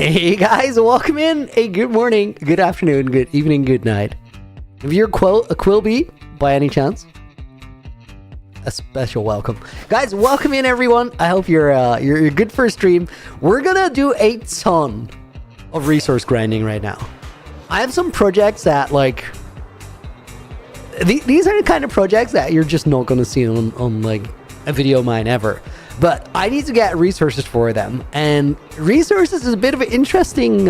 Hey guys, welcome in. Hey, good morning, good afternoon, good evening, good night. If you're a Quilby by any chance, a special welcome. Guys, welcome in everyone. I hope you're good for a stream. We're gonna do a ton of resource grinding right now. I have some projects that like these are the kind of projects that you're just not gonna see on like a video of mine ever. But I need to get resources for them, and resources is a bit of an interesting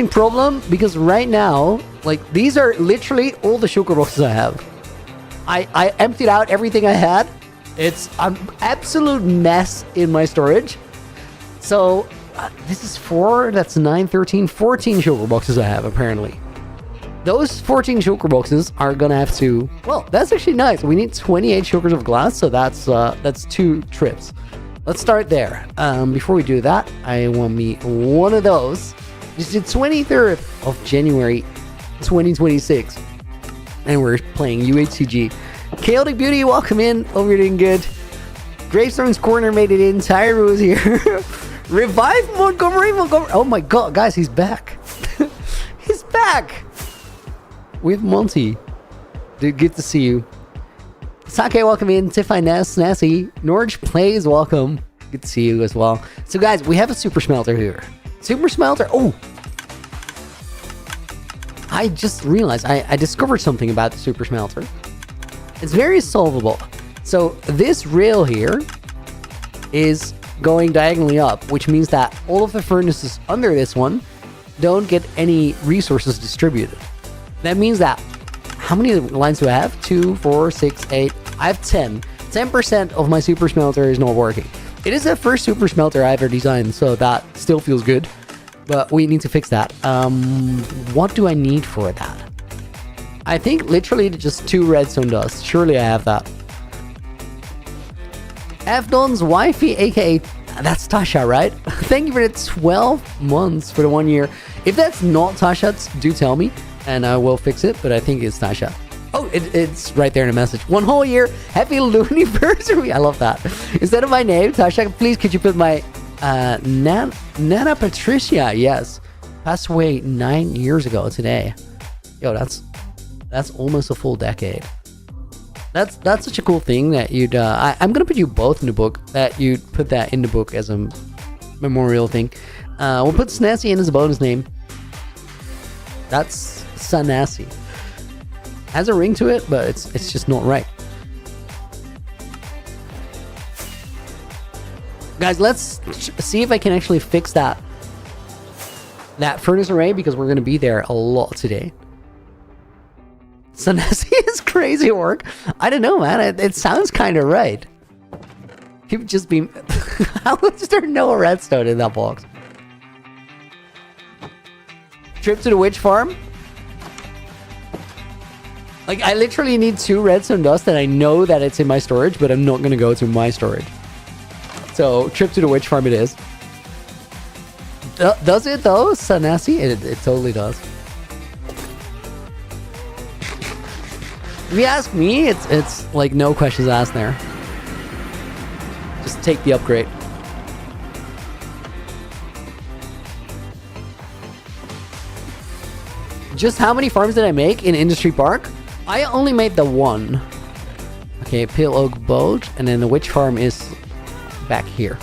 problem because right now, like, these are literally all the sugar boxes I have. I emptied out everything I had. It's an absolute mess in my storage. So this is 4, that's 9, 13, 14 sugar boxes I have apparently. Those 14 sugar boxes are gonna have to... Well, that's actually nice. We need 28 sugars of glass, so that's 2 trips. Let's start there. Before we do that, I want me one of those. It's the 23rd of January, 2026. And we're playing UHCG. Chaotic Beauty, welcome in. Hope you're doing good. Gravestone's Corner made it in. Tyro is here. Revive Montgomery. Oh my god, guys, he's back. He's back. With Monty. Dude, good to see you. Sake, welcome in. Tiffy Nasty. Norge Plays, welcome. Good to see you as well. So guys, we have a super smelter here. Super smelter. Oh! I just realized I discovered something about the super smelter. It's very solvable. So this rail here is going diagonally up, which means that all of the furnaces under this one don't get any resources distributed. That means that, how many lines do I have? 2, 4, 6, 8. I have 10. 10% of my super smelter is not working. It is the first super smelter I ever designed, so that still feels good. But we need to fix that. What do I need for that? I think literally just 2 redstone dust. Surely I have that. F-Don's wifey, aka... That's Tasha, right? Thank you for the 12 months for the 1 year. If that's not Tasha, do tell me. And I will fix it, but I think it's Tasha. Oh, it's right there in the message. 1 whole year. Happy Looniversary. I love that. Instead of my name, Tasha, please could you put my Nana Patricia? Yes. Passed away 9 years ago today. Yo, that's almost a full decade. That's such a cool thing that you'd... I'm going to put you both in the book. That you'd put that in the book as a memorial thing. We'll put Snazzy in as a bonus name. That's Sanasi. Has a ring to it, but it's just not right. Guys, let's see if I can actually fix that furnace array, because we're going to be there a lot today. Sanasi is crazy work. I don't know, man. It sounds kind of right. He'd just be... How is there no redstone in that box? Trip to the witch farm? Like, I literally need 2 redstone dust, and I know that it's in my storage, but I'm not going to go to my storage. So, trip to the witch farm it is. Does it, though, Sanasi? It totally does. If you ask me, it's like no questions asked there. Just take the upgrade. Just how many farms did I make in Industry Park? I only made the 1. Okay, Pale Oak Boat, and then the witch farm is back here.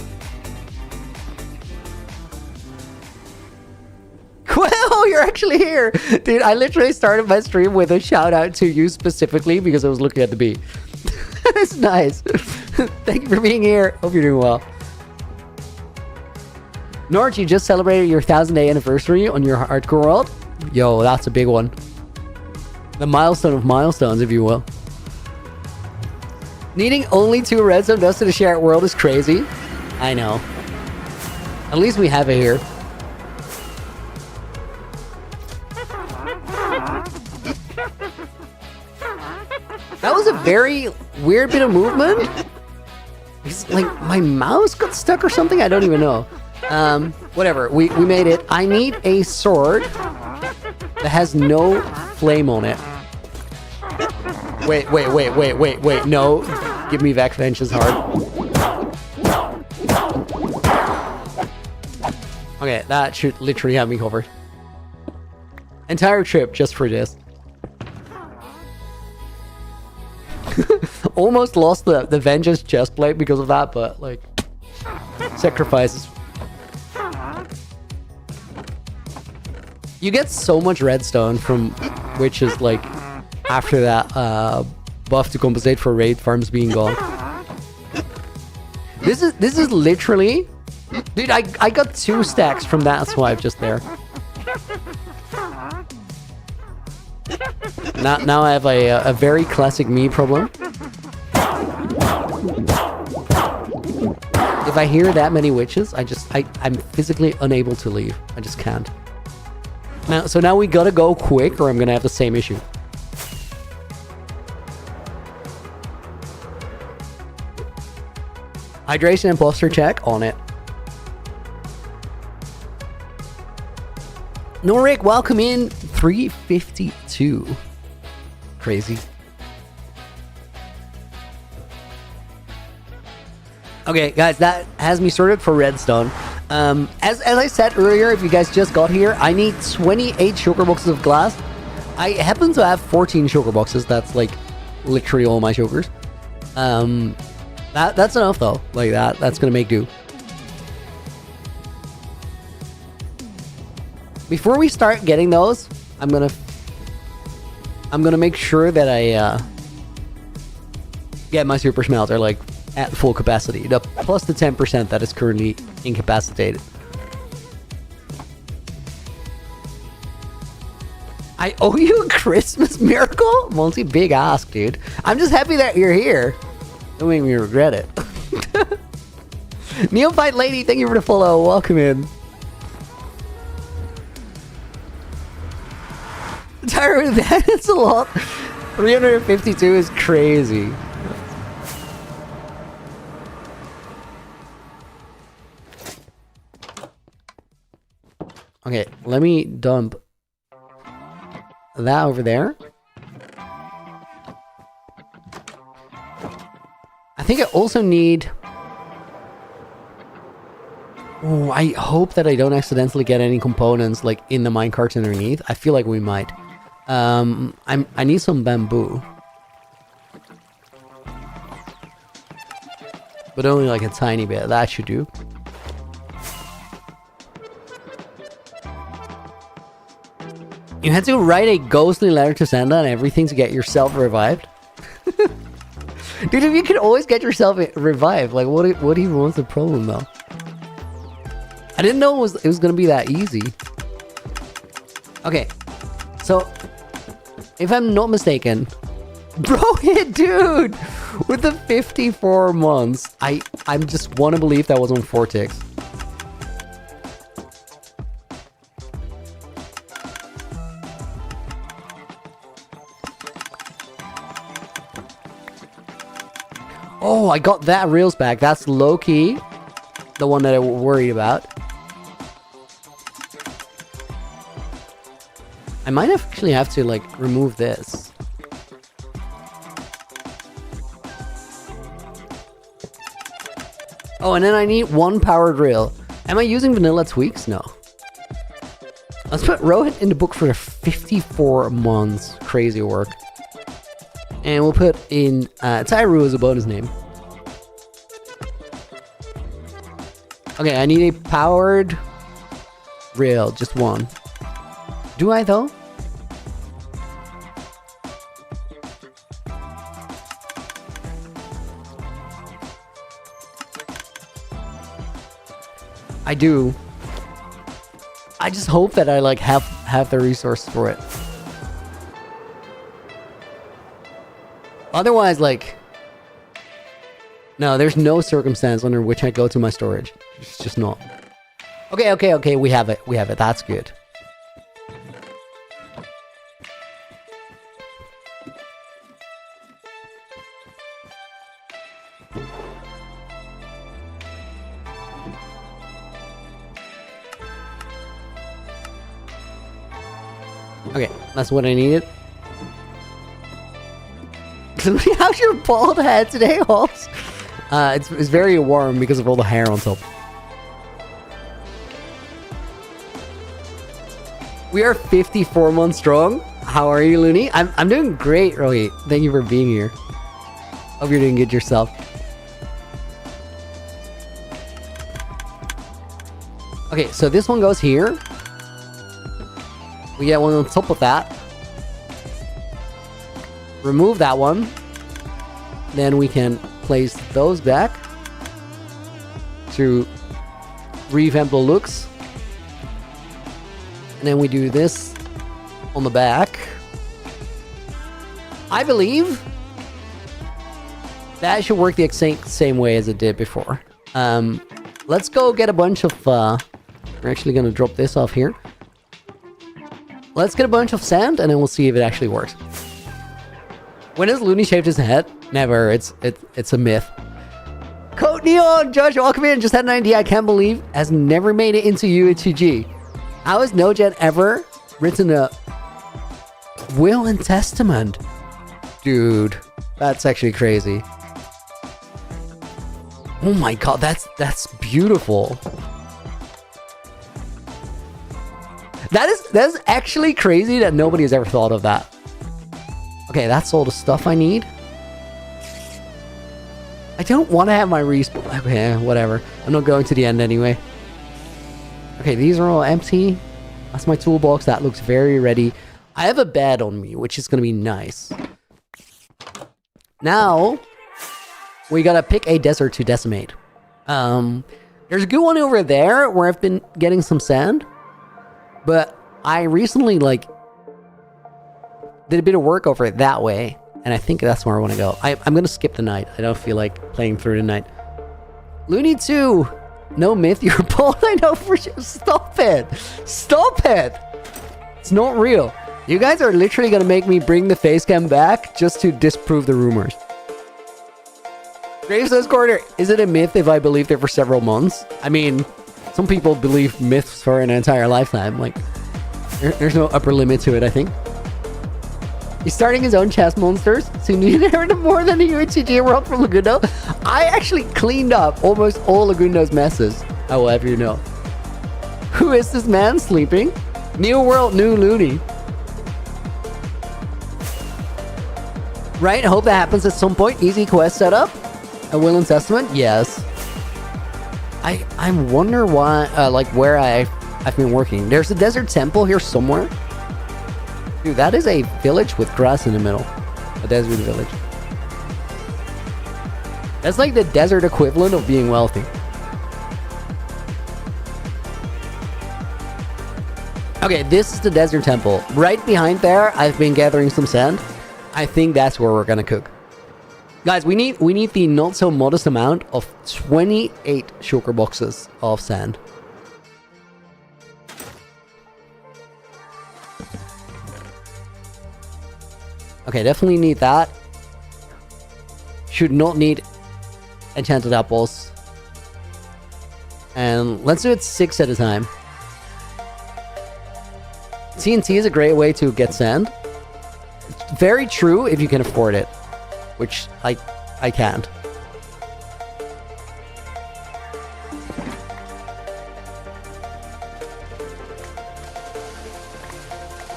Well, you're actually here! Dude, I literally started my stream with a shout out to you specifically because I was looking at the bee. That's nice. Thank you for being here. Hope you're doing well. Norge, you just celebrated your 1,000-day anniversary on your hardcore world. Yo, that's a big one. The milestone of milestones, if you will. Needing only 2 redstone dust in a shared world is crazy. I know. At least we have it here. That was a very weird bit of movement. It's like my mouse got stuck or something. I don't even know. Whatever. We made it. I need a sword that has no flame on it. Wait. No. Give me Vexvengeance hard. Okay, that should literally have me covered. Entire trip just for this. Almost lost the Vengeance chest plate because of that, but like sacrifices. You get so much redstone from witches like after that buff to compensate for raid farms being gone. This is literally, dude. I got 2 stacks from that swipe just there. Now I have a very classic me problem. If I hear that many witches, I'm physically unable to leave. I just can't. Now we gotta go quick or I'm gonna have the same issue. Hydration and posture check on it. Norik, welcome in. 352. Crazy. Okay, guys, that has me sorted for redstone. As I said earlier, if you guys just got here, I need 28 sugar boxes of glass. I happen to have 14 sugar boxes. That's like literally all my sugars. That's enough though. Like that's gonna make do. Before we start getting those, I'm gonna make sure that I get my super smelter like at full capacity, plus the 10% that is currently incapacitated. I owe you a Christmas miracle? Multi big ask, dude. I'm just happy that you're here. Don't make me regret it. Neophyte lady, thank you for the follow. Welcome in. Tyra, that's a lot. 352 is crazy. Okay, let me dump that over there. I think I also need... Oh, I hope that I don't accidentally get any components like in the minecarts underneath. I feel like we might. I need some bamboo. But only like a tiny bit. That should do. You had to write a ghostly letter to Santa and everything to get yourself revived? Dude, if you could always get yourself revived, like what even was the problem though? I didn't know it was gonna be that easy. Okay, so if I'm not mistaken, bro, dude, with the 54 months, I just want to believe that was on 4 ticks. Oh, I got that rails back. That's low-key the one that I was worried about. I might actually have to, like, remove this. Oh, and then I need 1 powered rail. Am I using vanilla tweaks? No. Let's put Rohit in the book for 54 months. Crazy work. And we'll put in Tyru as a bonus name. Okay, I need a powered rail, just 1. Do I though? I do. I just hope that I like have the resource for it. Otherwise, like, no, there's no circumstance under which I go to my storage. It's just not. Okay, we have it. That's good. Okay, that's what I needed. How's your bald head today, Hobbs? It's very warm because of all the hair on top. We are 54 months strong. How are you, Looney? I'm doing great, Rohit. Thank you for being here. Hope you're doing good yourself. Okay, so this one goes here. We get one on top of that. Remove that one. Then we can place those back to revamp the looks. And then we do this on the back. I believe that should work the exact same way as it did before. Let's go get a bunch of... we're actually going to drop this off here. Let's get a bunch of sand and then we'll see if it actually works. When has Looney shaved his head? Never. It's a myth. Code Neon! Josh, welcome in. Just had an idea I can't believe has never made it into UHCG. How has NoGen ever written a will and testament? Dude, that's actually crazy. Oh my god, that's beautiful. That's actually crazy that nobody has ever thought of that. Okay, that's all the stuff I need. I don't want to have my respawn. Okay, whatever. I'm not going to the end anyway. Okay, these are all empty. That's my toolbox. That looks very ready. I have a bed on me, which is going to be nice. Now, we gotta pick a desert to decimate. There's a good one over there where I've been getting some sand. But I recently, like, did a bit of work over it that way. And I think that's where I want to go. I'm going to skip the night. I don't feel like playing through the night. Looney 2. No myth, you're bald. I know for sure. Stop it. Stop it. It's not real. You guys are literally going to make me bring the face cam back just to disprove the rumors. Gravestone's Corner. Is it a myth if I believed it for several months? I mean, some people believe myths for an entire lifetime. Like, there's no upper limit to it, I think. He's starting his own chess monsters. Soon you inherit more than a UHCG world from Lagundo. I actually cleaned up almost all Lagundo's messes. I will have you know. Who is this man sleeping? New world, new Looney. Right? I hope that happens at some point. Easy quest setup. A will and testament? Yes. I wonder why, like, where I've been working. There's a desert temple here somewhere. Dude, that is a village with grass in the middle. A desert village. That's like the desert equivalent of being wealthy. Okay, this is the desert temple. Right behind there, I've been gathering some sand. I think that's where we're gonna cook. Guys, we need the not so modest amount of 28 shulker boxes of sand. Okay, definitely need that. Should not need enchanted apples. And let's do it 6 at a time. TNT is a great way to get sand. It's very true if you can afford it. Which I can't.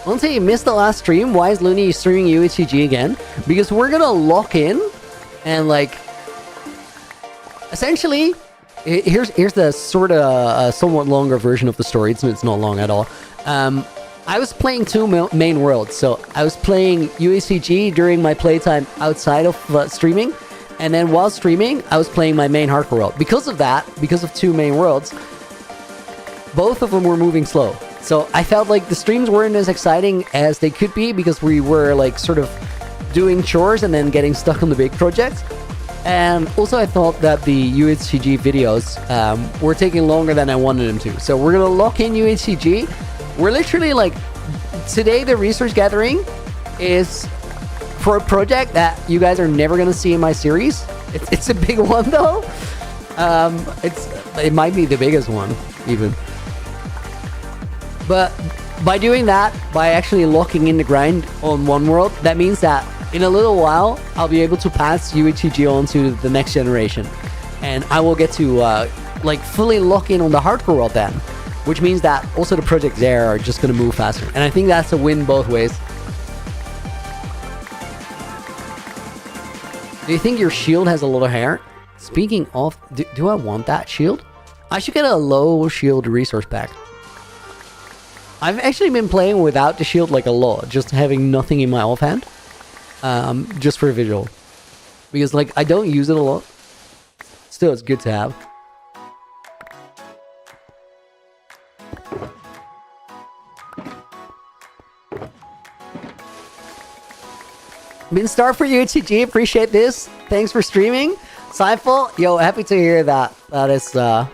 Monty, you missed the last stream. Why is Looney streaming UHCG again? Because we're gonna lock in and, like, essentially, here's the sort of somewhat longer version of the story. It's not long at all. I was playing 2 main worlds. So I was playing UHCG during my playtime outside of streaming. And then while streaming, I was playing my main hardcore world. Because of that, because of 2 main worlds, both of them were moving slow. So I felt like the streams weren't as exciting as they could be because we were, like, sort of doing chores and then getting stuck on the big projects. And also I thought that the UHCG videos were taking longer than I wanted them to. So we're going to lock in UHCG. We're literally, like, today the resource gathering is for a project that you guys are never going to see in my series. It's a big one, though. It might be the biggest one, even. But by doing that, by actually locking in the grind on one world, that means that in a little while, I'll be able to pass UHCG on to the next generation. And I will get to, like, fully lock in on the hardcore world then. which means that also the projects there are just going to move faster. And I think that's a win both ways. Do you think your shield has a lot of hair? Speaking of, do I want that shield? I should get a low shield resource pack. I've actually been playing without the shield like a lot, just having nothing in my offhand, just for visual, because like I don't use it a lot. Still, it's good to have. Been star for you, TG. Appreciate this. Thanks for streaming. Seinfeld, yo, happy to hear that. That's a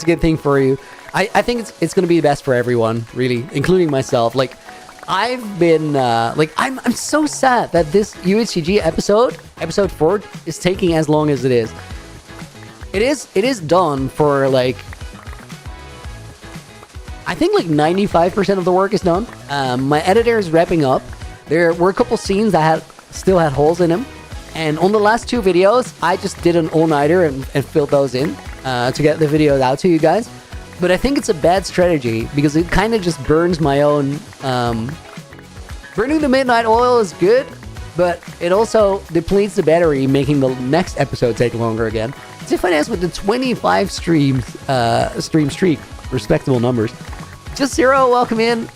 good thing for you. I think it's gonna be the best for everyone, really, including myself. Like, I've been like I'm so sad that this UHCG episode 4 is taking as long as it is. It is done for like, I think like 95% of the work is done. My editor is wrapping up. There were a couple scenes that still had holes in them, and on the last 2 videos I just did an all-nighter and filled those in to get the videos out to you guys. But I think it's a bad strategy because it kind of just burns my own... burning the midnight oil is good, but it also depletes the battery, making the next episode take longer again. Tiffany with the 25 stream streak. Respectable numbers. Just Zero, welcome in.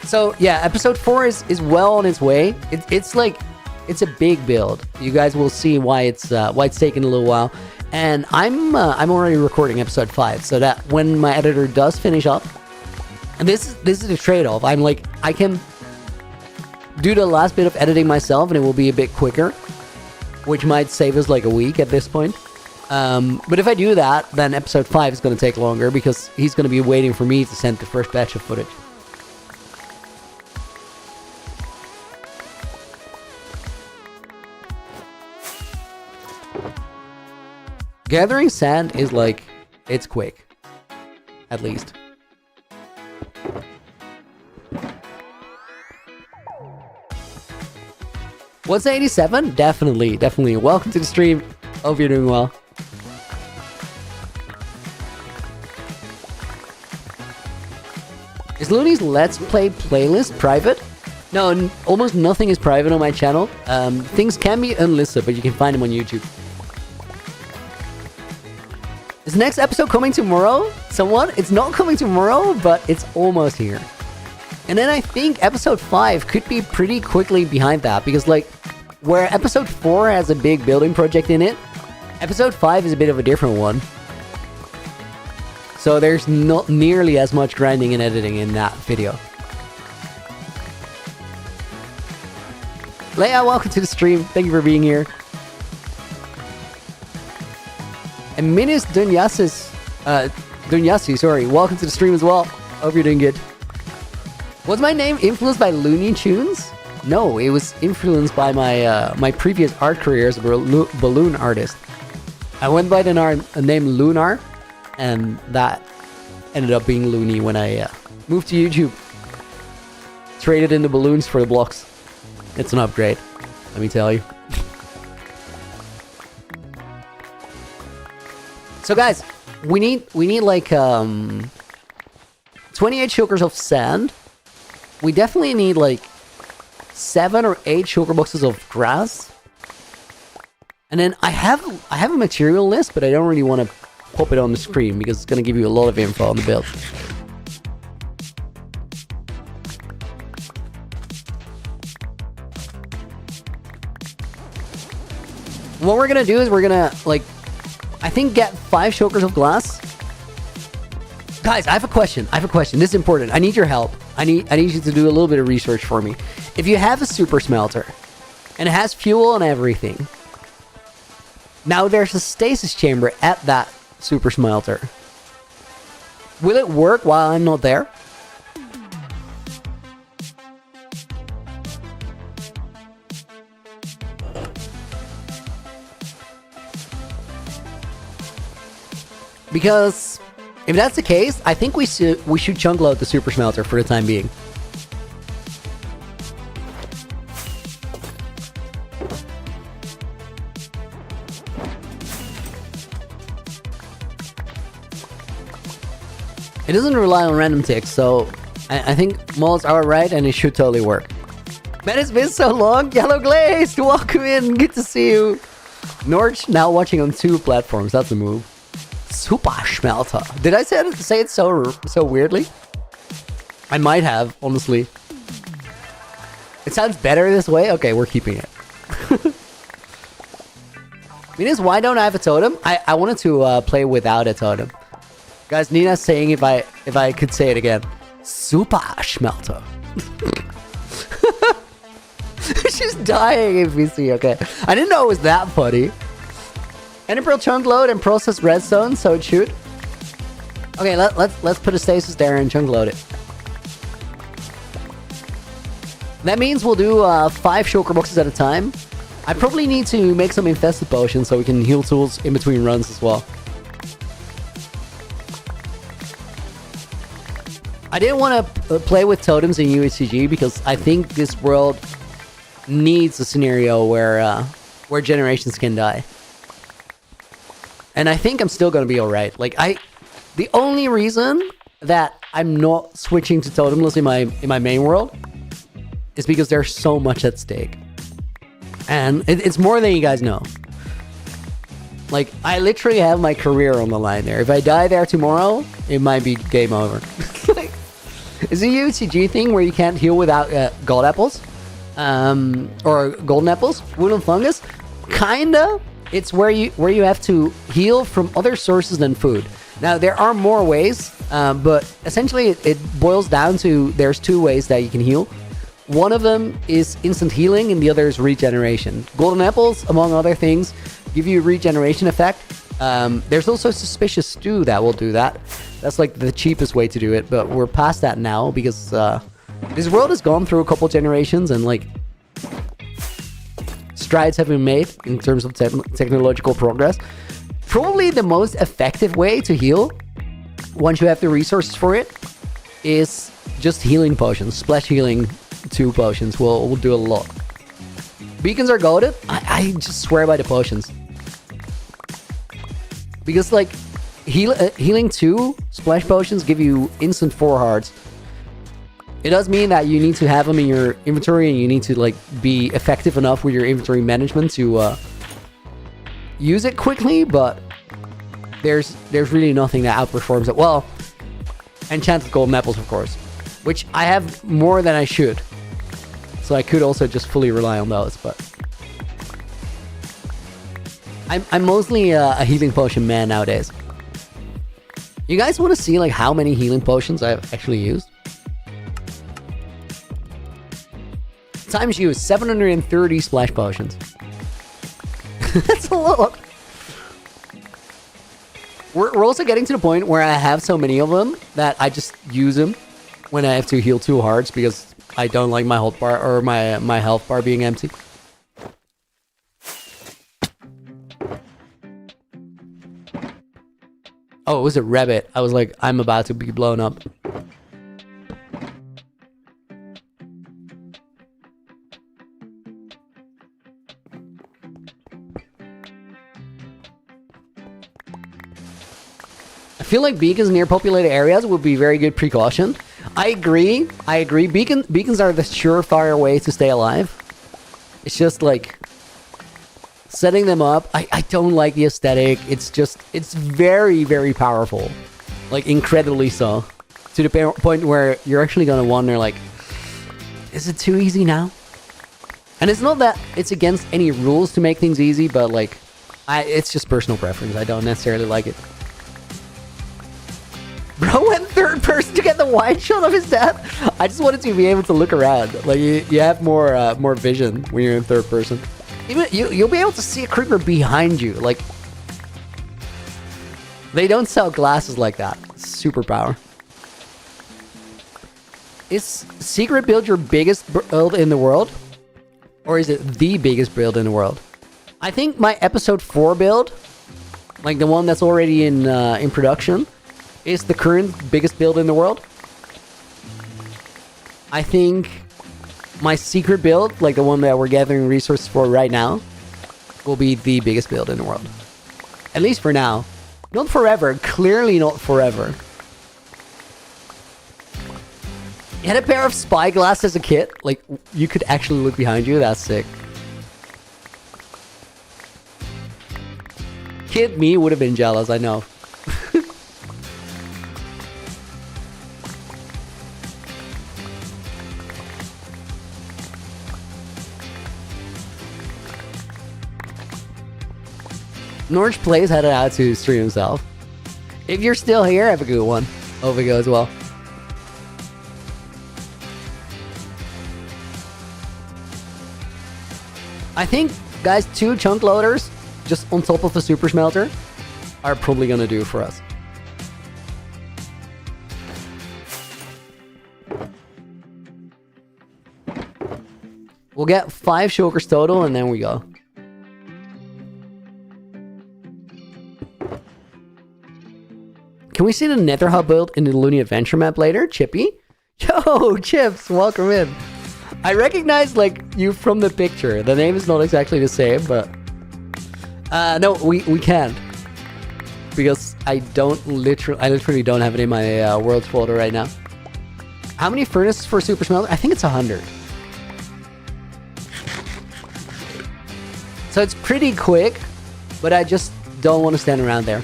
So yeah, episode 4 is well on its way. It's like, it's a big build. You guys will see why it's taking a little while. And I'm already recording episode 5, so that when my editor does finish up, and this is a trade-off. I'm like, I can do the last bit of editing myself, and it will be a bit quicker, which might save us like a week at this point. But if I do that, then episode 5 is going to take longer because he's going to be waiting for me to send the first batch of footage. Gathering sand is like, it's quick. At least. What's 87? Definitely. Welcome to the stream. Hope you're doing well. Is Looney's Let's Play playlist private? No, almost nothing is private on my channel. Things can be unlisted, but you can find them on YouTube. Is the next episode coming tomorrow? Someone? It's not coming tomorrow, but it's almost here. And then I think episode 5 could be pretty quickly behind that, because like, where episode 4 has a big building project in it, episode 5 is a bit of a different one. So there's not nearly as much grinding and editing in that video. Leia, welcome to the stream. Thank you for being here. And Minis Dunyasi, sorry, welcome to the stream as well. Hope you're doing good. Was my name influenced by Looney Tunes? No, it was influenced by my previous art career as a balloon artist. I went by the name Lunar, and that ended up being Looney when I moved to YouTube. Traded in the balloons for the blocks. It's an upgrade, let me tell you. So guys, we need like 28 shulkers of sand. We definitely need like 7 or 8 shulker boxes of grass. And then I have a material list, but I don't really want to pop it on the screen because it's going to give you a lot of info on the build. What we're going to do is we're going to like, I think get 5 shulkers of glass. Guys, I have a question. This is important. I need your help. I need you to do a little bit of research for me. If you have a super smelter and it has fuel and everything, now there's a stasis chamber at that super smelter. Will it work while I'm not there? Because if that's the case, I think we should chunk load the super smelter for the time being. It doesn't rely on random ticks, so I think molds are right and it should totally work. Man, it's been so long. Yellow Glazed, welcome in. Good to see you. Norch now watching on 2 platforms. That's a move. Super Schmelter. Did I say it so weirdly? I might have, honestly. It sounds better this way. Okay, we're keeping it. Venus, why don't I have a totem? I wanted to play without a totem. Guys, Nina's saying if I could say it again. Super Schmelter. She's dying if we see. Okay, I didn't know it was that funny. Enderpearl chunk load and process redstone, so it should. Okay, let's put a stasis there and chunk load it. That means we'll do 5 shulker boxes at a time. I probably need to make some infested potions so we can heal tools in between runs as well. I didn't want to play with totems in UHCG because I think this world needs a scenario where generations can die. And I think I'm still gonna be alright. Like the only reason that I'm not switching to totemless in my main world is because there's so much at stake. And it's more than you guys know. Like, I literally have my career on the line there. If I die there tomorrow, it might be game over. Like, it's a UCG thing where you can't heal without gold apples. Or golden apples. Wood and fungus. Kinda. It's where you have to heal from other sources than food. Now, there are more ways. But essentially, it boils down to there's 2 ways that you can heal. One of them is instant healing and the other is regeneration. Golden apples, among other things, give you a regeneration effect. There's also suspicious stew that will do that. That's like the cheapest way to do it, but we're past that now because this world has gone through a couple generations and like strides have been made in terms of technological progress. Probably the most effective way to heal, once you have the resources for it, is just healing potions. Splash healing 2 potions will do a lot. Beacons are goated. I just swear by the potions. Because like healing 2 splash potions give you instant 4 hearts. It does mean that you need to have them in your inventory and you need to like be effective enough with your inventory management to use it quickly, but there's really nothing that outperforms it. Well, enchanted golden apples, of course, which I have more than I should. So I could also just fully rely on those, but I'm mostly a healing potion man nowadays. You guys want to see like how many healing potions I've actually used? Times used 730 splash potions. That's a lot. We're also getting to the point where I have so many of them that I just use them when I have to heal 2 hearts because I don't like my health bar or my health bar being empty. Oh, it was a rabbit. I was like, I'm about to be blown up. I feel like beacons near populated areas would be very good precaution. I agree. Beacons are the surefire way to stay alive. It's just like setting them up. I don't like the aesthetic. It's very, very powerful. Like incredibly so. To the point where you're actually gonna wonder like, is it too easy now? And it's not that it's against any rules to make things easy, but like, it's just personal preference. I don't necessarily like it. Bro went 3rd person to get the wide shot of his death. I just wanted to be able to look around. Like you have more vision when you're in 3rd person. Even you'll be able to see a creeper behind you. Like they don't sell glasses like that. Superpower. Is secret build your biggest build in the world, or is it the biggest build in the world? I think my episode 4 build, like the one that's already in production, is the current biggest build in the world. I think my secret build, like the one that we're gathering resources for right now, will be the biggest build in the world. At least for now. Not forever. Clearly not forever. You had a pair of spyglass as a kid? Like, you could actually look behind you? That's sick. Kid me would have been jealous, I know. Norge Plays headed out to stream himself. If you're still here, have a good one. Hope it goes well. I think, guys, 2 chunk loaders just on top of the super smelter are probably gonna do for us. We'll get 5 shulkers total and then we go. Can we see the Nether Hub build in the Looney Adventure map later, Chippy? Yo, Chips, welcome in. I recognize, like, you from the picture. The name is not exactly the same, but... no, we can't. Because I literally don't have it in my worlds folder right now. How many furnaces for Super Smelter? I think it's 100. So it's pretty quick, but I just don't want to stand around there.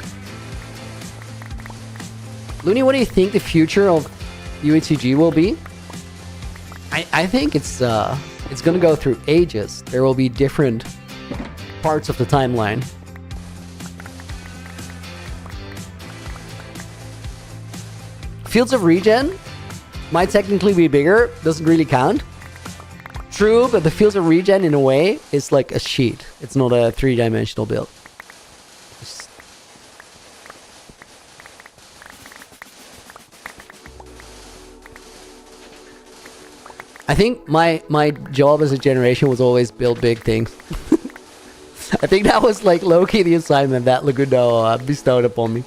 Looney, what do you think the future of UHCG will be? I think it's gonna go through ages. There will be different parts of the timeline. Fields of Regen might technically be bigger, doesn't really count. True, but the Fields of Regen in a way is like a sheet. It's not a 3-dimensional build. I think my job as a generation was always build big things. I think that was like low-key the assignment that Lagundo bestowed upon me.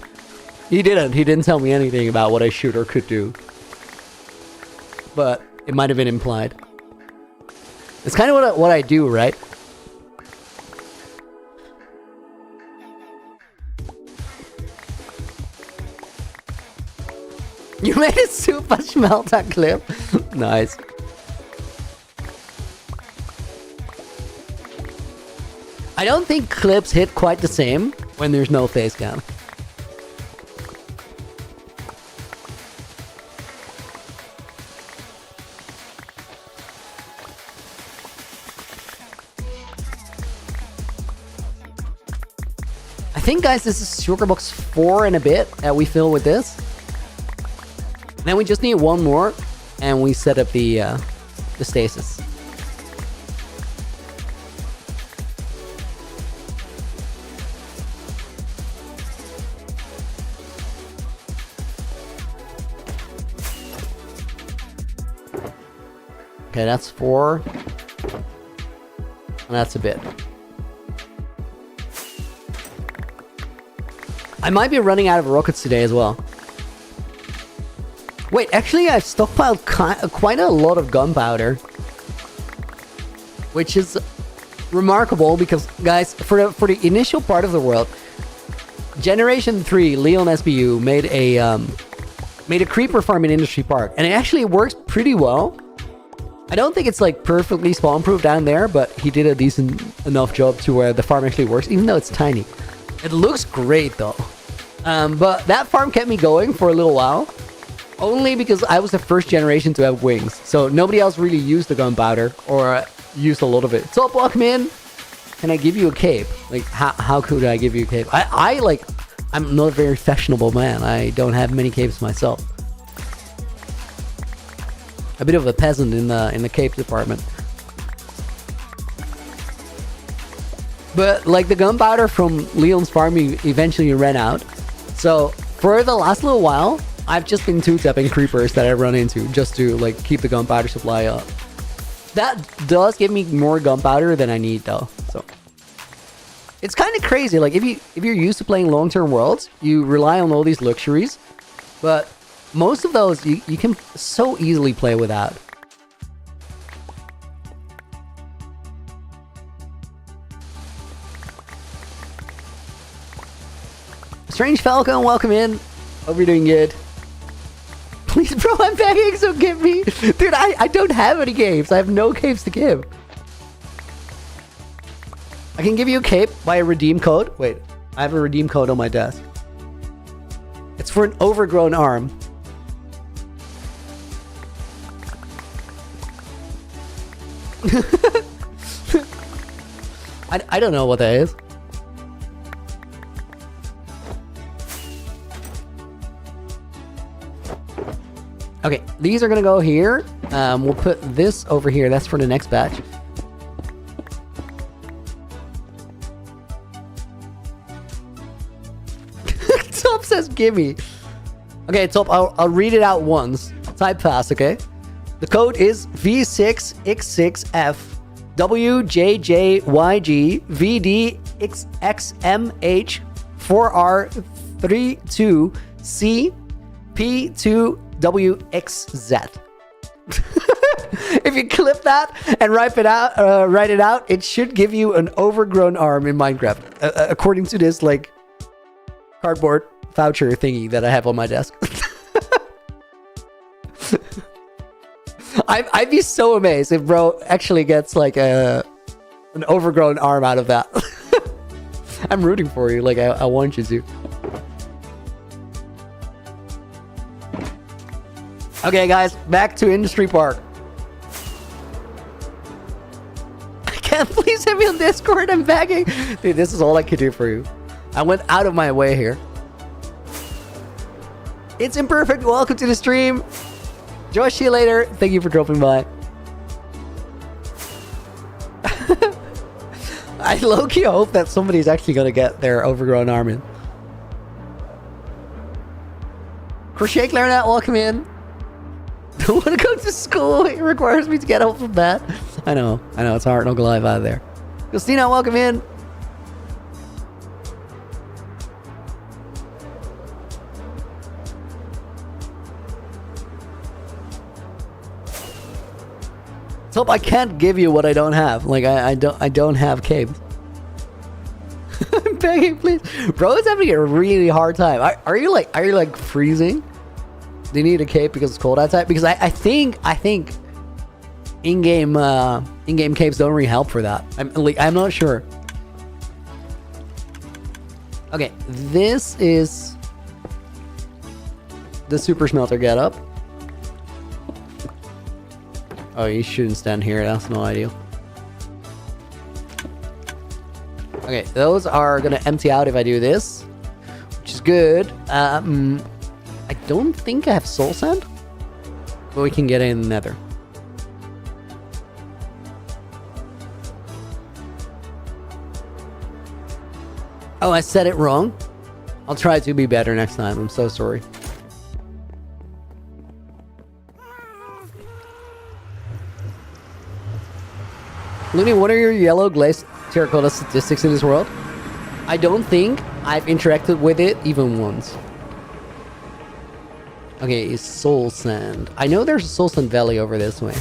He didn't tell me anything about what I should or could do. But it might have been implied. It's kind of what I do, right? You made a super smelter clip. Nice. I don't think clips hit quite the same when there's no face cam. I think, guys, this is sugar box 4 and a bit that we fill with this. Then we just need one more, and we set up the stasis. Okay, that's 4. And that's a bit. I might be running out of rockets today as well. Wait, actually I've stockpiled quite a lot of gunpowder. Which is remarkable because, guys, for the initial part of the world, Generation 3, Leon SBU made a creeper farm in Industry Park. And it actually works pretty well. I don't think it's like perfectly spawn-proof down there, but he did a decent enough job to where the farm actually works, even though it's tiny. It looks great though. But that farm kept me going for a little while. Only because I was the first generation to have wings. So nobody else really used the gunpowder or used a lot of it. So Buckman, can I give you a cape? Like, how could I give you a cape? I'm not a very fashionable man. I don't have many capes myself. A bit of a peasant in the cape department. But like the gunpowder from Leon's farm eventually ran out. So for the last little while, I've just been two-tapping creepers that I run into just to like keep the gunpowder supply up. That does give me more gunpowder than I need though. So it's kind of crazy. Like if you're used to playing long-term worlds, you rely on all these luxuries, but most of those you can so easily play without. Strange Falcon, welcome in. Hope you're doing good. Please, bro, I'm begging, so give me. Dude, I don't have any capes. I have no capes to give. I can give you a cape by a redeem code. Wait, I have a redeem code on my desk. It's for an overgrown arm. I don't know what that is. Okay, these are gonna go here. We'll put this over here. That's for the next batch. Top says gimme. Okay, Top, I'll read it out once. Type fast, okay? The code is V6X6F WJJYG VDXXMH 4R32C P2WXZ. If you clip that and write it out, it should give you an overgrown arm in Minecraft, according to this like cardboard voucher thingy that I have on my desk. I'd be so amazed if bro actually gets like an overgrown arm out of that. I'm rooting for you, like I want you to. Okay, guys, back to Industry Park. Can't please hit me on Discord? I'm begging. Dude, this is all I could do for you. I went out of my way here. It's Imperfect. Welcome to the stream. Josh, see you later. Thank you for dropping by. I low-key hope that somebody's actually going to get their overgrown arm in. Crochet Clarinet, welcome in. Don't want to go to school. It requires me to get home from that. I know. It's hard. No go live out of there. Christina, welcome in. So I can't give you what I don't have. Like I don't have cape. I'm begging, please. Bro is having a really hard time. Are you like freezing? Do you need a cape because it's cold outside? Because I think in-game capes don't really help for that. I'm not sure. Okay, this is the super smelter getup. Oh, you shouldn't stand here. That's not ideal. Okay, those are gonna empty out if I do this, which is good. I don't think I have soul sand, but we can get in nether. Oh, I said it wrong. I'll try to be better next time. I'm so sorry. Looney, what are your yellow glazed terracotta statistics in this world? I don't think I've interacted with it even once. Okay, it's soul sand. I know there's a soul sand valley over this way.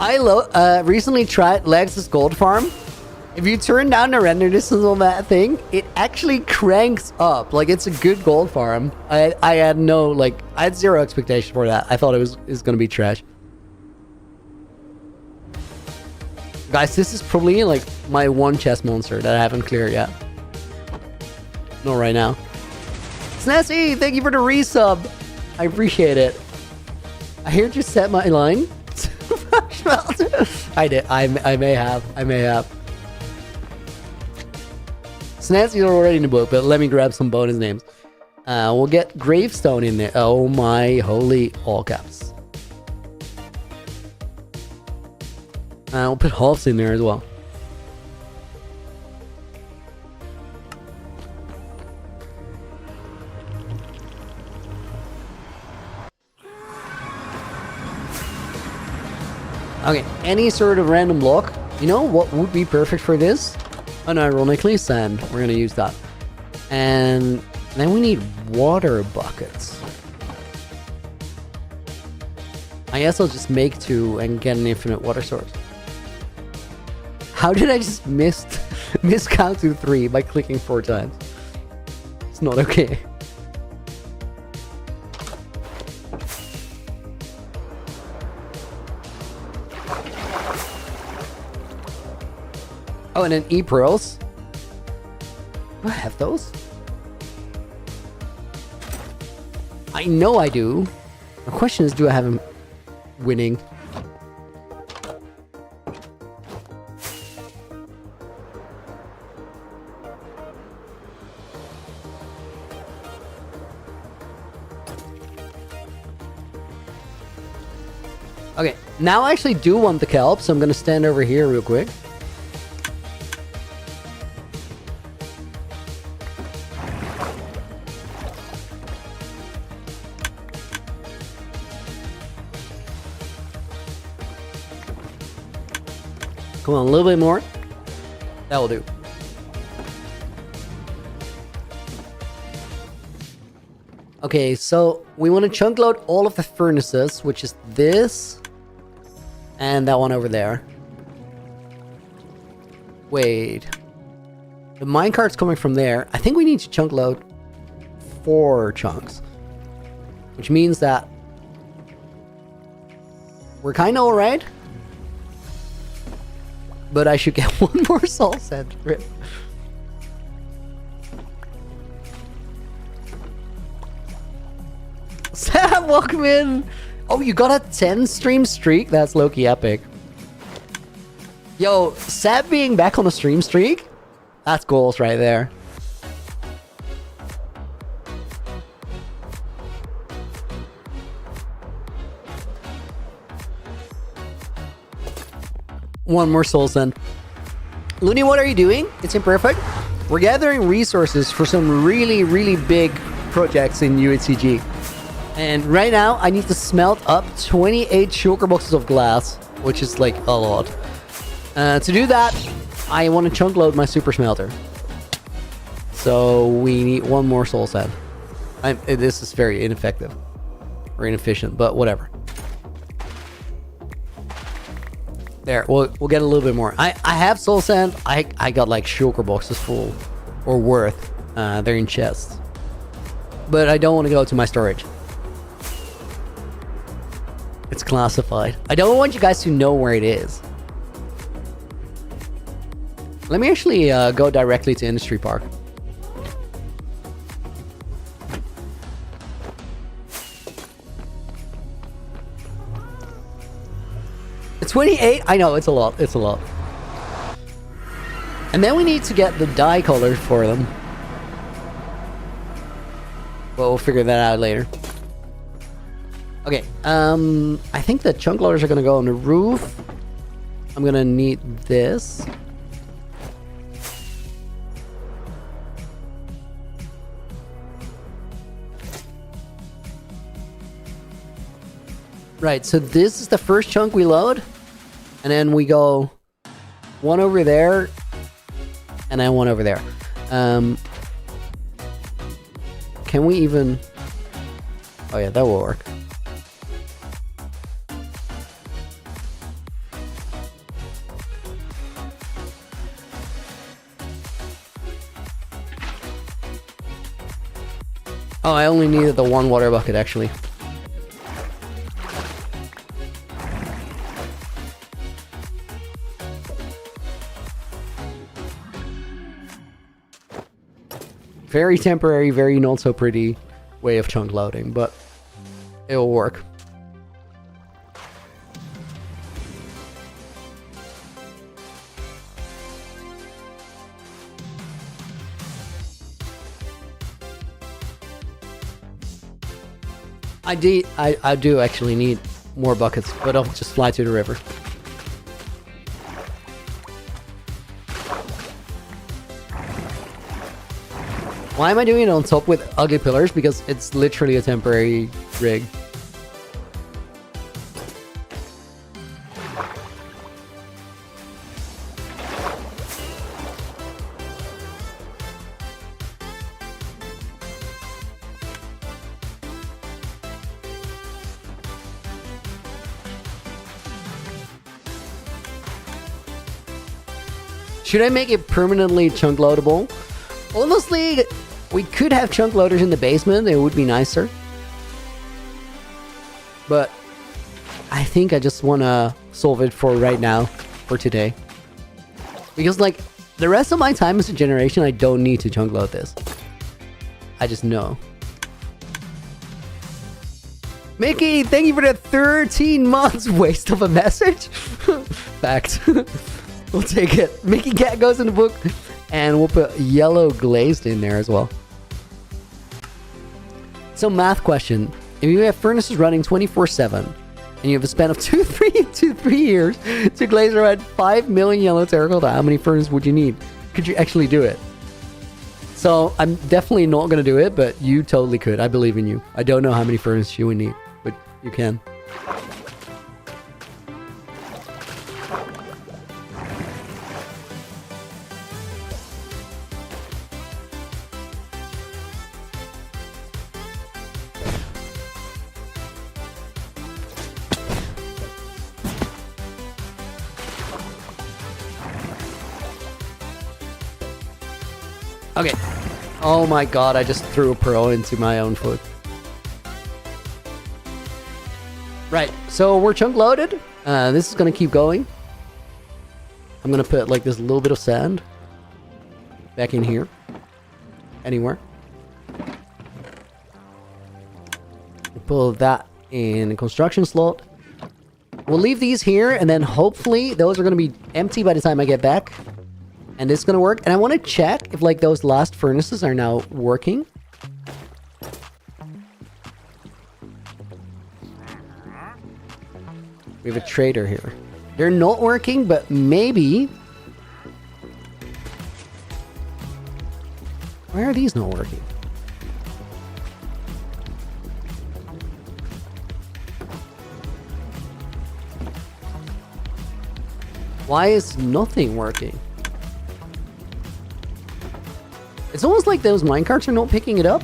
I recently tried Lex's Gold Farm. If you turn down the render distance on that thing, it actually cranks up. Like, it's a good gold farm. I had no, like, I had zero expectation for that. I thought it was going to be trash. Guys, this is probably, like, my one chest monster that I haven't cleared yet. Not right now. Snazzy, thank you for the resub. I appreciate it. I heard you set my line. I did. I may have. Snazzy's already in the book, but let me grab some bonus names. We'll get Gravestone in there. Oh my holy all caps. We'll put Halves in there as well. Okay, any sort of random block You know what would be perfect for this? Unironically, sand. We're gonna use that. And then we need water buckets. I guess I'll just make 2 and get an infinite water source. How did I just miscount to 3 by clicking 4 times? It's not okay. Oh, and then E-pearls. Do I have those? I know I do. The question is, do I have him winning? Okay, now I actually do want the kelp, so I'm gonna stand over here real quick. Come on, a little bit more. That will do. Okay, so we want to chunk load all of the furnaces, which is this and that one over there. Wait. The minecart's coming from there. I think we need to chunk load 4 chunks, which means that we're kind of alright. But I should get 1 more soul sand. Rip. Sam, welcome in. Oh, you got a 10 stream streak? That's low-key epic. Yo, Sam being back on a stream streak? That's goals right there. One more soul send. Looney, what are you doing? It's imperfect. We're gathering resources for some really, really big projects in UHCG. And right now, I need to smelt up 28 sugar boxes of glass, which is like a lot. To do that, I want to chunk load my super smelter. So we need 1 more soul sand. This is very ineffective or inefficient, but whatever. There, we'll get a little bit more. I have soul sand. I got like shulker boxes full or worth. They're in chests. But I don't want to go to my storage. It's classified. I don't want you guys to know where it is. Let me actually go directly to Industry Park. It's 28? I know, it's a lot. It's a lot. And then we need to get the dye colors for them. Well, we'll figure that out later. Okay, I think the chunk loaders are gonna go on the roof. I'm gonna need this. Right, so this is the first chunk we load. And then we go 1 over there. And then 1 over there. Can we even... Oh yeah, that will work. Oh, I only needed the 1 water bucket actually. Very temporary, very not so pretty way of chunk loading, but it'll work. I do actually need more buckets, but I'll just fly to the river. Why am I doing it on top with ugly pillars? Because it's literally a temporary rig. Should I make it permanently chunk loadable? Honestly, we could have chunk loaders in the basement. It would be nicer. But I think I just want to solve it for right now, for today. Because, like, the rest of my time as a generation, I don't need to chunk load this. I just know. Mickey, thank you for the 13 months waste of a message. Fact. We'll take it. Mickey Cat goes in the book. And we'll put yellow glazed in there as well. So, math question. If you have furnaces running 24/7, and you have a span of 3 years to glaze around 5 million yellow terracotta, how many furnaces would you need? Could you actually do it? So, I'm definitely not going to do it, but you totally could. I believe in you. I don't know how many furnaces you would need, but you can. Okay. Oh my god, I just threw a pearl into my own foot. Right, so we're chunk loaded. This is gonna keep going. I'm gonna put like this little bit of sand back in here. Anywhere. Pull that in a construction slot. We'll leave these here, and then hopefully those are gonna be empty by the time I get back. And this is gonna work. And I want to check if like those last furnaces are now working. We have a trader here. They're not working, but maybe... Why are these not working? Why is nothing working? It's almost like those minecarts are not picking it up.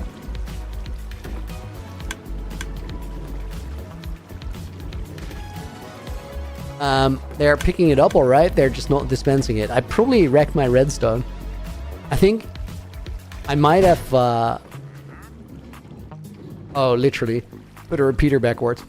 They're picking it up all right. They're just not dispensing it. I probably wrecked my redstone. I think I might have... Oh, literally. Put a repeater backwards.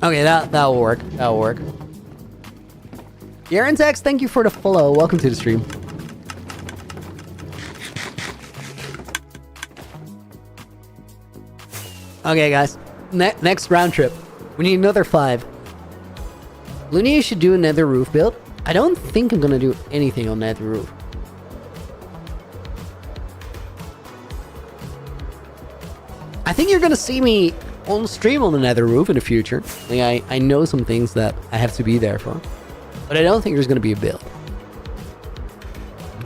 Okay, that'll work. That'll work. Yarentex, thank you for the follow. Welcome to the stream. Okay, guys. Next round trip. We need another 5. Looney should do a nether roof build. I don't think I'm gonna do anything on nether roof. I think you're gonna see me on stream on the nether roof in the future. Like, I know some things that I have to be there for. But I don't think there's gonna be a build.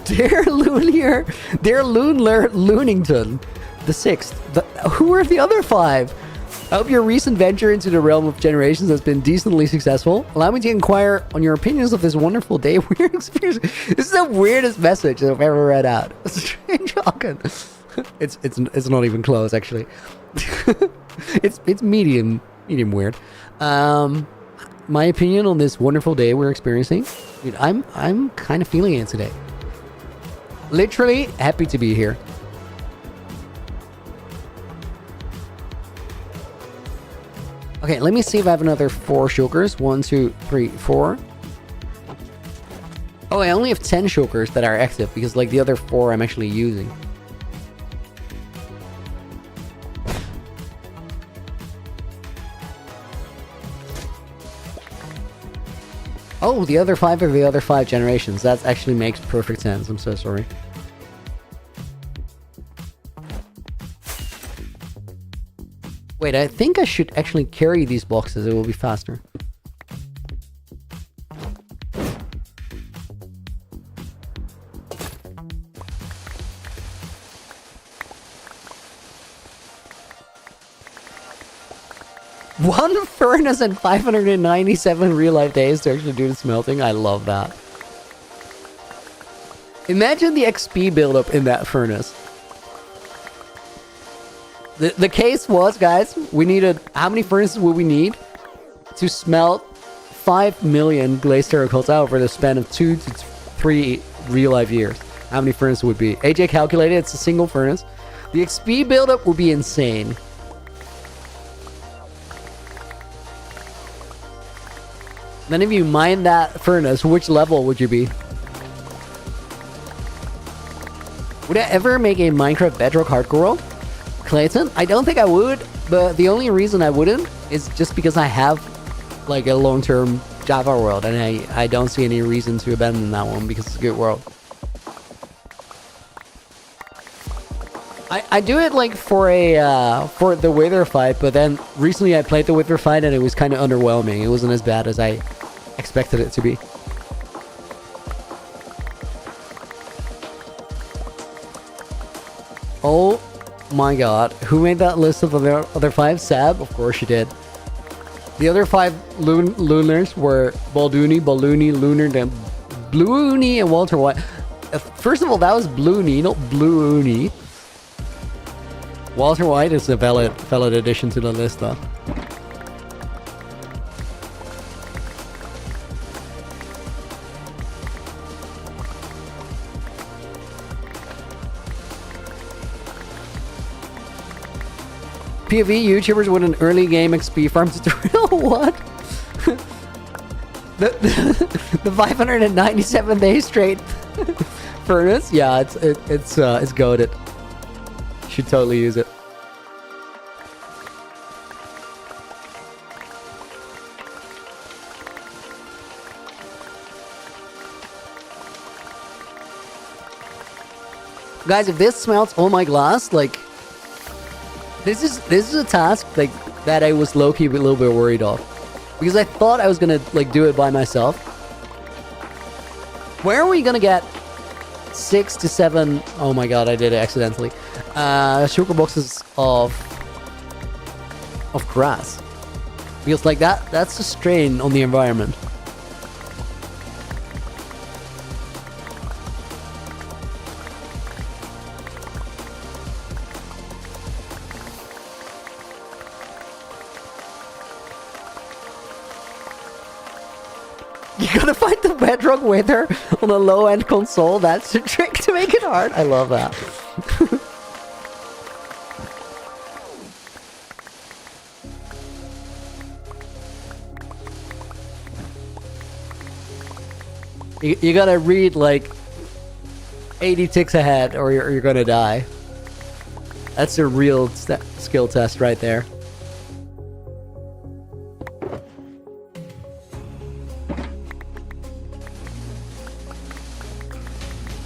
Dear Loonier, dear Loonington, the 6th. Who are the other 5? I hope your recent venture into the realm of generations has been decently successful. Allow me to inquire on your opinions of this wonderful day of weird experience. This is the weirdest message I've ever read out. Strange Hawken. It's not even close, actually. it's medium weird. My opinion on this wonderful day we're experiencing. Dude, I'm kind of feeling it today. Literally happy to be here. Okay, let me see if I have another 4 shulkers. 1, 2, 3, 4. Oh, I only have 10 shulkers that are active because like the other 4 I'm actually using. Oh, the other 5 are the other 5 generations. That actually makes perfect sense. I'm so sorry. Wait, I think I should actually carry these boxes. It will be faster. One furnace and 597 real-life days to actually do the smelting. I love that. Imagine the XP buildup in that furnace. The case was, guys, we needed... How many furnaces would we need to smelt 5 million glazed terracotts out over the span of 2 to 3 real-life years? How many furnaces would be? AJ calculated it's a single furnace. The XP buildup would be insane. Then if you mine that furnace, which level would you be? Would I ever make a Minecraft Bedrock Hardcore world? Clayton? I don't think I would, but the only reason I wouldn't is just because I have like a long-term Java world, and I don't see any reason to abandon that one because it's a good world. I do it like for the Wither fight, but then recently I played the Wither fight and it was kind of underwhelming. It wasn't as bad as I expected it to be. Oh my god. Who made that list of the other 5? Sab? Of course you did. The other 5 lunars were Balduni, Lunar, then Bluuni, and Walter White. First of all, that was Bluuni, not Bluuni. Walter White is a valid addition to the list, though. POV YouTubers with an early game XP farm tutorial. What? the 597 days straight furnace. Yeah, it's goated. Should totally use it. Guys, if this smelts all my glass, like this is a task like that I was low-key a little bit worried of, because I thought I was gonna like do it by myself. Where are we gonna get 6 to 7? Oh my god, I did it accidentally. Sugar boxes of grass, because like that's a strain on the environment. You gotta find the bedrock wither on a low-end console. That's the trick to make it hard. I love that. You gotta read like 80 ticks ahead or you're gonna die. That's a real skill test right there.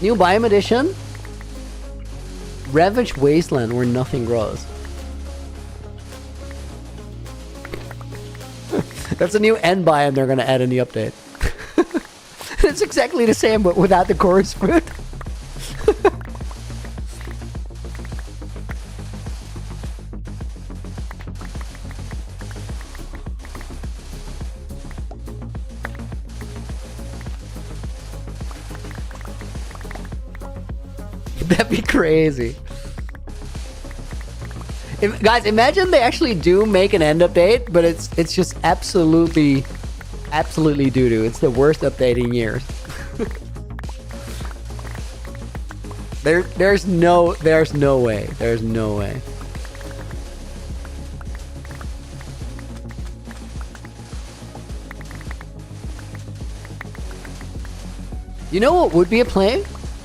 New biome edition. Ravaged wasteland where nothing grows. That's a new end biome they're gonna add in the update. It's exactly the same, but without the chorus fruit. That'd be crazy. Guys, imagine they actually do make an end update, but it's just absolutely doo-doo. It's the worst update in years. There's no way. There's no way. You know what would be a play?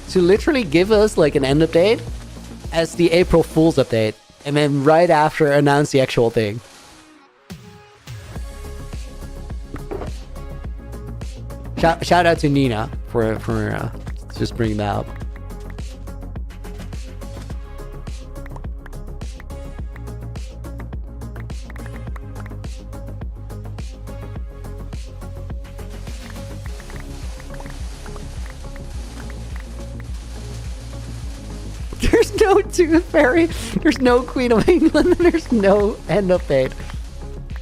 To literally give us like an end update as the April Fool's update, and then right after announce the actual thing. Shout out to Nina for just bringing that up. There's no Tooth Fairy, there's no Queen of England, and there's no end update.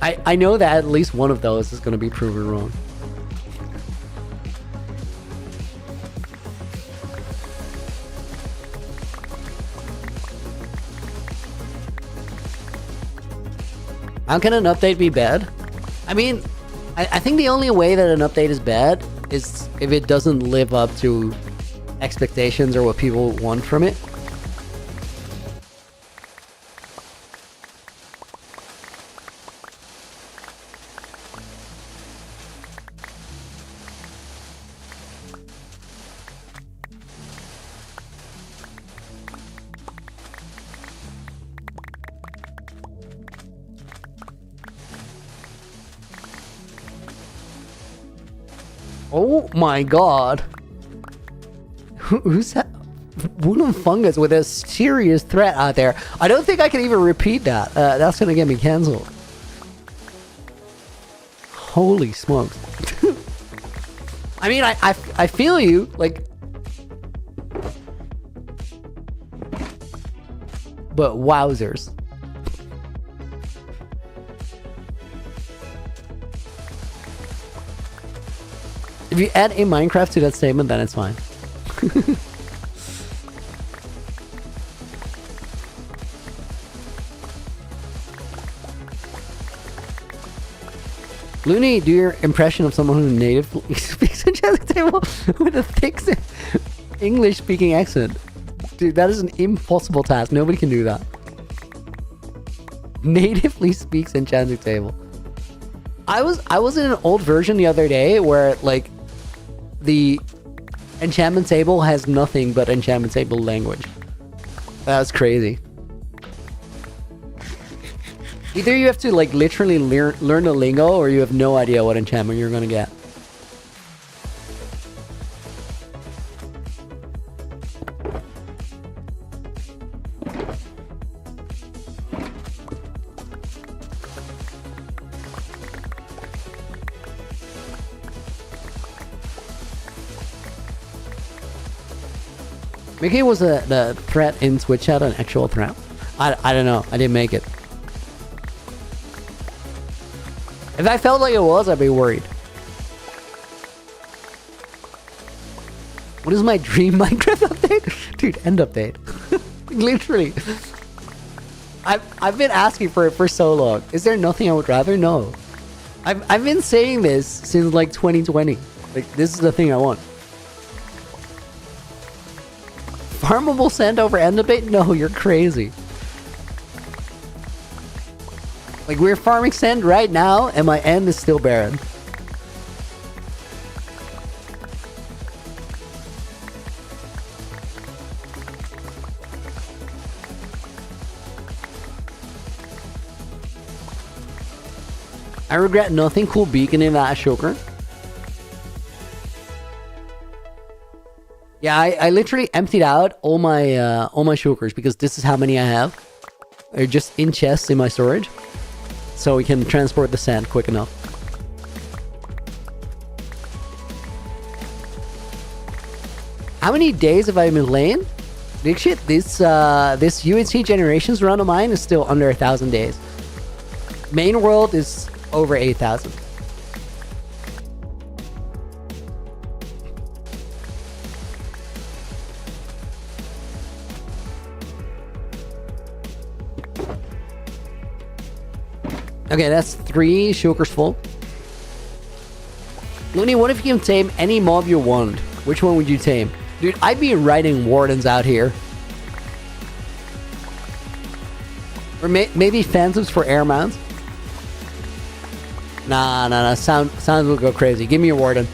I know that at least one of those is going to be proven wrong. How can an update be bad? I mean, I think the only way that an update is bad is if it doesn't live up to expectations or what people want from it. Oh my god. Who's that? Wooden fungus with a serious threat out there. I don't think I can even repeat that. That's gonna get me cancelled. Holy smokes. I mean, I feel you. Like... But wowzers. If you add a Minecraft to that statement, then it's fine. Looney, do your impression of someone who natively speaks enchanting table with a thick English-speaking accent. Dude, that is an impossible task. Nobody can do that. Natively speaks enchanting table. I was in an old version the other day where like the enchantment table has nothing but enchantment table language. That's crazy. Either you have to like literally learn the lingo, or you have no idea what enchantment you're gonna get. Mickey, was the threat in Twitch chat an actual threat? I don't know. I didn't make it. If I felt like it was, I'd be worried. What is my dream Minecraft update? Dude, end update. Literally. I've been asking for it for so long. Is there nothing I would rather? No. I've been saying this since like 2020. Like, this is the thing I want. Farmable sand over end update? No, you're crazy. Like, we're farming sand right now, and my end is still barren. I regret nothing. Cool beacon in that shulker. Yeah, I literally emptied out all my shulkers because this is how many I have. They're just in chests in my storage, so we can transport the sand quick enough. How many days have I been playing? Big shit. This UHC Generations run of mine is still under 1,000 days. Main world is over 8,000. Okay, that's 3 shulkers full. Looney, what if you can tame any mob you want? Which one would you tame? Dude, I'd be riding wardens out here. Or maybe phantoms for air mounts. Nah. Sounds will go crazy. Give me a warden.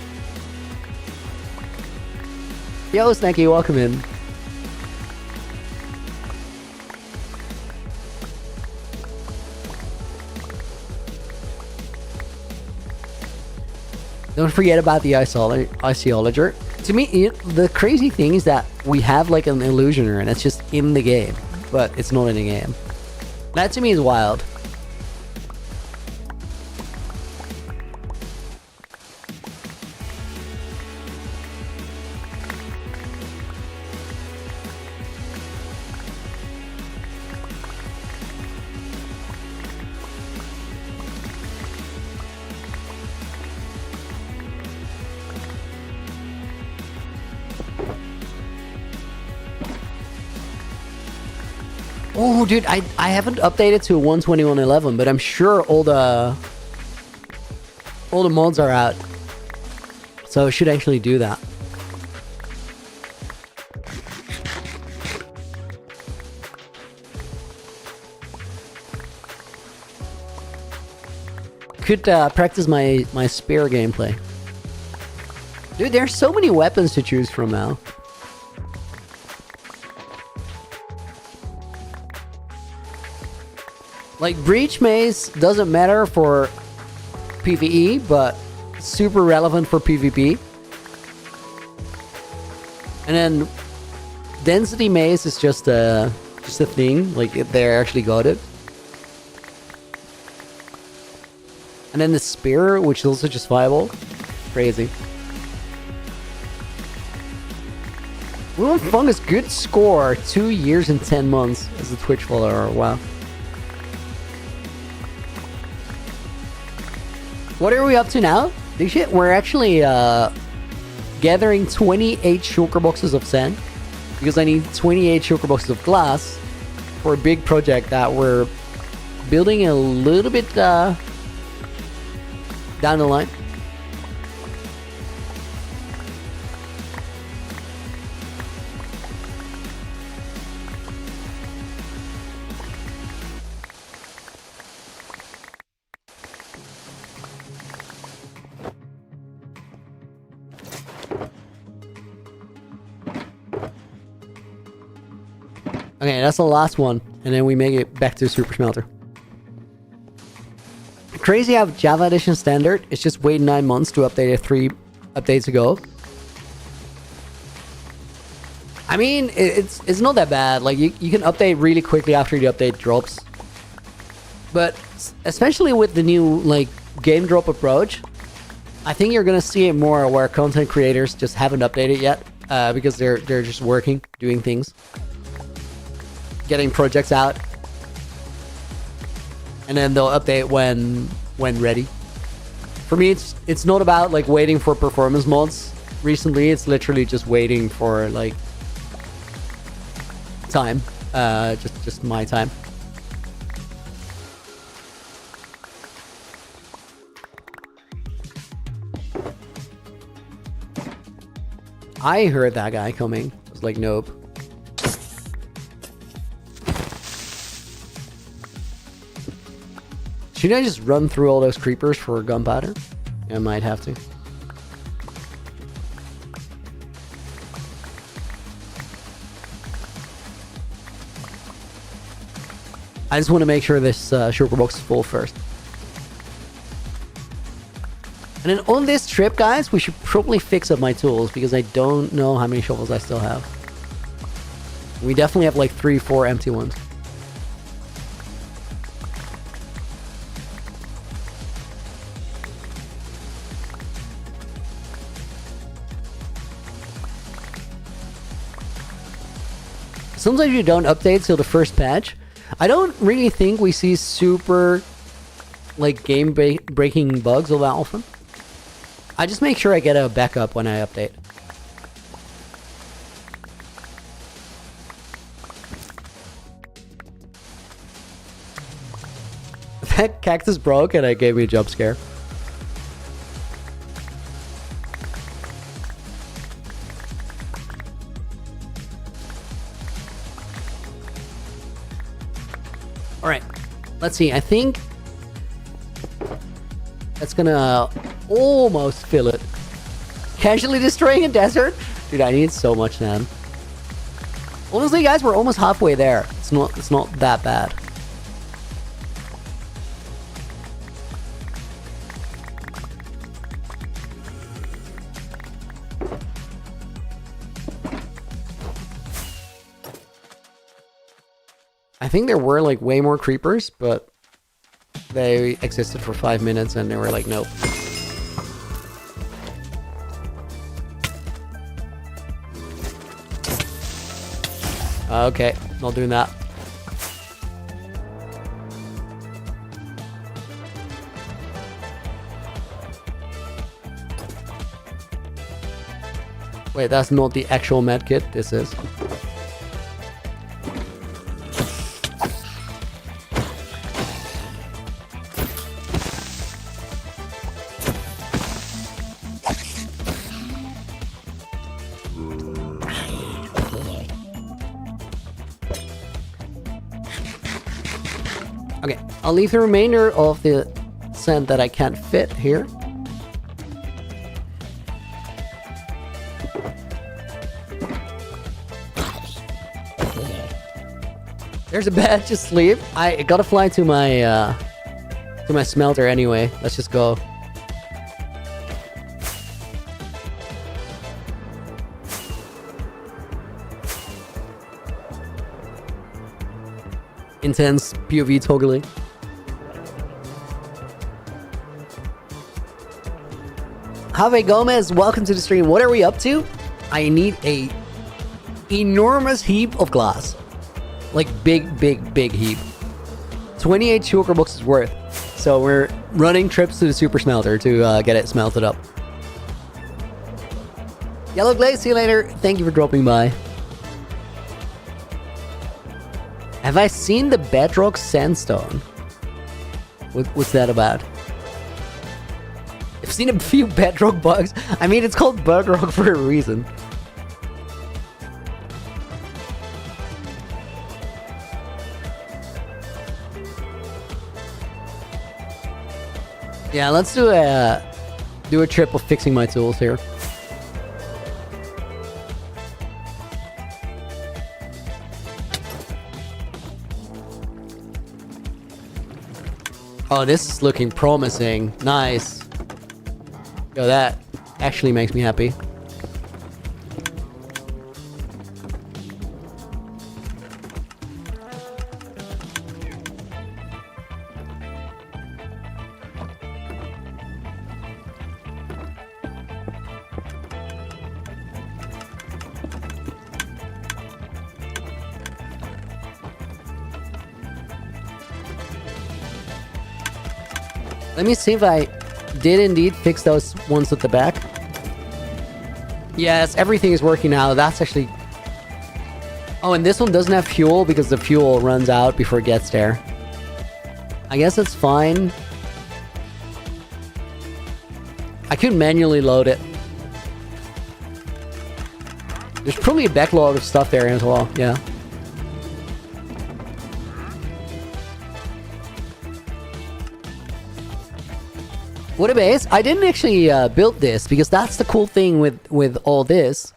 Yo, Snacky, welcome in. Don't forget about the Iceologer. To me, the crazy thing is that we have like an illusioner and it's just in the game, but it's not in the game. That to me is wild. Oh, dude, I haven't updated to 121.11, but I'm sure all the mods are out. So I should actually do that. Could practice my spear gameplay. Dude, there's so many weapons to choose from now. Like, Breach Mace doesn't matter for PvE, but super relevant for PvP. And then Density Mace is just a thing. Like, they actually got it. And then the Spear, which is also just viable. Crazy. Will Fungus, good score. 2 years and 10 months as a Twitch follower. Wow. What are we up to now? This shit, we're actually gathering 28 shulker boxes of sand. Because I need 28 shulker boxes of glass for a big project that we're building a little bit down the line. Okay, that's the last one, and then we make it back to Super Smelter. Crazy how Java Edition Standard, it's just wait 9 months to update it 3 updates ago. I mean, it's not that bad. Like, you can update really quickly after the update drops. But especially with the new, like, game drop approach, I think you're gonna see it more where content creators just haven't updated yet, because they're just working, doing things. Getting projects out, and then they'll update when ready. For me, it's not about like waiting for performance mods. Recently, it's literally just waiting for like time, just my time. I heard that guy coming. I was like, nope. Should I just run through all those creepers for gunpowder? I might have to. I just want to make sure this shulker box is full first. And then on this trip, guys, we should probably fix up my tools because I don't know how many shovels I still have. We definitely have like 3-4 empty ones. Sometimes you don't update till the first patch. I don't really think we see super like game breaking bugs all that often. I just make sure I get a backup when I update. That cactus broke and it gave me a jump scare. Alright, let's see. I think that's gonna almost fill it. Casually destroying a desert? Dude, I need so much sand. Honestly, guys, we're almost halfway there. It's not that bad. I think there were like way more creepers, but they existed for 5 minutes and they were like, nope. Okay, not doing that. Wait, that's not the actual medkit. This is. Okay, I'll leave the remainder of the sand that I can't fit here. There's a bed, just sleep. I gotta fly to my smelter anyway. Let's just go. Intense POV toggling. Javi Gomez, welcome to the stream. What are we up to? I need a enormous heap of glass. Like big heap. 28 sugar boxes worth. So we're running trips to the super smelter to get it smelted up. Yellow Glaze, see you later. Thank you for dropping by. Have I seen the Bedrock Sandstone? What's that about? I've seen a few Bedrock bugs. I mean, it's called Bedrock for a reason. Yeah, let's do a trip of fixing my tools here. Oh, this is looking promising. Nice. Yo, that actually makes me happy. Let me see if I did indeed fix those ones at the back. Yes, everything is working now. That's actually... Oh, and this one doesn't have fuel because the fuel runs out before it gets there. I guess it's fine. I could manually load it. There's probably a backlog of stuff there as well, yeah. What a base. I didn't actually build this because that's the cool thing with all this.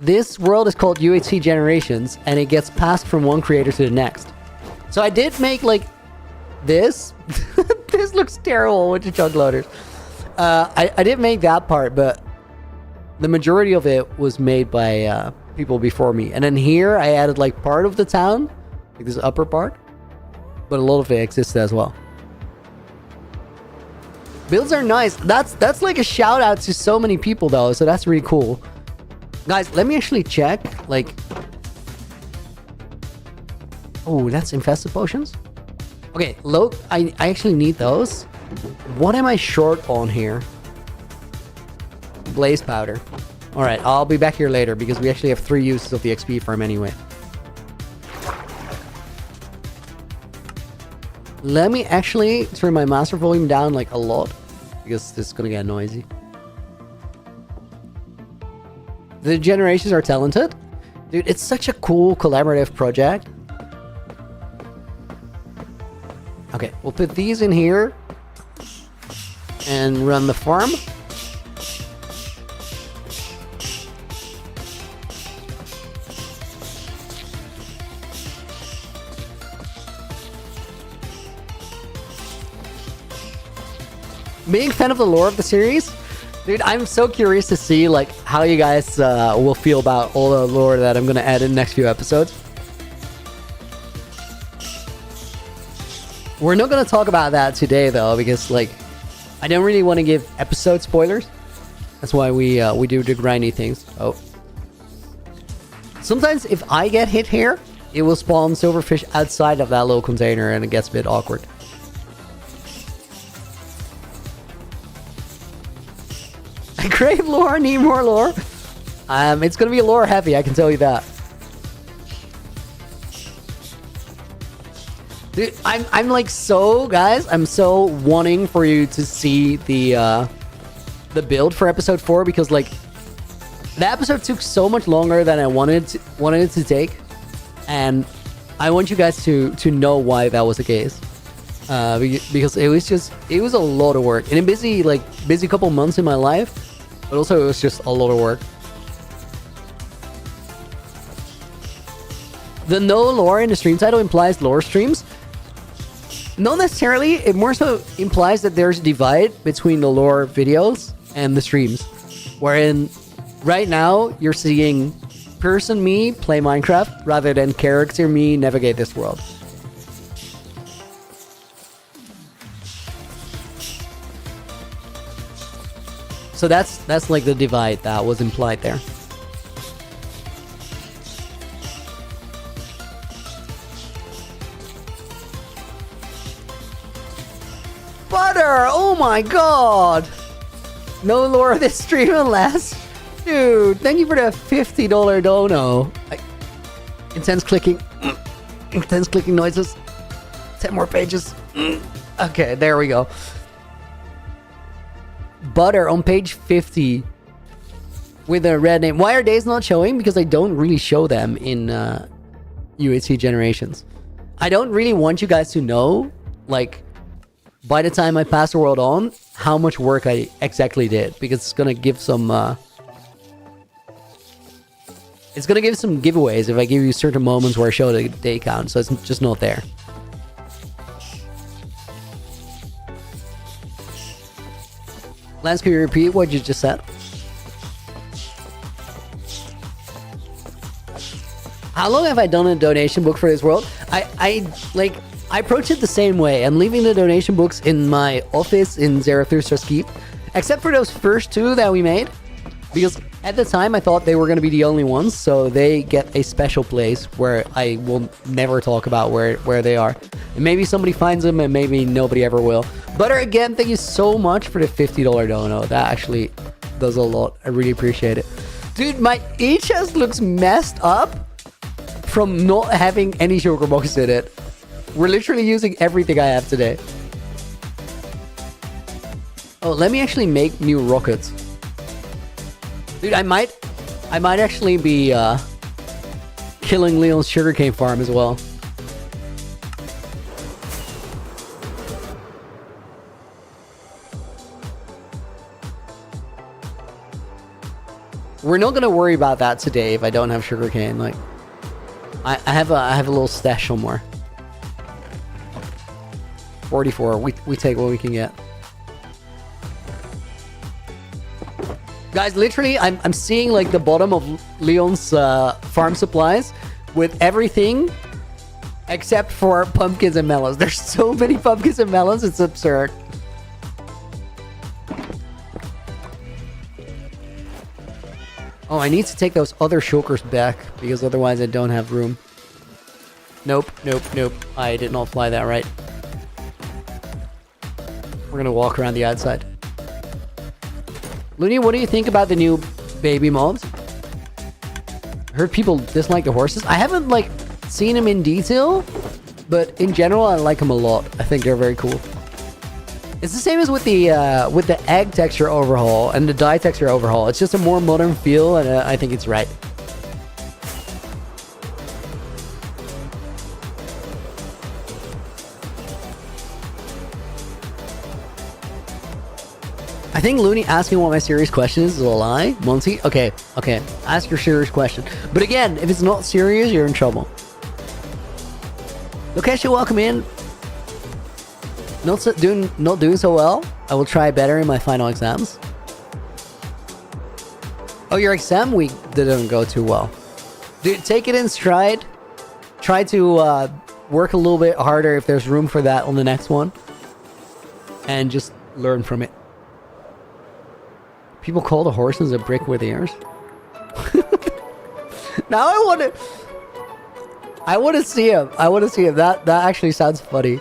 This world is called UHC Generations and it gets passed from one creator to the next. So I did make like this. This looks terrible with the chunk loaders. I did make that part, but the majority of it was made by people before me. And then here I added like part of the town, like this upper part, but a lot of it exists as well. Builds are nice. That's like a shout out to so many people though, so that's really cool. Guys, let me actually check. Like, oh, that's infested potions. Okay, look, I actually need those. What am I short on here? Blaze powder. All right, I'll be back here later because we actually have 3 uses of the XP farm anyway. Let me actually turn my master volume down like a lot because this is gonna get noisy. The generations are talented. Dude, it's such a cool collaborative project. Okay, we'll put these in here and run the farm. Being a fan of the lore of the series, dude, I'm so curious to see like how you guys will feel about all the lore that I'm gonna add in the next few episodes. We're not gonna talk about that today though, because like I don't really want to give episode spoilers. That's why we do the grindy things. Oh, sometimes if I get hit here, it will spawn silverfish outside of that little container, and it gets a bit awkward. I crave lore, need more lore. It's gonna be lore heavy, I can tell you that. Dude, I'm like so, guys, I'm so wanting for you to see the build for episode 4 because like the episode took so much longer than I wanted it to take, and I want you guys to know why that was the case. Because it was a lot of work, and a busy couple months in my life, but also it was just a lot of work. The no lore in the stream title implies lore streams. Not necessarily. It more so implies that there's a divide between the lore videos and the streams, wherein right now you're seeing person me play Minecraft rather than character me navigate this world. So that's like the divide that was implied there. Butter! Oh my god! No lore of this stream unless... Dude, thank you for the $50 dono. Intense clicking. Intense clicking noises. 10 more pages. Okay, there we go. Butter on page 50 with a red name. Why are days not showing? Because I don't really show them in UHC Generations. I don't really want you guys to know, like, by the time I pass the world on, how much work I exactly did, because it's gonna give some it's gonna give some giveaways if I give you certain moments where I show the day count, so it's just not there. Lance, can you repeat what you just said? How long have I done a donation book for this world? I approach it the same way. I'm leaving the donation books in my office in Zarathustra's Keep, except for those first two that we made, because at the time I thought they were going to be the only ones, so they get a special place where I will never talk about where they are. And maybe somebody finds them and maybe nobody ever will. Butter, again, thank you so much for the $50 dono. That actually does a lot. I really appreciate it. Dude, my chest looks messed up from not having any sugar boxes in it. We're literally using everything I have today. Oh, let me actually make new rockets. Dude, I might actually be killing Leon's sugarcane farm as well. We're not gonna worry about that today if I don't have sugarcane. Like, I have a little stash somewhere. 44. We take what we can get. Guys, literally, I'm seeing like the bottom of Leon's farm supplies with everything except for pumpkins and melons. There's so many pumpkins and melons, it's absurd. Oh, I need to take those other shulkers back because otherwise I don't have room. Nope. I did not fly that right. We're gonna walk around the outside. Looney, what do you think about the new baby mobs? Heard people dislike the horses. I haven't like seen them in detail, but in general I like them a lot. I think they're very cool. It's the same as with the egg texture overhaul and the dye texture overhaul. It's just a more modern feel, and I think it's right. I think Looney asking what my serious question is a lie. Monty? Okay. Ask your serious question. But again, if it's not serious, you're in trouble. Lokesh, welcome in. Not doing so well. I will try better in my final exams. Oh, your exam week didn't go too well. Dude, take it in stride. Try to work a little bit harder if there's room for that on the next one. And just learn from it. People call the horses a brick with ears. Now I want to see him. That actually sounds funny.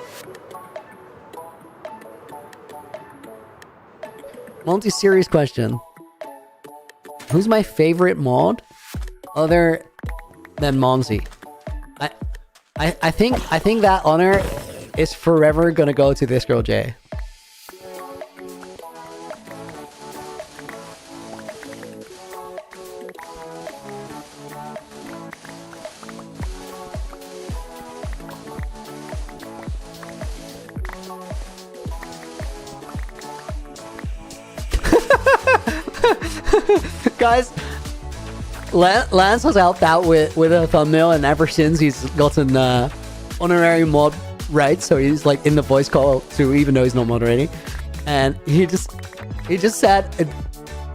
Multi-serious question. Who's my favorite mod other than Momsy? I think that honor is forever gonna go to this girl Jay. Guys, Lance has helped out with a thumbnail, and ever since he's gotten honorary mod rights, so he's like in the voice call too, even though he's not moderating. And he just said,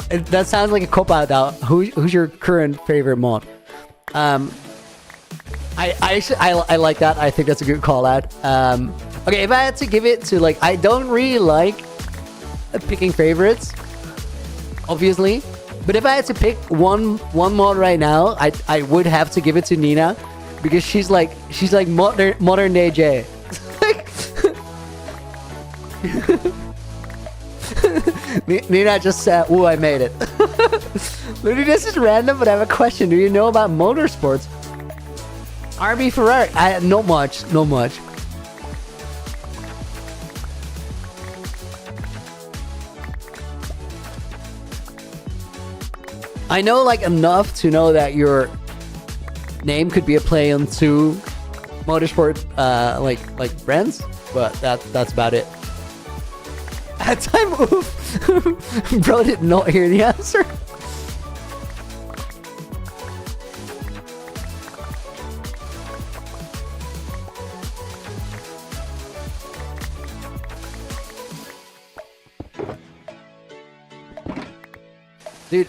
that sounds like a cop out now. Who's your current favorite mod? I like that. I think that's a good call out. Okay, if I had to give it to, like, I don't really like picking favorites, obviously, but if I had to pick one mod right now, I would have to give it to Nina, because she's like modern day Jay. Nina just said, "Ooh, I made it." Literally, this is random, but I have a question. Do you know about motorsports? RB Ferrari? Not much. I know like enough to know that your name could be a play on two motorsport like brands, but that's about it. At time move, bro did not hear the answer. Dude,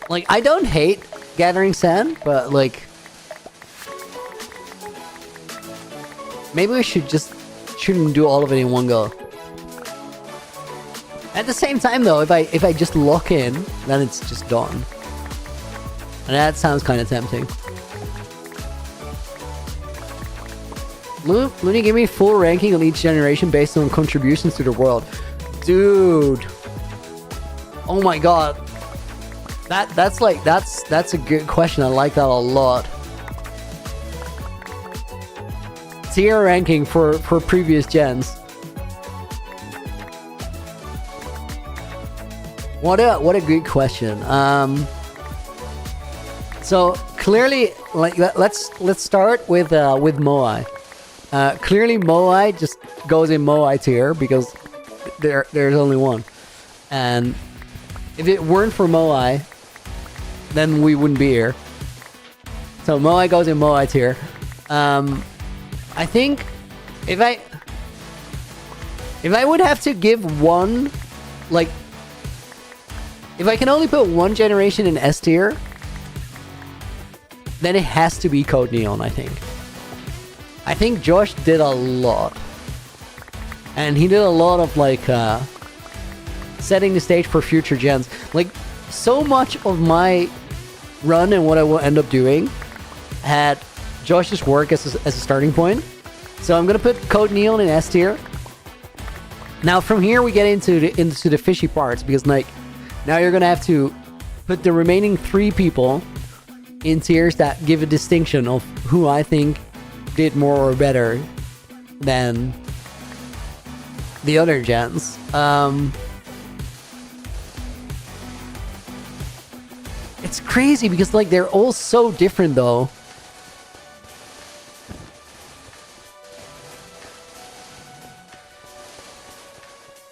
like, I don't hate gathering sand, but like, maybe we shouldn't do all of it in one go. At the same time, though, if I just lock in, then it's just done, and that sounds kind of tempting. Looney, give me full ranking on each generation based on contributions to the world, dude. Oh my god. That's a good question. I like that a lot. Tier ranking for previous gens. What a good question. So clearly, like, let's start with Moai. Clearly Moai just goes in Moai tier because there's only one, and if it weren't for Moai, then we wouldn't be here. So Moai goes in Moai tier. I think if I would have to give one, like, if I can only put one generation in S tier, then it has to be Code Neon, I think Josh did a lot. And he did a lot of, like, setting the stage for future gens. Like, so much of my run and what I will end up doing had Josh's work as a starting point. So I'm gonna put Code Neon in S tier. Now from here we get into the fishy parts, because, like, now you're gonna have to put the remaining 3 people in tiers that give a distinction of who I think did more or better than the other gens. It's crazy because, like, they're all so different though.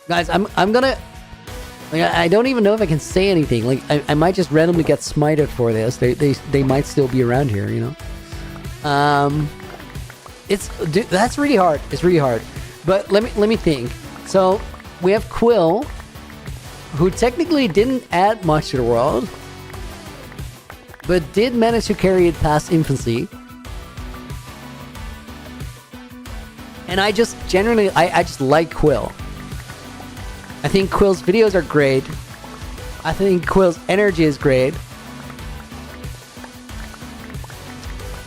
Guys, I'm gonna, like, I don't even know if I can say anything. Like, I might just randomly get smited for this. They might still be around here, you know. Dude, that's really hard. It's really hard. But let me think. So we have Quill, who technically didn't add much to the world, but did manage to carry it past infancy. And I just generally, I just like Quill. I think Quill's videos are great. I think Quill's energy is great.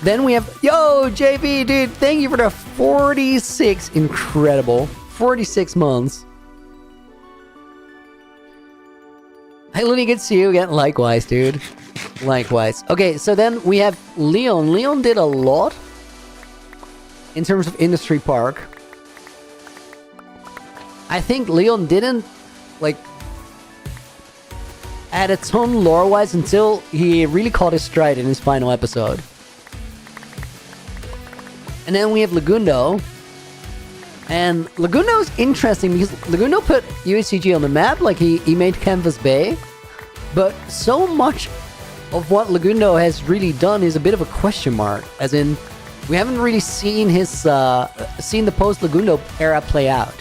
Then we have, yo, JV, dude, thank you for the 46, incredible, 46 months. Hey, Looney, good to see you again. Likewise, dude. Likewise. Okay, so then we have Leon. Leon did a lot in terms of Industry Park. I think Leon didn't, like, add a ton lore-wise until he really caught his stride in his final episode. And then we have Lagundo. And Lagundo's interesting because Lagundo put USCG on the map. Like, he made Canvas Bay. But so much of what Lagundo has really done is a bit of a question mark, as in we haven't really seen seen the post Lagundo era play out.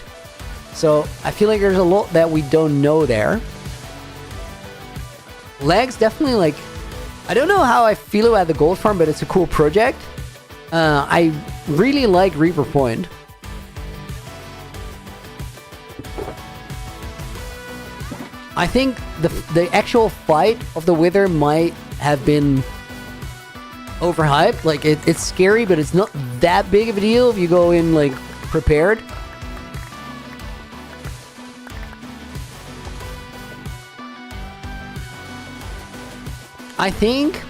So I feel like there's a lot that we don't know there. Legs definitely, like, I don't know how I feel about the gold farm, but it's a cool project. I really like Reaper Point. I think the actual fight of the Wither might have been overhyped. Like, it's scary, but it's not that big of a deal if you go in, like, prepared. I think...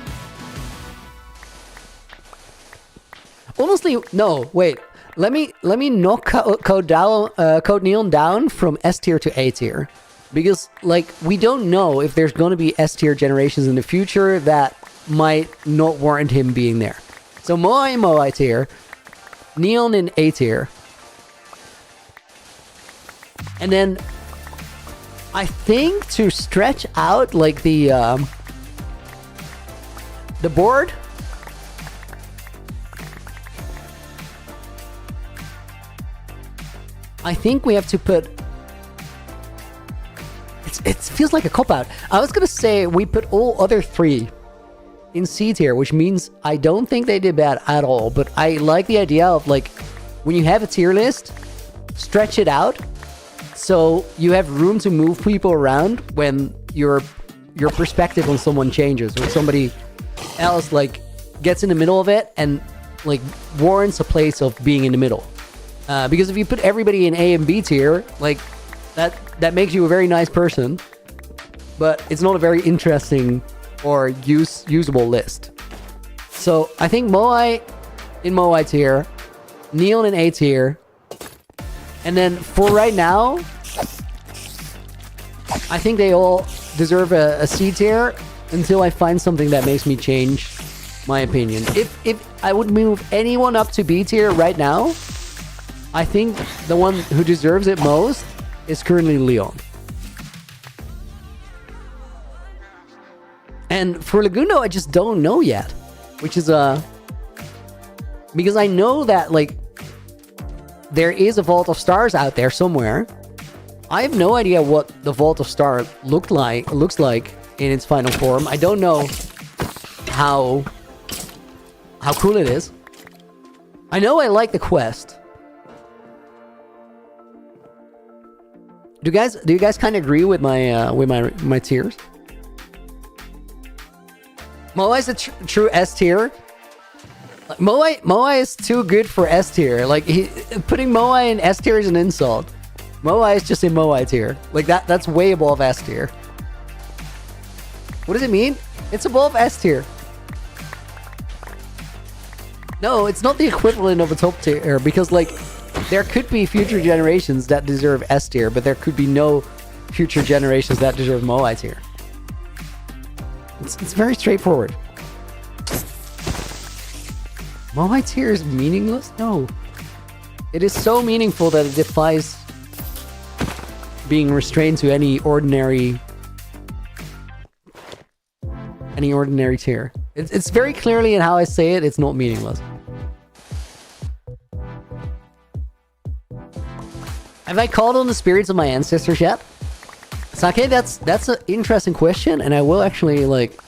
Honestly, no, wait. Let me knock Code Neon down from S tier to A tier. Because, like, we don't know if there's going to be S tier generations in the future that might not warrant him being there. So Moai in Moai tier, Neon in A tier. And then I think to stretch out, like, the board, I think we have to put... It feels like a cop-out. I was gonna say we put all other three in C tier, which means I don't think they did bad at all, but I like the idea of, like, when you have a tier list, stretch it out so you have room to move people around when your perspective on someone changes, or somebody else, like, gets in the middle of it and, like, warrants a place of being in the middle. Because if you put everybody in A and B tier, like, that makes you a very nice person, but it's not a very interesting or usable list. So I think Moai in Moai tier, Neon in A tier, and then for right now, I think they all deserve a C tier until I find something that makes me change my opinion. If I would move anyone up to B tier right now, I think the one who deserves it most is currently Leon. And for Lagundo, I just don't know yet, which is because I know that, like, there is a Vault of Stars out there somewhere. I have no idea what the Vault of Star looks like in its final form. I don't know how cool it is. I know I like the quest. Do you guys kind of agree with my tiers? Moai is a true S tier. Moai is too good for S tier. Like, putting Moai in S tier is an insult. Moai is just in Moai tier. Like, that's way above S tier. What does it mean? It's above S tier. No, it's not the equivalent of a top tier, because, like, there could be future generations that deserve S tier, but there could be no future generations that deserve Moai tier. It's very straightforward. Moai tier is meaningless? No. It is so meaningful that it defies being restrained to any ordinary tier. It's very clearly in how I say it, it's not meaningless. Have I called on the spirits of my ancestors yet? Sake, that's an interesting question, and I will actually, like...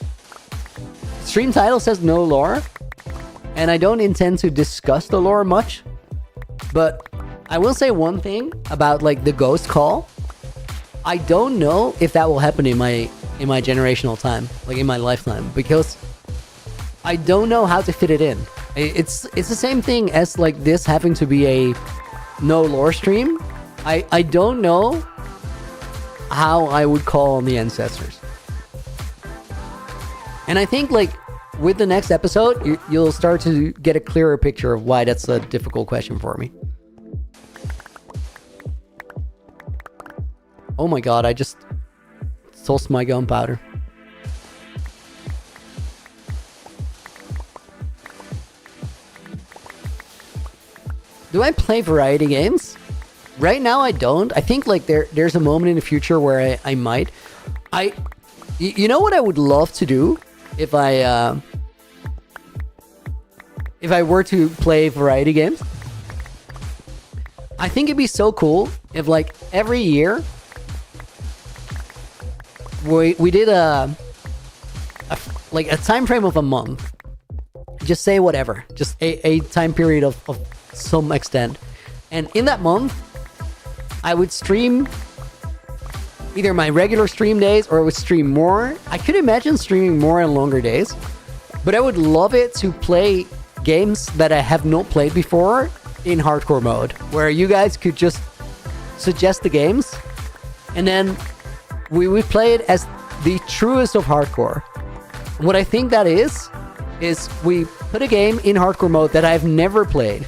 Stream title says no lore, and I don't intend to discuss the lore much, but I will say one thing about, like, the ghost call. I don't know if that will happen in my generational time, like in my lifetime, because I don't know how to fit it in. It's the same thing as, like, this having to be a no lore stream. I don't know how I would call on the ancestors. And I think, like, with the next episode, you'll start to get a clearer picture of why that's a difficult question for me. Oh my god, I just tossed my gunpowder. Do I play variety games? Right now I don't. I think, like, there's a moment in the future where I might. You know what I would love to do if I were to play variety games? I think it'd be so cool if, like, every year we did a time frame of a month. Just say whatever. Just a time period of some extent. And in that month, I would stream either my regular stream days or I would stream more. I could imagine streaming more and longer days. But I would love it to play games that I have not played before in hardcore mode, where you guys could just suggest the games and then we would play it as the truest of hardcore. What I think that is we put a game in hardcore mode that I've never played.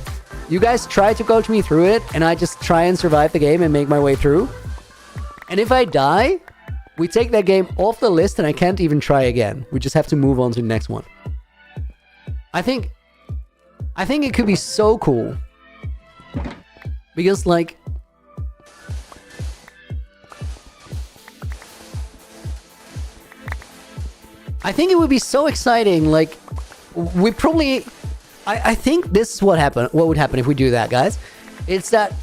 You guys try to coach me through it and I just try and survive the game and make my way through. And if I die, we take that game off the list and I can't even try again. We just have to move on to the next one. I think it could be so cool. Because, like, I think it would be so exciting. Like, we probably, I think this is what would happen if we do that, guys. It's that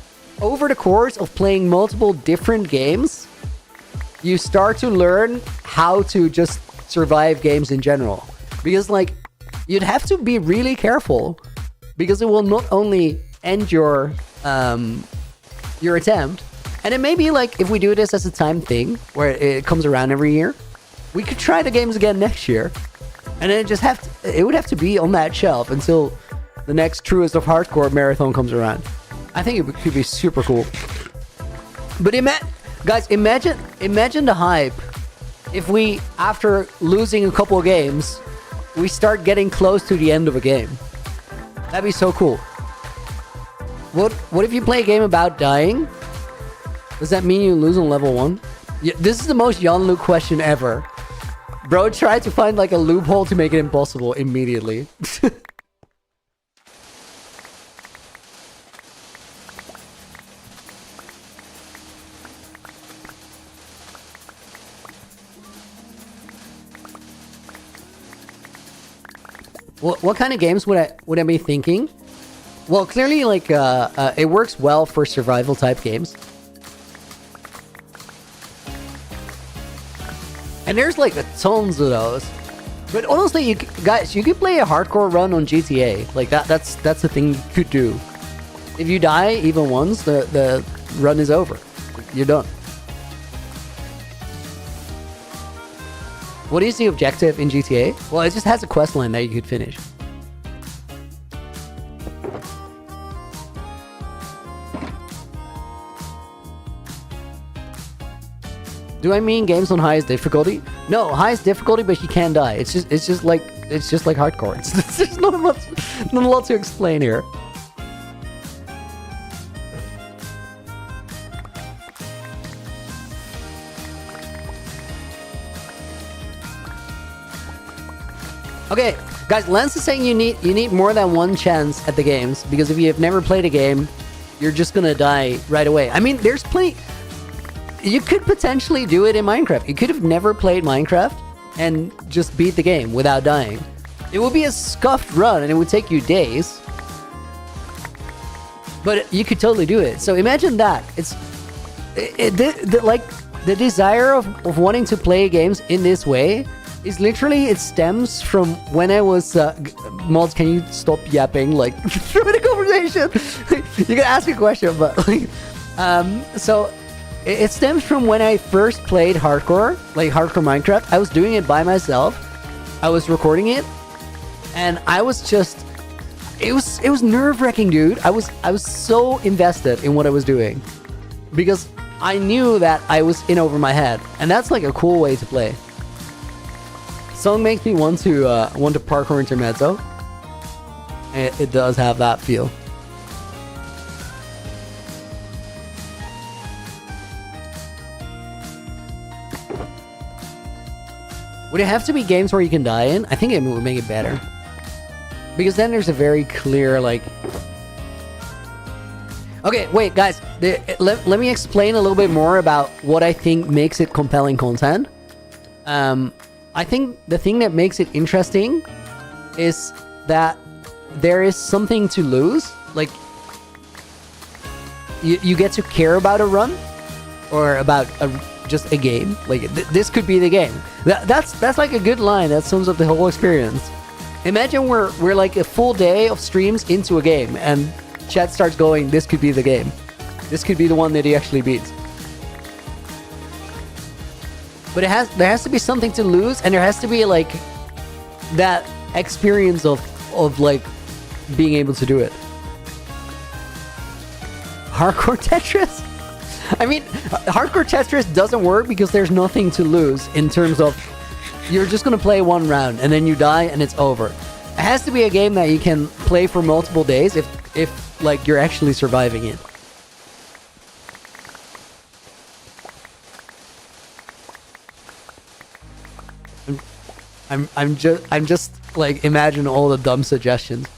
over the course of playing multiple different games, you start to learn how to just survive games in general. Because, like, you'd have to be really careful, because it will not only end your attempt, and it may be like, if we do this as a time thing where it comes around every year, we could try the games again next year, and then it would have to be on that shelf until the next Truest of Hardcore marathon comes around. I think it could be super cool. But guys, imagine the hype if we, after losing a couple of games, we start getting close to the end of a game. That'd be so cool. What if you play a game about dying? Does that mean you lose on level 1? Yeah, this is the most Jan-Luke question ever. Bro tried to find, like, a loophole to make it impossible immediately. What kind of games would I be thinking? Well, clearly, like, it works well for survival type games. And there's, like, tons of those. But honestly, guys, you could play a hardcore run on GTA. Like, that's the thing you could do. If you die even once, the run is over. You're done. What is the objective in GTA? Well, it just has a quest line that you could finish. Do I mean games on highest difficulty? No, highest difficulty, but you can die. It's just like hardcore. There's not a lot to explain here. Okay, guys, Lance is saying you need more than one chance at the games, because if you have never played a game, you're just gonna die right away. I mean, there's plenty. You could potentially do it in Minecraft. You could have never played Minecraft and just beat the game without dying. It would be a scuffed run and it would take you days. But you could totally do it. So imagine that. Like, the desire of wanting to play games in this way is literally, it stems from when I was... Mods, can you stop yapping? Like, through the conversation. You can ask a question, but... like, so... It stems from when I first played hardcore, like hardcore Minecraft. I was doing it by myself. I was recording it, and I was just, it was nerve-wracking, dude. I was so invested in what I was doing, because I knew that I was in over my head, and that's like a cool way to play. Song makes me want to parkour intermezzo. It does have that feel. Would it have to be games where you can die in? I think it would make it better. Because then there's a very clear, like... Okay, wait, guys. Let me explain a little bit more about what I think makes it compelling content. I think the thing that makes it interesting is that there is something to lose. Like, you get to care about a run or about just a game. Like, this could be the game. That's like a good line that sums up the whole experience. Imagine we're like a full day of streams into a game, and chat starts going, this could be the game. This could be the one that he actually beats. But there has to be something to lose, and there has to be like that experience of like being able to do it. Hardcore Tetris? I mean, Hardcore Tetris doesn't work because there's nothing to lose in terms of you're just gonna play one round and then you die and it's over. It has to be a game that you can play for multiple days if like you're actually surviving it. I'm just like imagine all the dumb suggestions.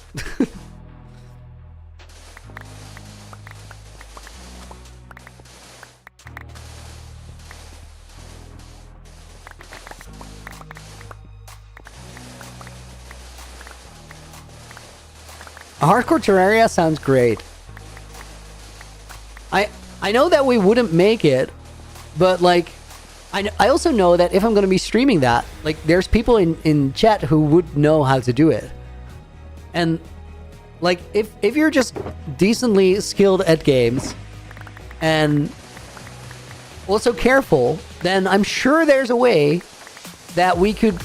Hardcore Terraria sounds great. I know that we wouldn't make it, but like I also know that if I'm going to be streaming that, like there's people in chat who would know how to do it. And like if you're just decently skilled at games and also careful, then I'm sure there's a way that we could.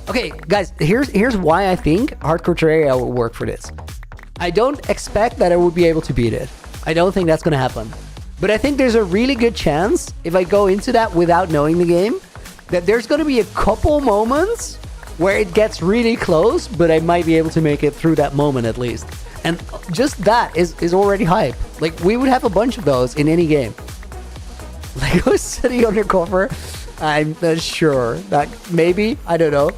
Okay, guys, here's why I think Hardcore Terraria will work for this. I don't expect that I would be able to beat it. I don't think that's going to happen. But I think there's a really good chance, if I go into that without knowing the game, that there's going to be a couple moments where it gets really close, but I might be able to make it through that moment at least. And just that is already hype. Like, we would have a bunch of those in any game. Lego City Undercover, I'm not sure. That maybe, I don't know.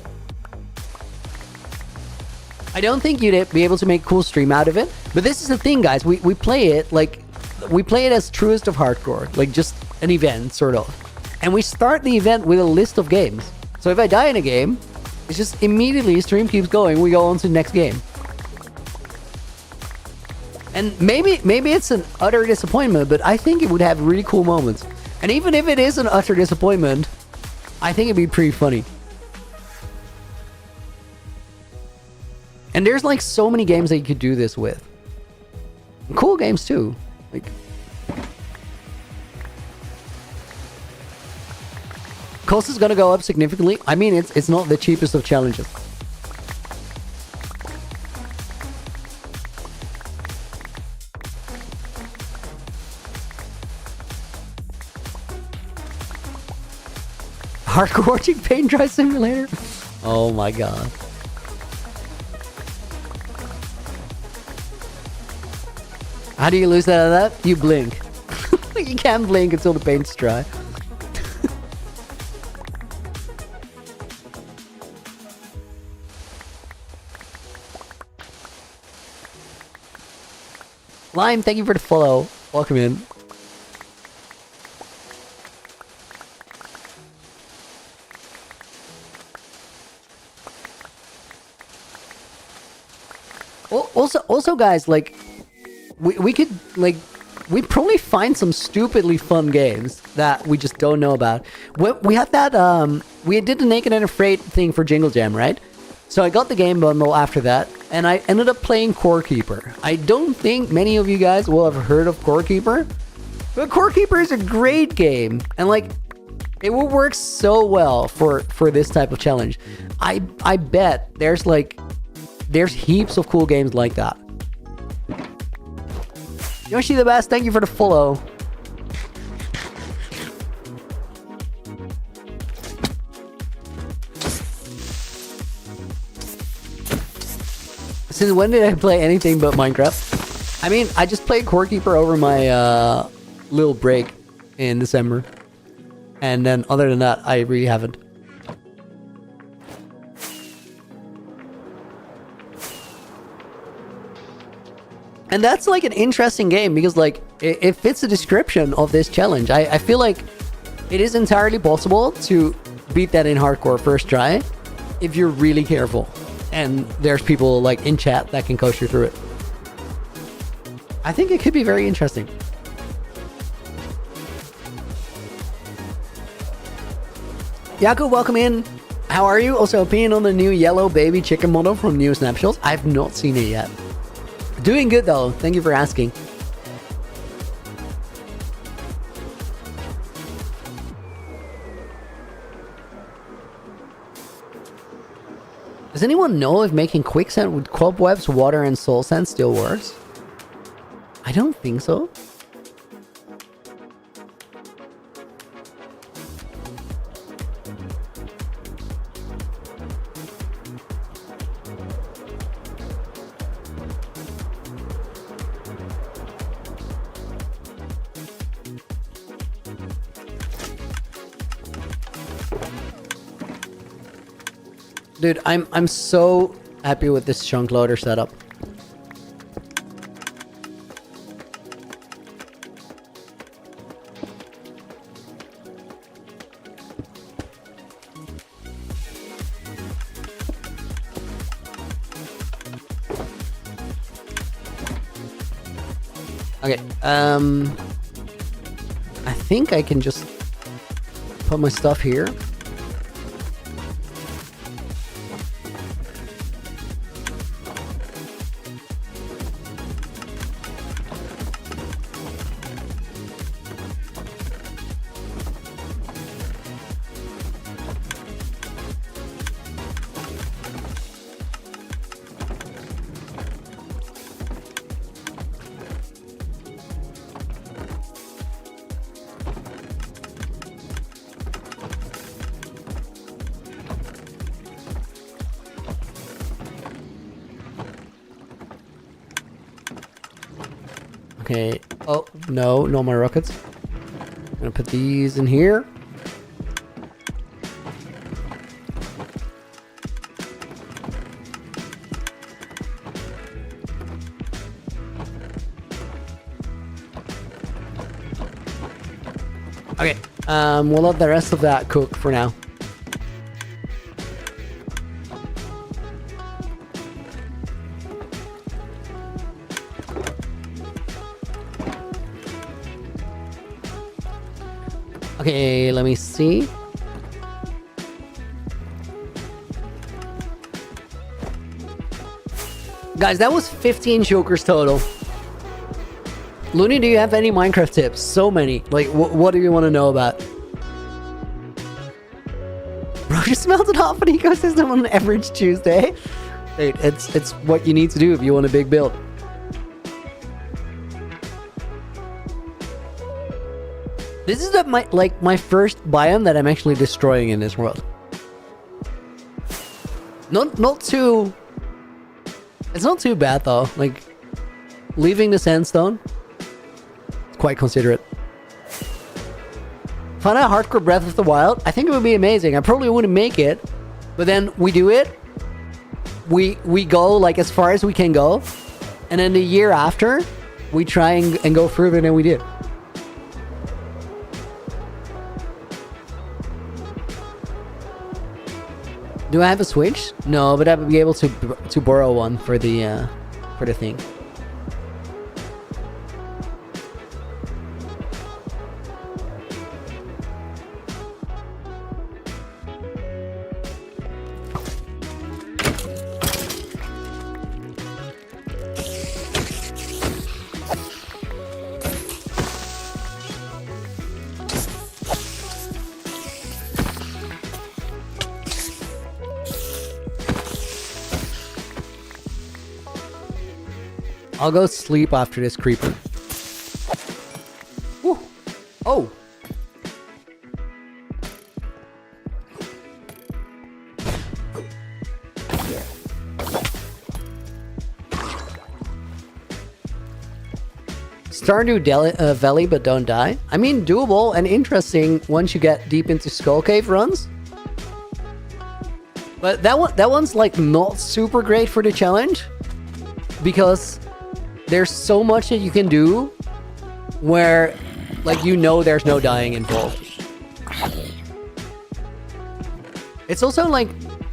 I don't think you'd be able to make a cool stream out of it. But this is the thing, guys. We play it like... We play it as truest of hardcore. Like, just an event, sort of. And we start the event with a list of games. So if I die in a game, it's just immediately stream keeps going. We go on to the next game. And maybe it's an utter disappointment, but I think it would have really cool moments. And even if it is an utter disappointment, I think it'd be pretty funny. And there's like so many games that you could do this with. Cool games too. Like, cost is gonna go up significantly. I mean, it's not the cheapest of challenges. Hardcore watching paint dry simulator. Oh my god. How do you lose that out of that? You blink. You can't blink until the paint's dry. Lime, thank you for the follow. Welcome in. Also, guys, like, we could, like, we'd probably find some stupidly fun games that we just don't know about. We had that, we did the Naked and Afraid thing for Jingle Jam, right? So I got the game bundle after that, and I ended up playing Core Keeper. I don't think many of you guys will have heard of Core Keeper, but Core Keeper is a great game, and, like, it will work so well for this type of challenge. I bet there's heaps of cool games like that. Yoshi the Best, thank you for the follow. Since when did I play anything but Minecraft? I mean, I just played Core Keeper over my little break in December. And then other than that, I really haven't. And that's like an interesting game because like it fits the description of this challenge. I feel like it is entirely possible to beat that in hardcore first try if you're really careful. And there's people like in chat that can coach you through it. I think it could be very interesting. Yaku, welcome in. How are you? Also, opinion on the new yellow baby chicken model from New Snapshots? I've not seen it yet. Doing good though. Thank you for asking. Does anyone know if making quicksand with cobwebs, water, and soul sand still works? I don't think so. Dude, I'm so happy with this chunk loader setup. Okay, I think I can just put my stuff here. Okay. Oh, no, no more rockets. I'm gonna put these in here. Okay. We'll let the rest of that cook for now. Okay, let me see. Guys, that was 15 chokers total. Looney, do you have any Minecraft tips? So many. Like, what do you want to know about? Bro, just melted off an ecosystem on an average Tuesday. Dude, it's what you need to do if you want a big build. This is my first biome that I'm actually destroying in this world. Not too. It's not too bad though. Like leaving the sandstone. It's quite considerate. Find out hardcore Breath of the Wild. I think it would be amazing. I probably wouldn't make it, but then we do it. We go like as far as we can go, and then the year after, we try and go further than we did. Do I have a Switch? No, but I would be able to borrow one for the thing. I'll go sleep after this creeper. Woo. Oh. Stardew Valley, but don't die. I mean, doable and interesting once you get deep into Skull Cave runs. But that one's like not super great for the challenge because there's so much that you can do where, like, you know there's no dying involved. It's also like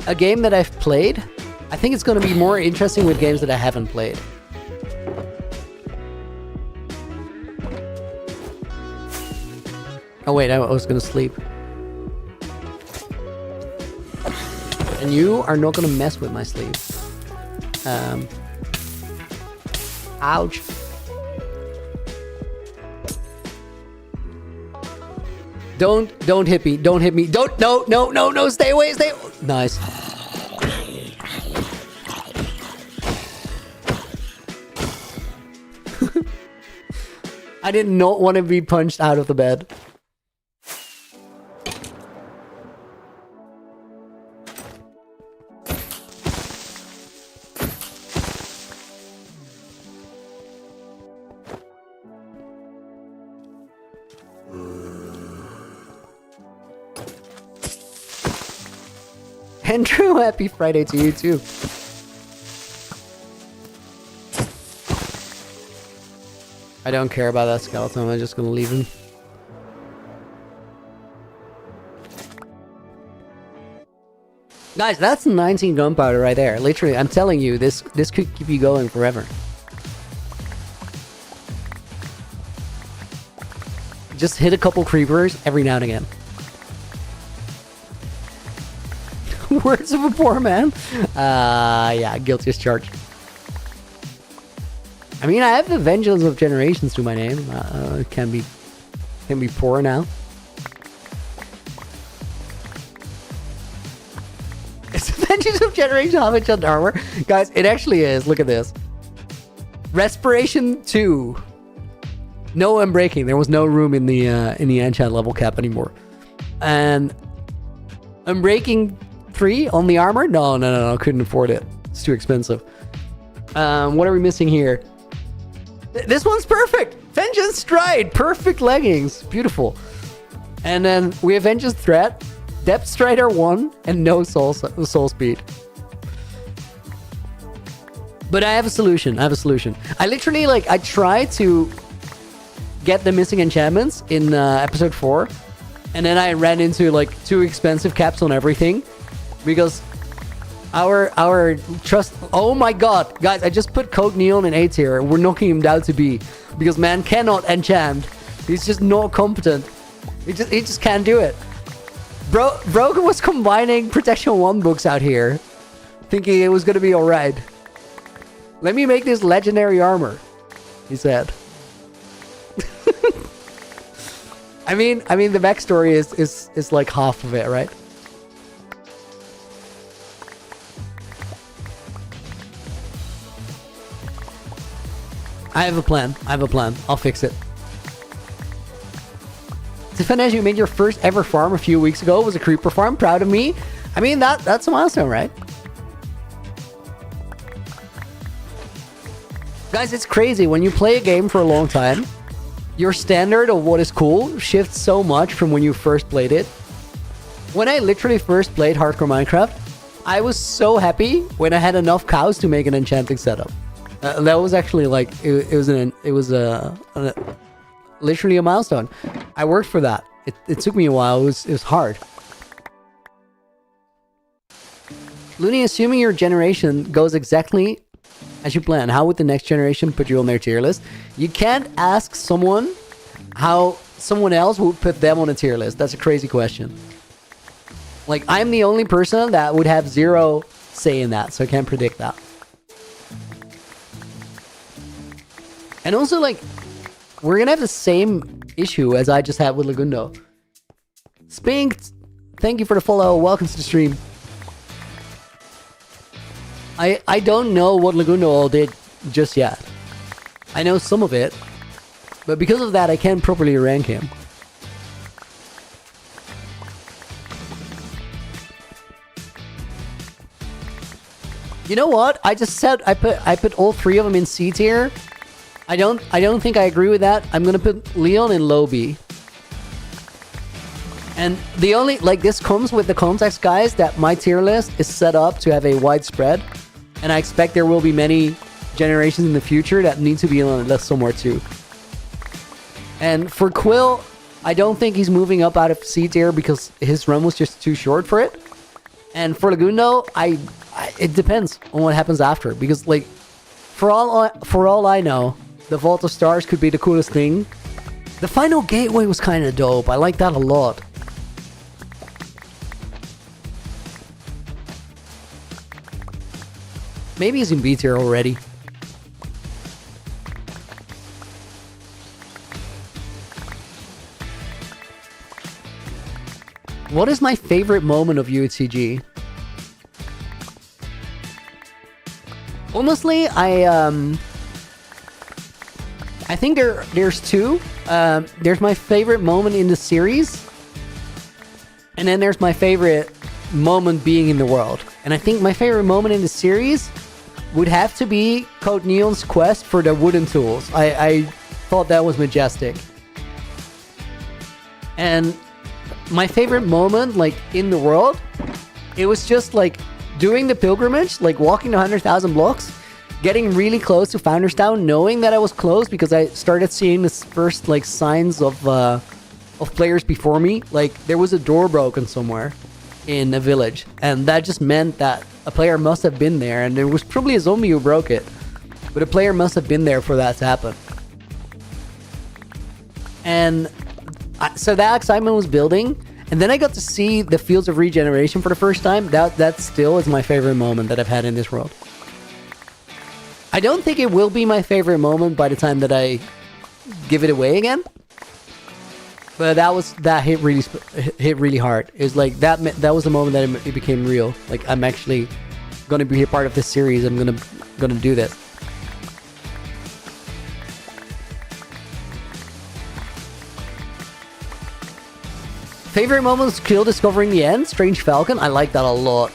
a game that I've played. I think it's going to be more interesting with games that I haven't played. Oh wait, I was going to sleep. And you are not going to mess with my sleep. Ouch. Don't hit me. Don't hit me. No, stay away, stay. Nice. I did not want to be punched out of the bed. Andrew, happy Friday to you too. I don't care about that skeleton. I'm just gonna leave him. Guys, that's 19 gunpowder right there. Literally, I'm telling you, this could keep you going forever. Just hit a couple creepers every now and again. Words of a poor man. Yeah, guilty as charged. I mean, I have the Vengeance of Generations to my name. Can be poor now. It's the Vengeance of Generations. How much on armor, guys? It actually is. Look at this. Respiration 2. No unbreaking. There was no room in the enchant level cap anymore. And unbreaking 3 on the armor? No. Couldn't afford it. It's too expensive. What are we missing here? This one's perfect. Vengeance Stride. Perfect leggings. Beautiful. And then we have Vengeance Threat, Depth Strider 1, and no soul speed. But I have a solution. I literally, I tried to get the missing enchantments in episode 4. And then I ran into, too expensive caps on everything. Because our trust... Oh my god. Guys, I just put Code Neon in A tier. We're knocking him down to B. Because man cannot enchant. He's just not competent. He just can't do it. Brogan was combining Protection 1 books out here. Thinking it was going to be alright. Let me make this legendary armor. He said. I mean the backstory is like half of it, right? I have a plan. I'll fix it. Tifanesh, you made your first ever farm a few weeks ago. It was a creeper farm. Proud of me. I mean, that's a milestone, right? Guys, it's crazy. When you play a game for a long time, your standard of what is cool shifts so much from when you first played it. When I literally first played Hardcore Minecraft, I was so happy when I had enough cows to make an enchanting setup. That was actually it was literally a milestone. I worked for that. It took me a while. It was hard. Looney, assuming your generation goes exactly as you plan, how would the next generation put you on their tier list? You can't ask someone how someone else would put them on a tier list. That's a crazy question. I'm the only person that would have zero say in that, so I can't predict that. And also, we're gonna have the same issue as I just had with Lagundo. Spink, thank you for the follow. Welcome to the stream. I don't know what Lagundo all did just yet. I know some of it, but because of that, I can't properly rank him. You know what? I just said I put all three of them in C tier. I don't think I agree with that. I'm gonna put Leon in low B. And the only this comes with the context, guys, that my tier list is set up to have a wide spread, and I expect there will be many generations in the future that need to be on a list somewhere too. And for Quill, I don't think he's moving up out of C tier because his run was just too short for it. And for Lagoon though, it depends on what happens after, because like for all I know, the Vault of Stars could be the coolest thing. The final gateway was kind of dope. I like that a lot. Maybe he's in B tier already. What is my favorite moment of UHCG? Honestly, I think there's two. There's my favorite moment in the series, and then there's my favorite moment being in the world. And I think my favorite moment in the series would have to be Code Neon's quest for the wooden tools. I thought that was majestic. And my favorite moment, like, in the world, it was just, like, doing the pilgrimage, like, walking the 100,000 blocks, getting really close to Founder's Town, knowing that I was close because I started seeing the first, like, signs of players before me. Like, there was a door broken somewhere in a village, and that just meant that a player must have been there, and there was probably a zombie who broke it, but a player must have been there for that to happen. And so that excitement was building, and then I got to see the Fields of Regeneration for the first time. That still is my favorite moment that I've had in this world. I don't think it will be my favorite moment by the time that I give it away again, but that hit really hard. It was like that was the moment that it became real. Like, I'm actually gonna be a part of this series. I'm gonna do this. Favorite moments: Kill discovering the end. Strange Falcon. I like that a lot.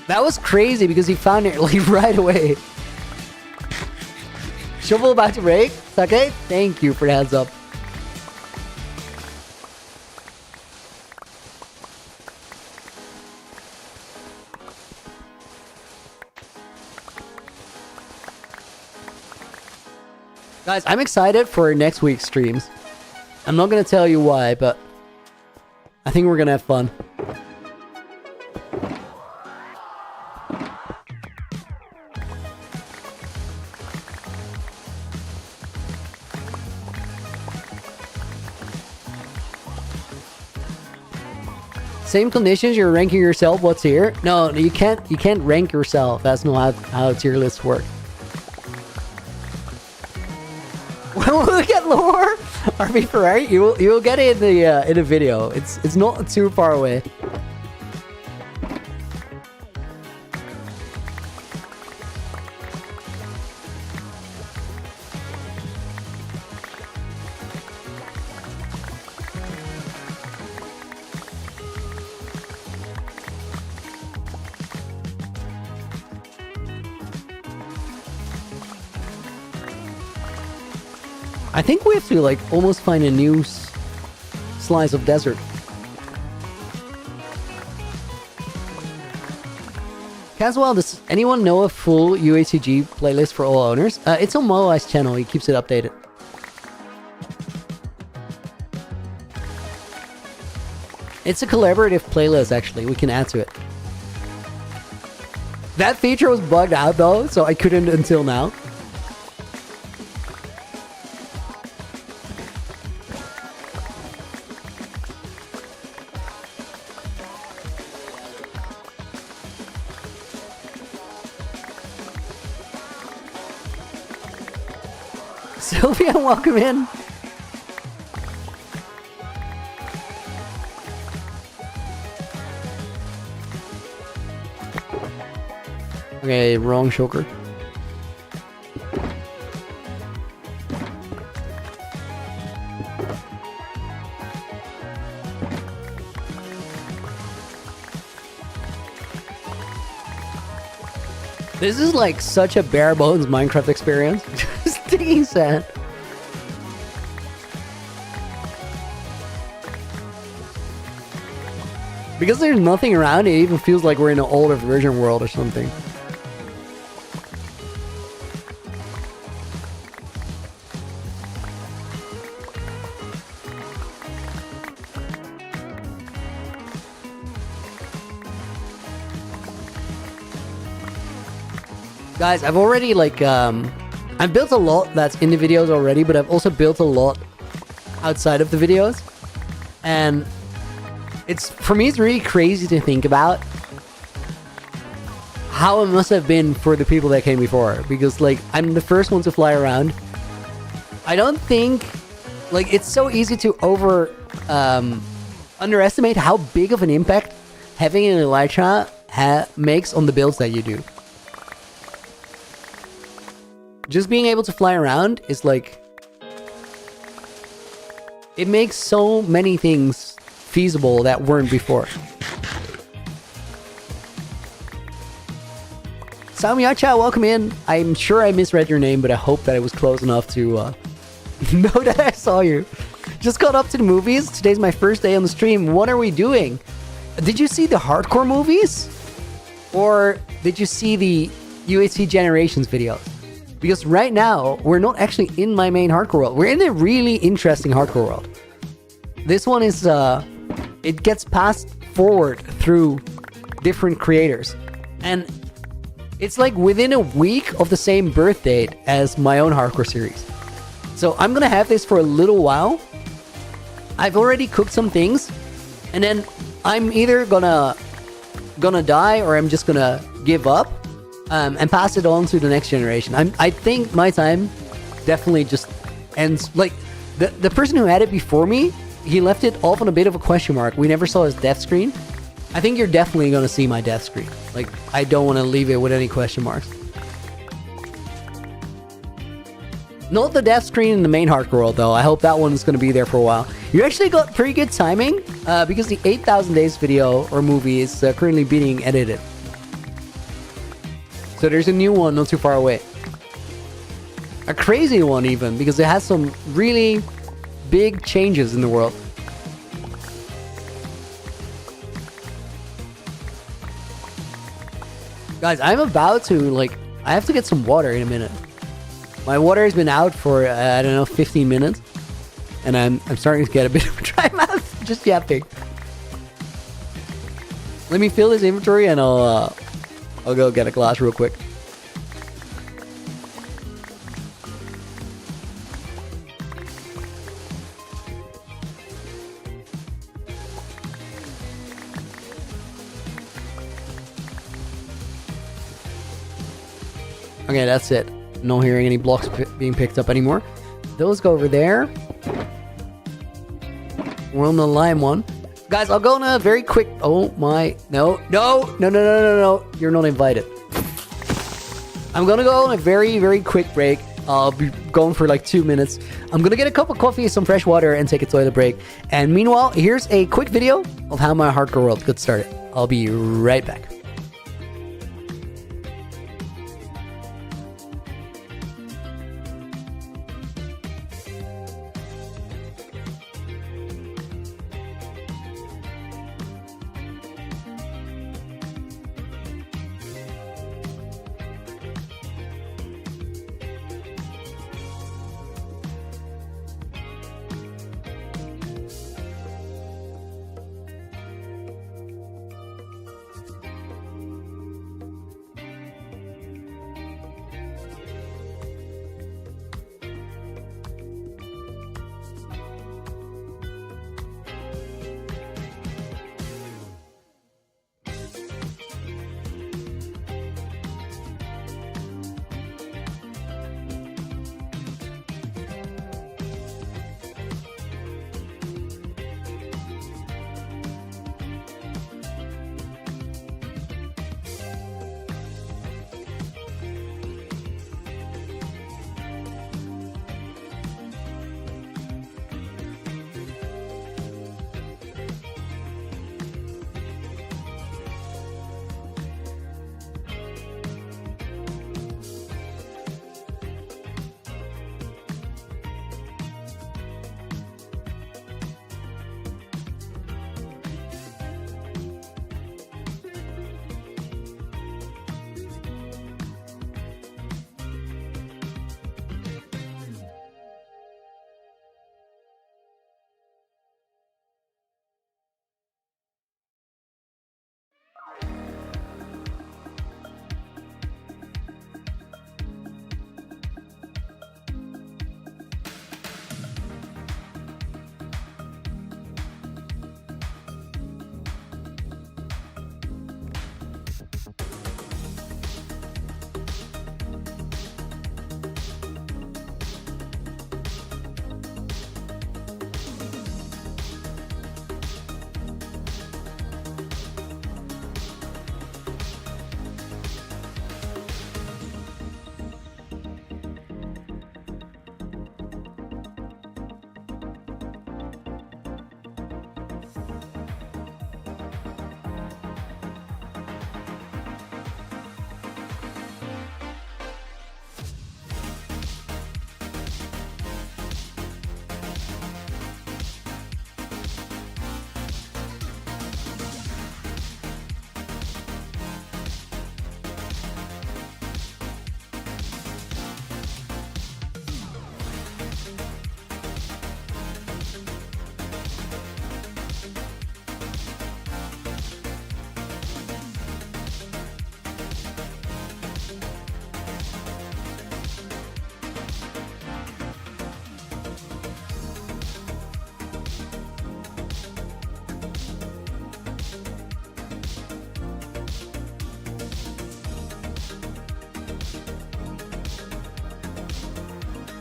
That was crazy because he found it like right away. Shovel about to break. Okay, thank you for the heads up. Guys, I'm excited for next week's streams. I'm not gonna tell you why, but I think we're gonna have fun. Same conditions, you're ranking yourself. What's here? No, you can't rank yourself. That's not how tier lists work. When we get lore, RB Ferrari, you will get it in the video. It's not too far away. I think we have to like almost find a new slice of desert. Caswell, does anyone know a full UHCG playlist for all owners? It's on Moai's channel. He keeps it updated. It's a collaborative playlist, actually. We can add to it. That feature was bugged out though, so I couldn't until now. Sylvia, welcome in. Okay, wrong shulker. This is like such a bare bones Minecraft experience. Just digging sand. Because there's nothing around, it even feels like we're in an older version world or something. Guys, I've already I've built a lot that's in the videos already, but I've also built a lot outside of the videos. And for me, it's really crazy to think about how it must have been for the people that came before. Because, like, I'm the first one to fly around. I don't think, like, it's so easy to underestimate how big of an impact having an elytra makes on the builds that you do. Just being able to fly around is like... It makes so many things feasible that weren't before. Samyacha, welcome in. I'm sure I misread your name, but I hope that it was close enough to know that I saw you. Just got up to the movies. Today's my first day on the stream. What are we doing? Did you see the hardcore movies? Or did you see the UHC Generations videos? Because right now, we're not actually in my main hardcore world. We're in a really interesting hardcore world. This one is, it gets passed forward through different creators. And it's like within a week of the same birth date as my own hardcore series. So I'm gonna have this for a little while. I've already cooked some things. And then I'm either gonna die or I'm just gonna give up. And pass it on to the next generation. I think my time definitely just ends. Like, the person who had it before me, he left it off on a bit of a question mark. We never saw his death screen. I think you're definitely going to see my death screen. Like, I don't want to leave it with any question marks. Not the death screen in the main hardcore world, though. I hope that one's going to be there for a while. You actually got pretty good timing, because the 8,000 Days video or movie is currently being edited. So there's a new one not too far away. A crazy one even, because it has some really big changes in the world. Guys, I'm about to, like, I have to get some water in a minute. My water has been out for, I don't know, 15 minutes. And I'm starting to get a bit of a dry mouth just yapping. Let me fill this inventory and I'll go get a glass real quick. Okay, that's it. No hearing any blocks being picked up anymore. Those go over there. We're on the lime one. Guys, I'll go on a very quick... Oh my... No. You're not invited. I'm gonna go on a very, very quick break. I'll be going for like 2 minutes. I'm gonna get a cup of coffee, some fresh water, and take a toilet break. And meanwhile, here's a quick video of how my hardcore world got started. I'll be right back.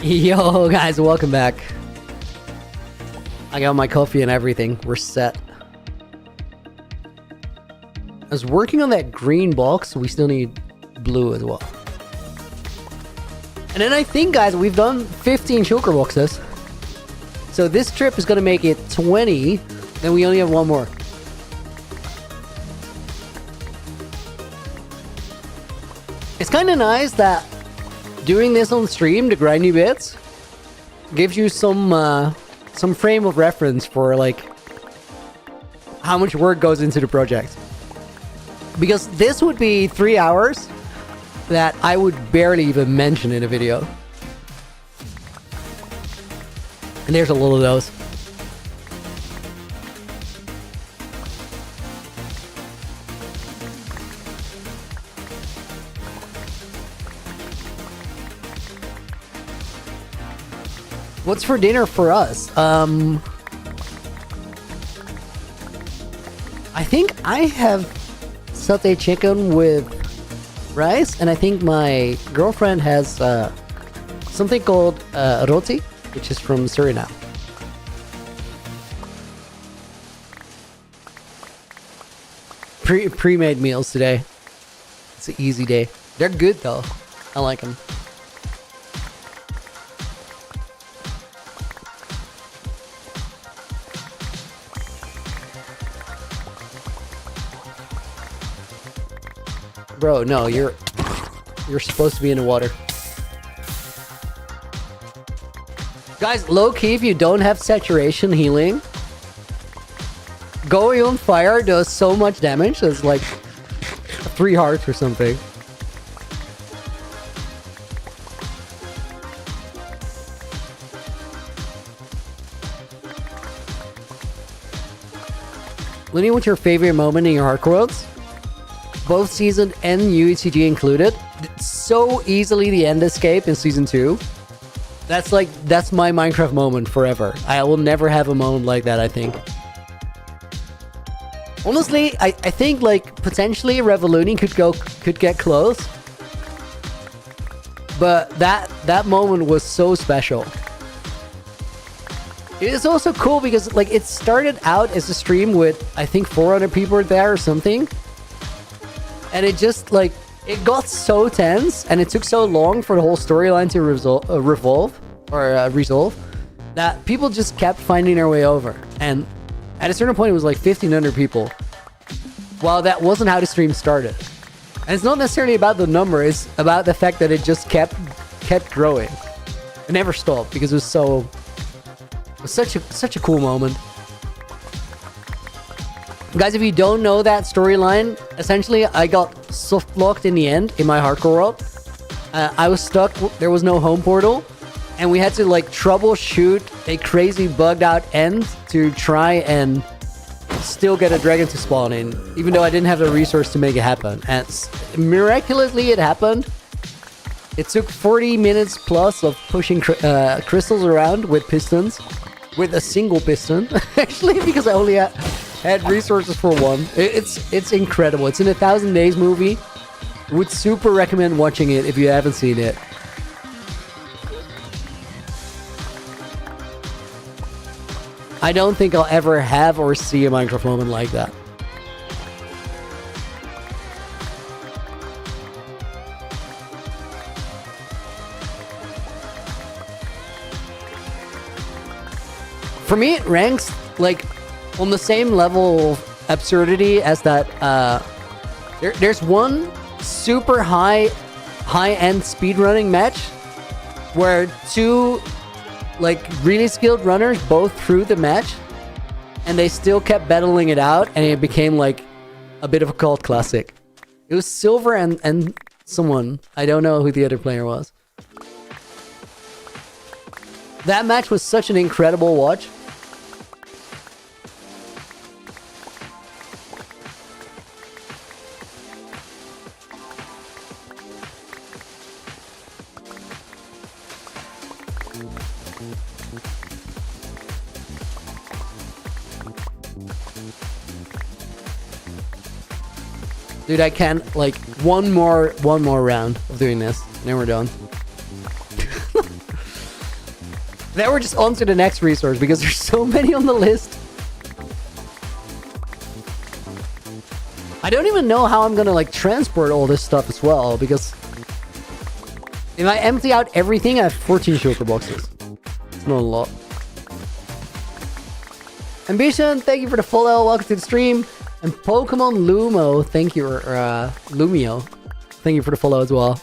Yo, guys, welcome back. I got my coffee and everything. We're set. I was working on that green box. We still need blue as well. And then I think, guys, we've done 15 shulker boxes. So this trip is going to make it 20. Then we only have one more. It's kind of nice that doing this on stream, the grindy bits, gives you some frame of reference for like how much work goes into the project. Because this would be 3 hours that I would barely even mention in a video. And there's a lot of those. What's for dinner for us? I think I have sauté chicken with rice, and I think my girlfriend has something called roti, which is from Suriname. Pre-made meals today. It's an easy day. They're good though. I like them. Bro, no, you're supposed to be in the water. Guys, low-key, if you don't have saturation healing, going on fire does so much damage. It's like 3 hearts or something. Lenny, what's your favorite moment in your hardcore worlds? Both season and UECG included. So easily the end escape in season 2. That's my Minecraft moment forever. I will never have a moment like that, I think. Honestly, I think like potentially Revoluni could get close. But that moment was so special. It is also cool because like it started out as a stream with I think 400 people there or something. And it just, like, it got so tense, and it took so long for the whole storyline to resolve, that people just kept finding their way over. And at a certain point, it was like 1,500 people. Well, that wasn't how the stream started. And it's not necessarily about the number, it's about the fact that it just kept growing. It never stopped, because it was such a cool moment. Guys, if you don't know that storyline, essentially I got soft locked in the end in my hardcore world. I was stuck, there was no home portal, and we had to like troubleshoot a crazy bugged out end to try and still get a dragon to spawn in, even though I didn't have the resource to make it happen. And miraculously it happened. It took 40 minutes plus of pushing crystals around with pistons, with a single piston, actually, because I only had resources for one. It's incredible. It's in 1,000 Days movie. Would super recommend watching it if you haven't seen it. I don't think I'll ever have or see a Minecraft moment like that. For me, it ranks like on the same level of absurdity as that. There's one super high-end speedrunning match where two like really skilled runners both threw the match, and they still kept battling it out, and it became like a bit of a cult classic. It was Silver and someone. I don't know who the other player was. That match was such an incredible watch. Dude, I can't, like, one more round of doing this, and then we're done. Then we're just on to the next resource because there's so many on the list. I don't even know how I'm gonna like transport all this stuff as well, because if I empty out everything, I have 14 shulker boxes. It's not a lot. Ambition, thank you for the follow. Welcome to the stream. And Pokemon Lumo, thank you, or Lumio, thank you for the follow as well.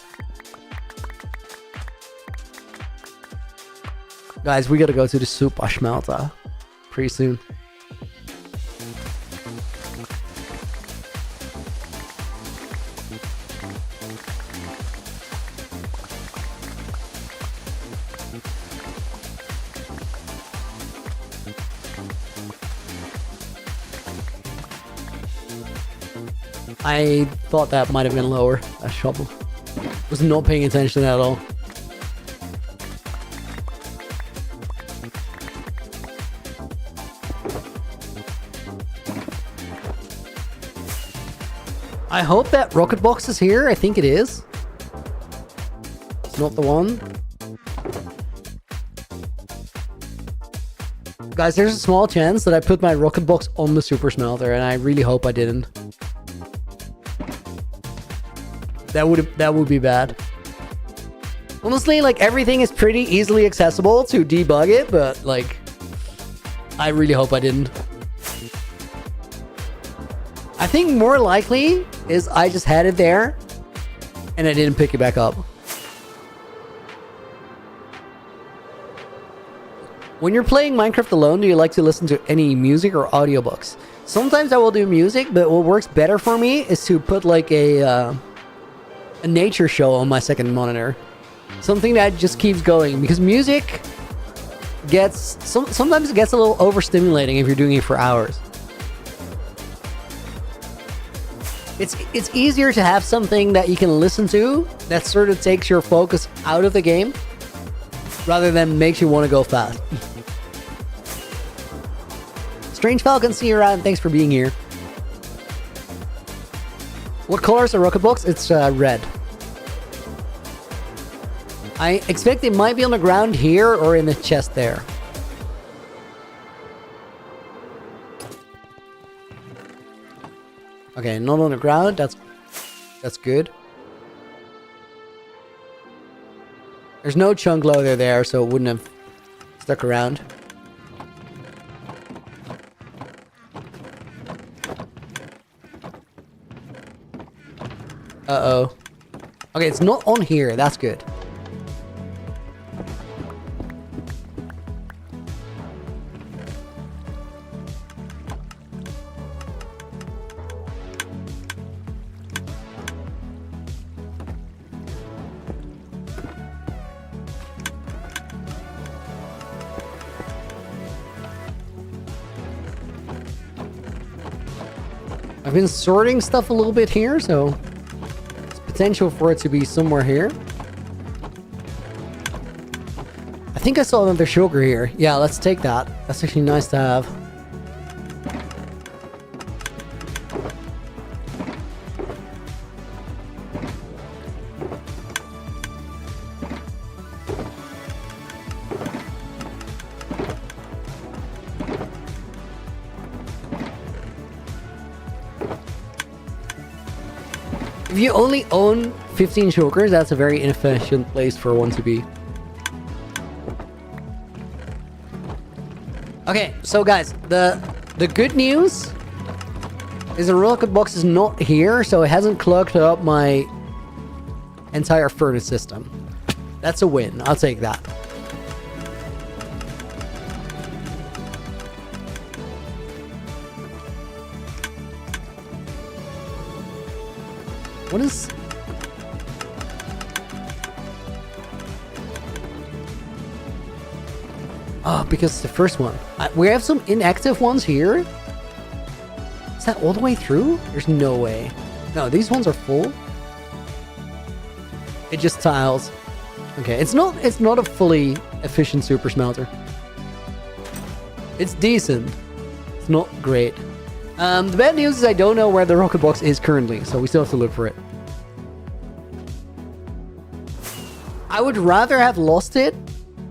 Guys, we gotta go to the Super Schmelter pretty soon. I thought that might have been lower. That shovel. Was not paying attention at all. I hope that rocket box is here. I think it is. It's not the one. Guys, there's a small chance that I put my rocket box on the super smelter, and I really hope I didn't. That would be bad. Honestly, like, everything is pretty easily accessible to debug it, but like, I really hope I didn't. I think more likely is I just had it there and I didn't pick it back up. When you're playing Minecraft alone, do you like to listen to any music or audiobooks? Sometimes I will do music, but what works better for me is to put like a nature show on my second monitor. Something that just keeps going, because music gets sometimes it gets a little overstimulating if you're doing it for hours. It's easier to have something that you can listen to that sort of takes your focus out of the game rather than makes you want to go fast. Strange Falcon, see you around. Thanks for being here. What color is the rocket box? It's red. I expect it might be on the ground here or in the chest there. Okay, not on the ground. That's good. There's no chunk loader there, so it wouldn't have stuck around. Uh-oh. Okay, it's not on here. That's good. I've been sorting stuff a little bit here, so there's potential for it to be somewhere here. I think I saw another sugar here. Yeah, let's take that. That's actually nice to have. If you only own 15 shulkers, that's a very inefficient place for one to be. Okay, so guys, the good news is the rocket box is not here, so it hasn't clogged up my entire furnace system. That's a win. I'll take that. What is... Oh, because it's the first one. We have some inactive ones here. Is that all the way through? There's no way. No, these ones are full. It just tiles. Okay, it's not a fully efficient super smelter. It's decent. It's not great. The bad news is I don't know where the rocket box is currently, so we still have to look for it. I would rather have lost it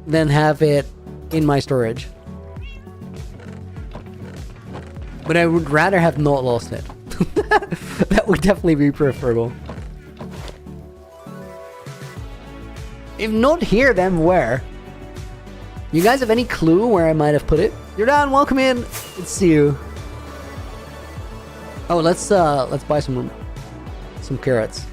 than have it in my storage. But I would rather have not lost it. That would definitely be preferable. If not here, then where? You guys have any clue where I might have put it? You're down, welcome in. It's you. Oh, let's buy some carrots.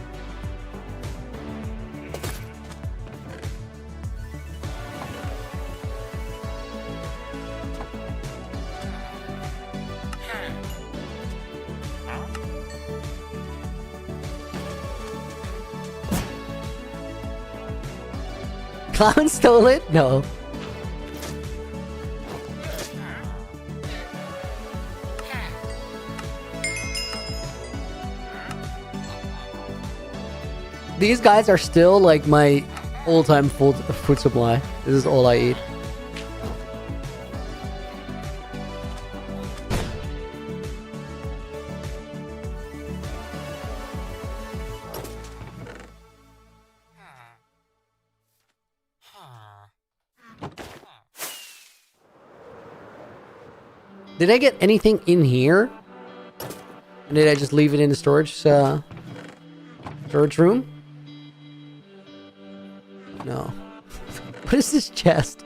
Clown stole it? No. These guys are still like my all-time food supply. This is all I eat. Did I get anything in here? Or did I just leave it in the storage room? No. What is this chest?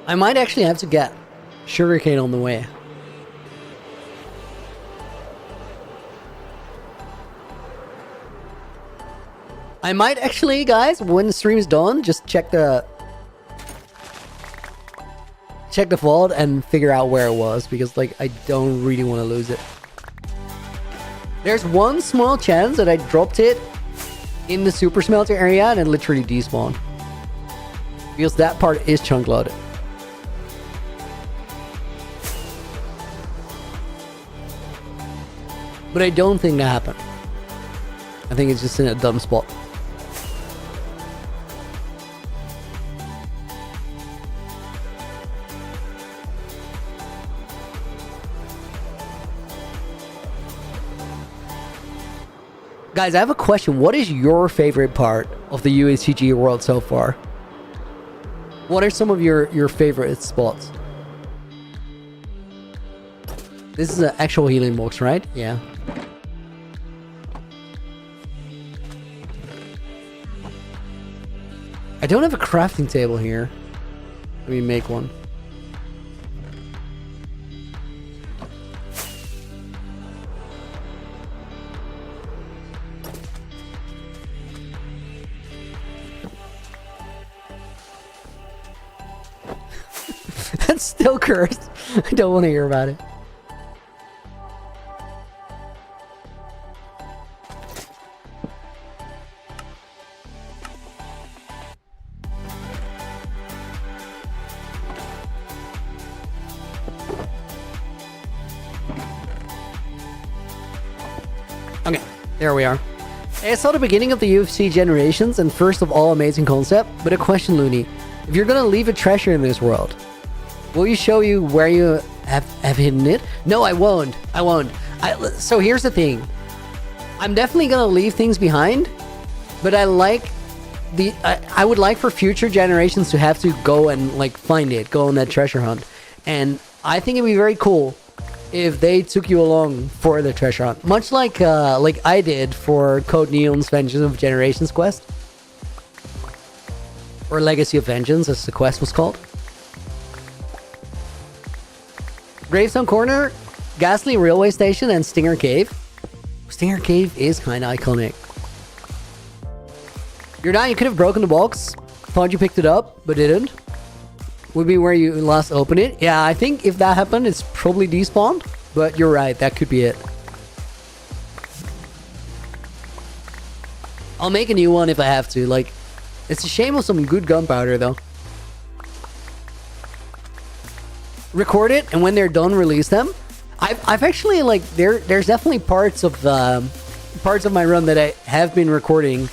I might actually have to get sugarcane on the way. I might actually, guys, when the stream's done, just check the vault and figure out where it was, because like I don't really want to lose it. There's one small chance that I dropped it in the super smelter area and it literally despawned, because that part is chunk loaded. But I don't think that happened. I think it's just in a dumb spot. Guys, I have a question. What is your favorite part of the UHCG world so far? What are some of your favorite spots? This is an actual healing box, right? Yeah. I don't have a crafting table here. Let me make one. That's still cursed. I don't want to hear about it. Okay, there we are. I saw the beginning of the UFC Generations, and first of all, amazing concept, but a question, Looney. If you're gonna leave a treasure in this world, will you show you where you have hidden it? No, I won't. I won't. So here's the thing. I'm definitely gonna leave things behind, but I would like for future generations to have to go and like find it, go on that treasure hunt. And I think it'd be very cool if they took you along for the treasure hunt, much like I did for Code Neon's Vengeance of Generations quest, or Legacy of Vengeance, as the quest was called. Gravestone Corner, Ghastly Railway Station, and Stinger Cave. Stinger Cave is kind of iconic. You're down, you could have broken the box. Thought you picked it up, but didn't. Would be where you last opened it. Yeah, I think if that happened, it's probably despawned. But you're right, that could be it. I'll make a new one if I have to. Like, it's a shame of some good gunpowder, though. Record it, and when they're done, release them. I've actually, like, there's definitely parts of my run that I have been recording,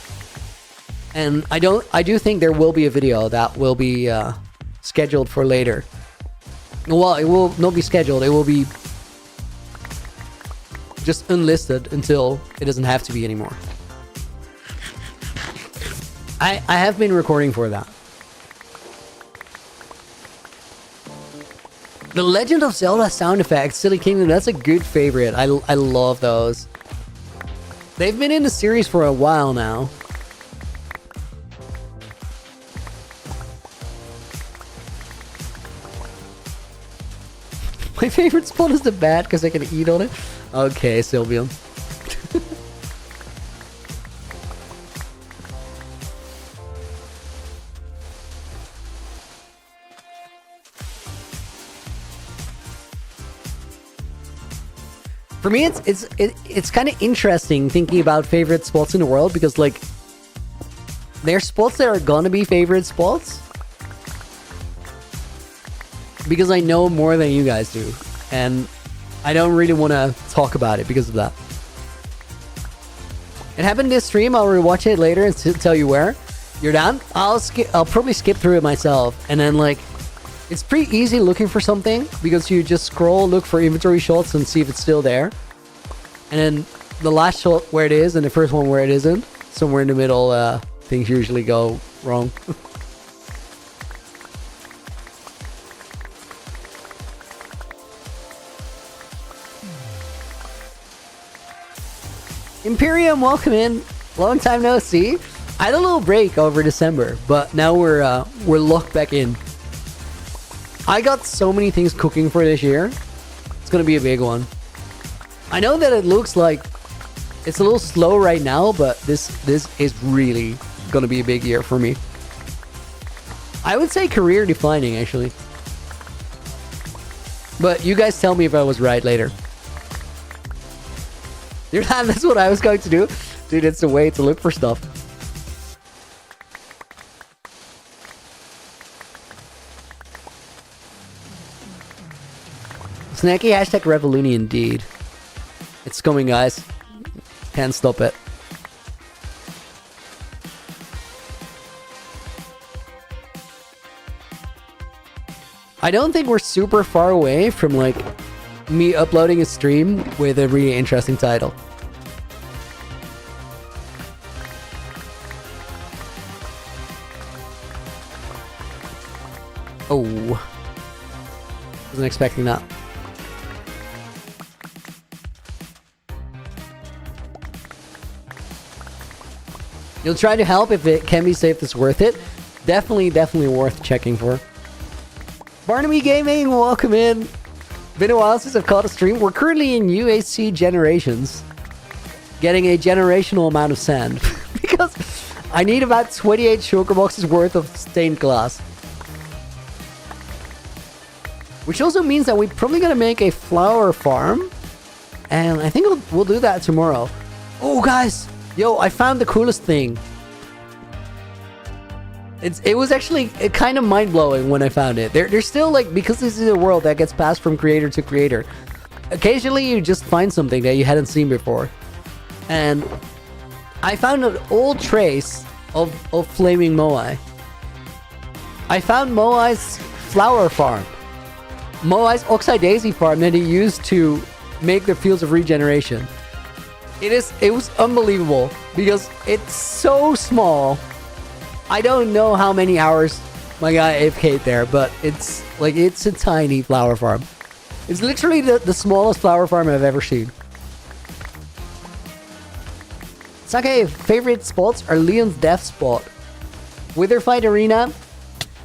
and I do think there will be a video that will be scheduled for later. Well, it will not be scheduled. It will be just unlisted until it doesn't have to be anymore. I have been recording for that. The Legend of Zelda sound effects, Silly Kingdom, that's a good favorite. I love those. They've been in the series for a while now. My favorite spot is the bat because I can eat on it. Okay, Sylveon. For me, it's kind of interesting thinking about favorite spots in the world because, like, there's spots that are gonna be favorite spots because I know more than you guys do, and I don't really want to talk about it because of that. It happened this stream. I'll rewatch it later and tell you where. You're down? I'll probably skip through it myself, and then, like, it's pretty easy looking for something because you just scroll, look for inventory shots and see if it's still there. And then the last shot where it is and the first one where it isn't. Somewhere in the middle, things usually go wrong. Imperium, welcome in. Long time no see. I had a little break over December, but now we're locked back in. I got so many things cooking for this year. It's gonna be a big one. I know that it looks like it's a little slow right now, but this is really gonna be a big year for me. I would say career defining, actually. But you guys tell me if I was right later. That's what I was going to do. Dude, it's a way to look for stuff. Snacky hashtag Revoluni indeed. It's coming, guys. Can't stop it. I don't think we're super far away from, like, me uploading a stream with a really interesting title. Oh. Wasn't expecting that. You'll try to help if it can be safe, it's worth it. Definitely worth checking for. Barnaby Gaming, welcome in. Been a while since I've caught a stream. We're currently in UHC Generations. Getting a generational amount of sand. Because I need about 28 sugar boxes worth of stained glass. Which also means that we're probably going to make a flower farm. And I think we'll do that tomorrow. Oh, guys. Yo, I found the coolest thing. It was actually kind of mind-blowing when I found it. There's still, like, because this is a world that gets passed from creator to creator, occasionally you just find something that you hadn't seen before. And I found an old trace of flaming Moai. I found Moai's flower farm. Moai's Oxide Daisy farm that he used to make the Fields of Regeneration. It was unbelievable because it's so small. I don't know how many hours my guy AFK'd there, but it's a tiny flower farm. It's literally the smallest flower farm I've ever seen. Sake favorite spots are Leon's death spot, Witherfight Arena,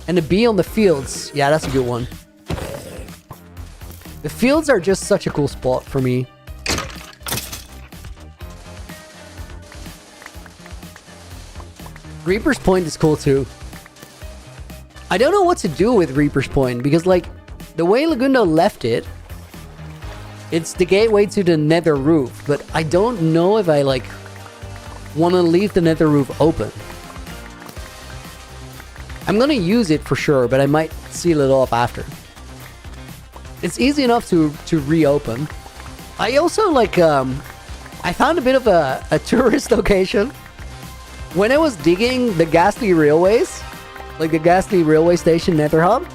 and the Bee on the Fields. Yeah, that's a good one. The fields are just such a cool spot for me. Reaper's Point is cool too. I don't know what to do with Reaper's Point because, like, the way Lagundo left it, it's the gateway to the nether roof, but I don't know if I, like, want to leave the nether roof open. I'm gonna use it for sure, but I might seal it off after. It's easy enough to reopen. I also, like, I found a bit of a tourist location. When I was digging the ghastly railways, like the ghastly railway station nether hub.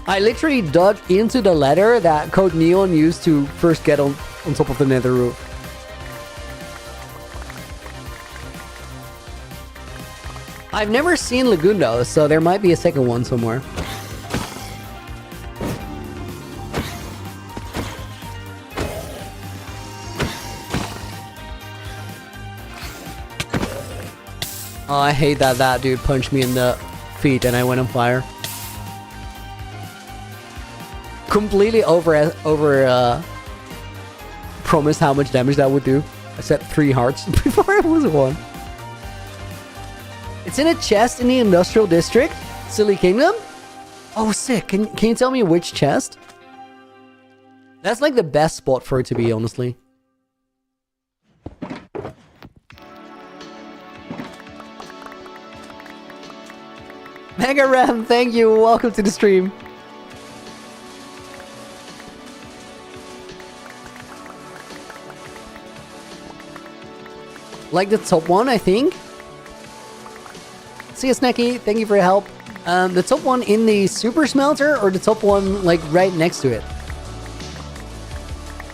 I literally dug into the ladder that Code Neon used to first get on top of the nether roof. I've never seen Lagoon though, so there might be a second one somewhere. Oh, I hate that dude punched me in the feet and I went on fire. Completely promised how much damage that would do. I set 3 hearts before it was 1. It's in a chest in the industrial district, Silly Kingdom. Oh, sick. Can you tell me which chest? That's like the best spot for it to be, honestly. Mega Ram, thank you. Welcome to the stream. Like the top one, I think. See you, Snacky. Thank you for your help. The top one in the super smelter or the top one like right next to it?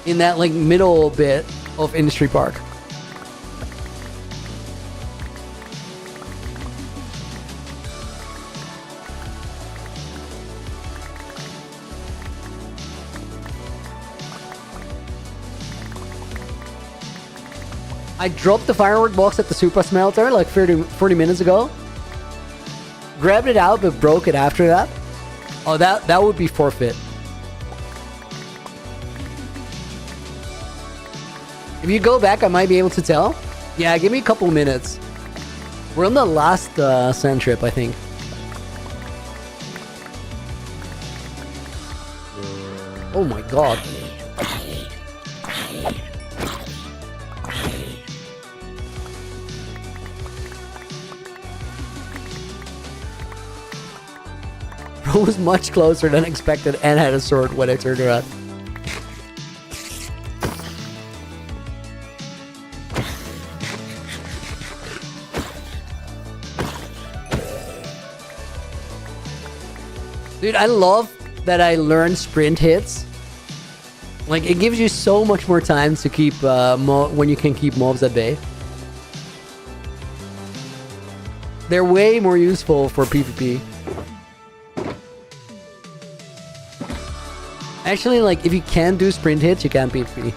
In that like middle bit of Industry Park. I dropped the firework box at the super smelter like 40 minutes ago. Grabbed it out but broke it after that. Oh, that would be forfeit. If you go back, I might be able to tell. Yeah, give me a couple minutes. We're on the last sand trip, I think. Oh my god. Bro was much closer than expected and had a sword when I turned around. Dude, I love that I learned sprint hits. Like, it gives you so much more time to keep, when you can keep mobs at bay. They're way more useful for PvP. Actually, like, if you can't do sprint hits, you can't PvP.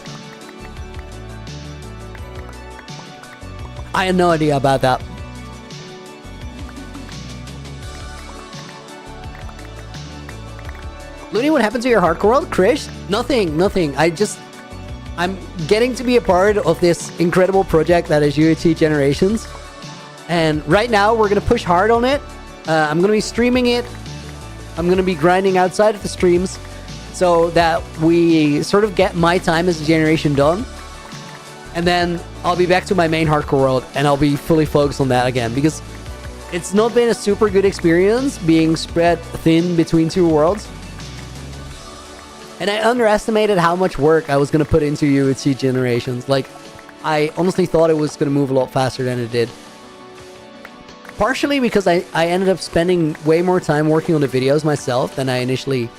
I had no idea about that. Looney, what happened to your hardcore world? Krish? Nothing. I'm getting to be a part of this incredible project that is UHC Generations. And right now, we're going to push hard on it. I'm going to be streaming it. I'm going to be grinding outside of the streams so that we sort of get my time as a generation done. And then I'll be back to my main hardcore world and I'll be fully focused on that again because it's not been a super good experience being spread thin between two worlds. And I underestimated how much work I was going to put into UHC Generations. Like, I honestly thought it was going to move a lot faster than it did. Partially because I ended up spending way more time working on the videos myself than I initially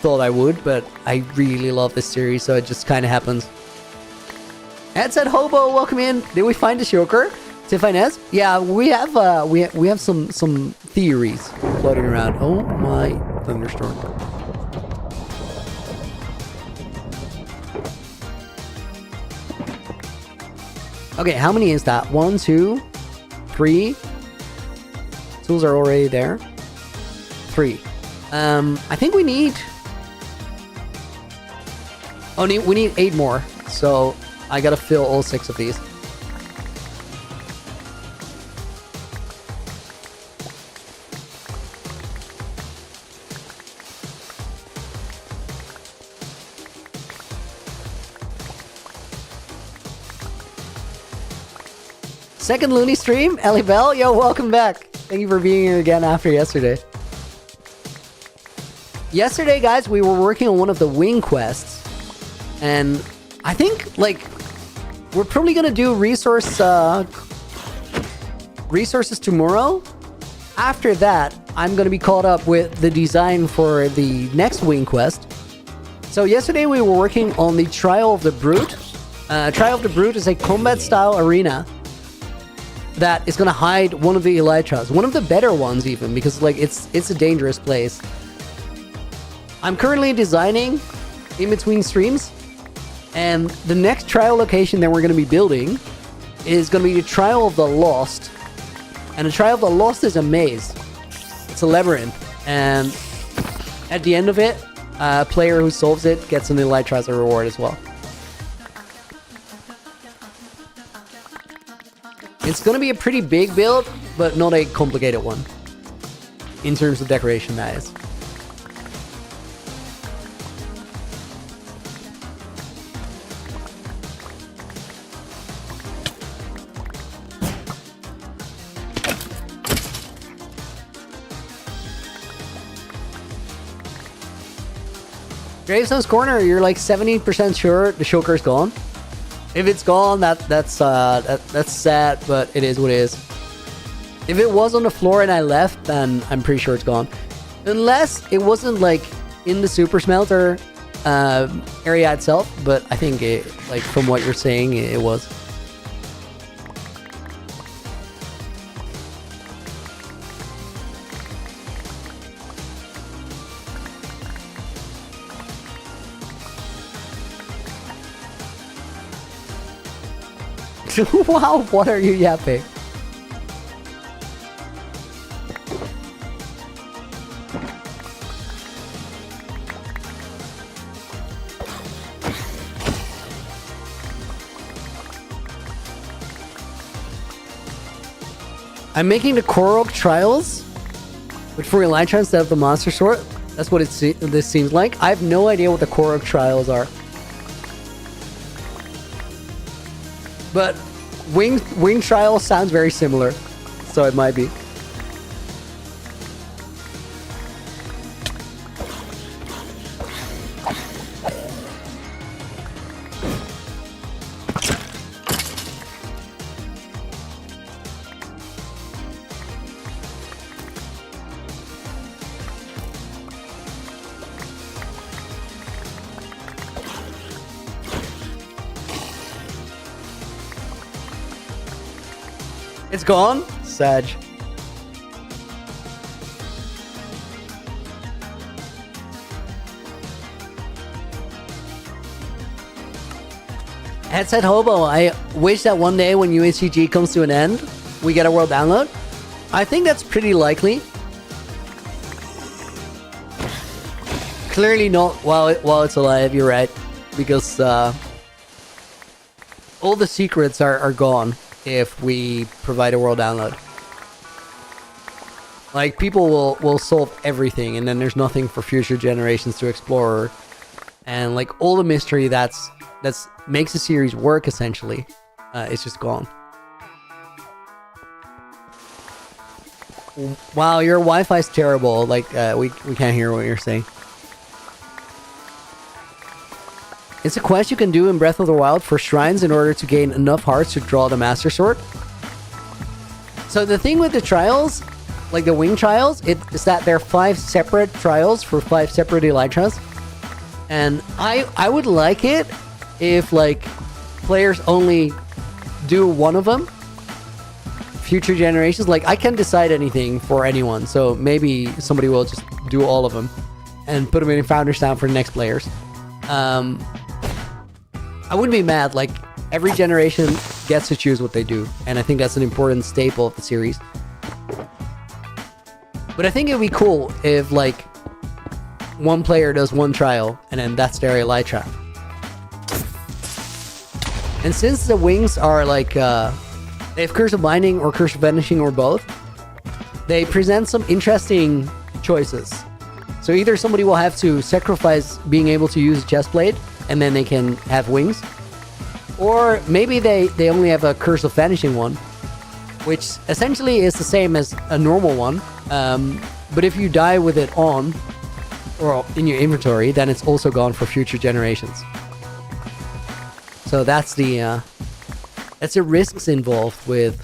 thought I would, but I really love this series, so it just kind of happens. Ed said, Hobo, welcome in. Did we find the Shoker? Tiffines? Yeah, we have some theories floating around. Oh my thunderstorm. Okay, how many is that? 1, 2, 3. Tools are already there. 3. I think we need... Oh, we need 8 more. So I gotta fill all 6 of these. Second Looney stream, Ellie Bell. Yo, welcome back. Thank you for being here again after yesterday. Yesterday, guys, we were working on one of the wing quests. And I think, like, we're probably going to do resources tomorrow after that, I'm going to be caught up with the design for the next Wing Quest. So yesterday we were working on the Trial of the Brute. Trial of the Brute is a combat-style arena that is going to hide one of the Elytras. One of the better ones, even, because like it's a dangerous place. I'm currently designing in between streams, and the next trial location that we're going to be building is going to be the Trial of the Lost. And the Trial of the Lost is a maze. It's a labyrinth, and at the end of it, a player who solves it gets an Elytra as a reward as well. It's going to be a pretty big build, but not a complicated one. In terms of decoration, that is. Gravestone's Corner, you're like 70% sure the shulker is gone. If it's gone, that's sad, but it is what it is. If it was on the floor and I left, then I'm pretty sure it's gone. Unless it wasn't like in the super smelter area itself, but I think it, like from what you're saying, it was. Wow, what are you yapping? I'm making the Korok trials, but for Elytra instead of the monster sort. That's what this seems like. I have no idea what the Korok trials are. But Wing Trial sounds very similar, so it might be. It's gone? Sag. Headset Hobo, I wish that one day when UHCG comes to an end, we get a world download. I think that's pretty likely. Clearly not while it's alive, you're right. Because all the secrets are gone if we provide a world download. Like, people will solve everything, and then there's nothing for future generations to explore. And like all the mystery that's makes the series work, essentially, it's just gone. Wow, your Wi-Fi's terrible. Like, we can't hear what you're saying. It's a quest you can do in Breath of the Wild for shrines in order to gain enough hearts to draw the Master Sword. So the thing with the trials, like the Wing trials, is that there are 5 separate trials for 5 separate Elytras. And I would like it if, like, players only do one of them. Future generations, like, I can't decide anything for anyone, so maybe somebody will just do all of them and put them in Founder's Town for the next players. I wouldn't be mad. Like, every generation gets to choose what they do, and I think that's an important staple of the series. But I think it'd be cool if, like, one player does one trial, and then that's their Elytra. And since the wings are, like, they have Curse of Binding or Curse of Vanishing or both, they present some interesting choices. So either somebody will have to sacrifice being able to use a chest blade, and then they can have wings. Or maybe they only have a Curse of Vanishing one, which essentially is the same as a normal one. But if you die with it on, or in your inventory, then it's also gone for future generations. So that's the risks involved with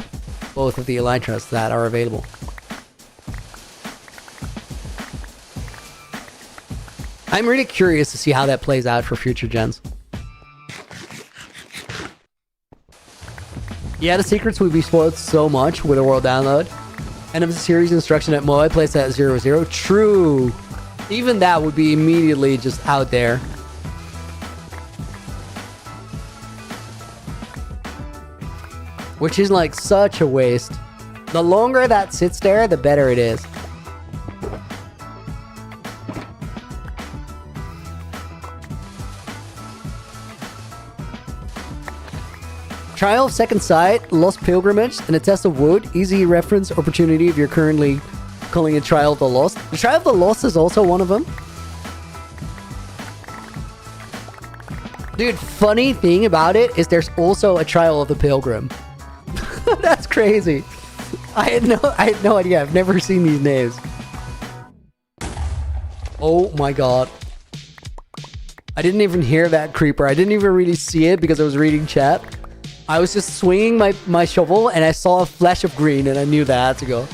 both of the Elytras that are available. I'm really curious to see how that plays out for future gens. Yeah, the secrets would be spoiled so much with a world download. End of the series instruction at Moai place at 00. True. Even that would be immediately just out there. Which is like such a waste. The longer that sits there, the better it is. Trial of Second Sight, Lost Pilgrimage, and a Test of Wood. Easy reference opportunity if you're currently calling it Trial of the Lost. The Trial of the Lost is also one of them. Dude, funny thing about it is there's also a Trial of the Pilgrim. That's crazy. I had no idea. I've never seen these names. Oh my god. I didn't even hear that creeper. I didn't even really see it because I was reading chat. I was just swinging my shovel and I saw a flash of green and I knew that I had to go.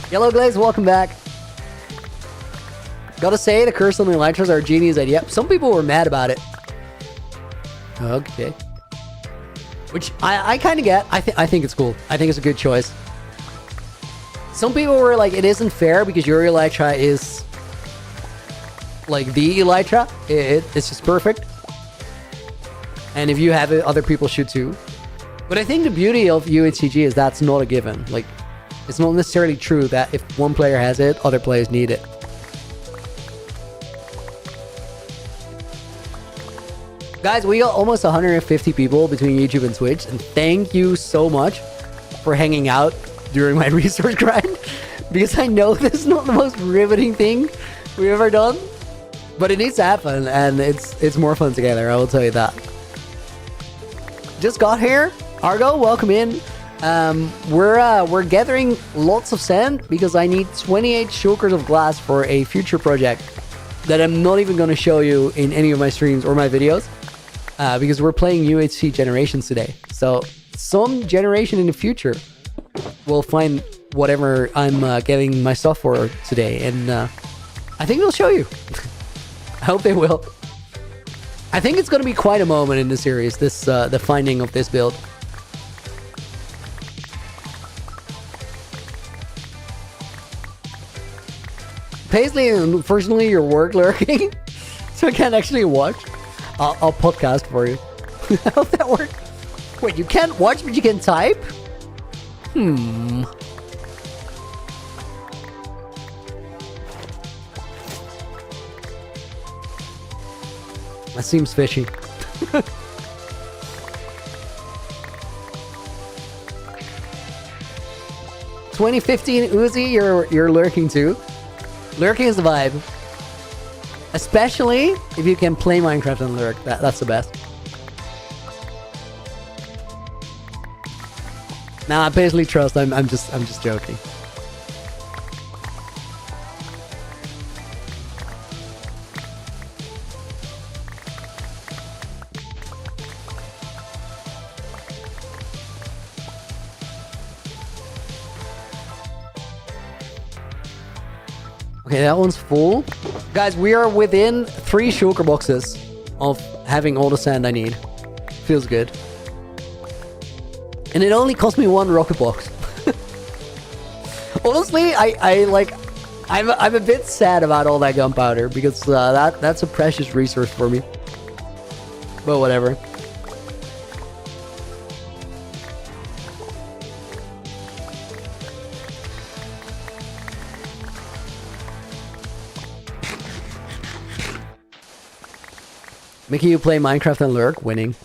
Yellow Glaze, welcome back. Gotta say, the curse on the elytras are a genius idea. Some people were mad about it. Okay. Which I kind of get. I think it's cool. I think it's a good choice. Some people were like, it isn't fair because your elytra is like the elytra. It's just perfect. And if you have it, other people should too. But I think the beauty of UHCG is that's not a given. Like, it's not necessarily true that if one player has it, other players need it. Guys, we got almost 150 people between YouTube and Twitch, and thank you so much for hanging out during my resource grind, because I know this is not the most riveting thing we've ever done, but it needs to happen, and it's more fun together, I will tell you that. Just got here. Argo, welcome in. We're gathering lots of sand because I need 28 shulkers of glass for a future project that I'm not even going to show you in any of my streams or my videos, because we're playing UHC Generations today. So some generation in the future will find whatever I'm getting my stuff for today, and I think they'll show you. I hope they will. I think it's going to be quite a moment in the series, this the finding of this build. Paisley, unfortunately, your work lurking, so I can't actually watch. I'll podcast for you. How's that work? Wait, you can't watch, but you can type? That seems fishy. 2015 Uzi, you're lurking too. Lurking is the vibe. Especially if you can play Minecraft and lurk. That's the best. Nah, I basically trust. I'm just joking. Okay, that one's full. Guys, we are within 3 shulker boxes of having all the sand I need. Feels good. And it only cost me 1 rocket box. Honestly, I'm a bit sad about all that gunpowder because that's a precious resource for me. But whatever. Making you play Minecraft and lurk, winning.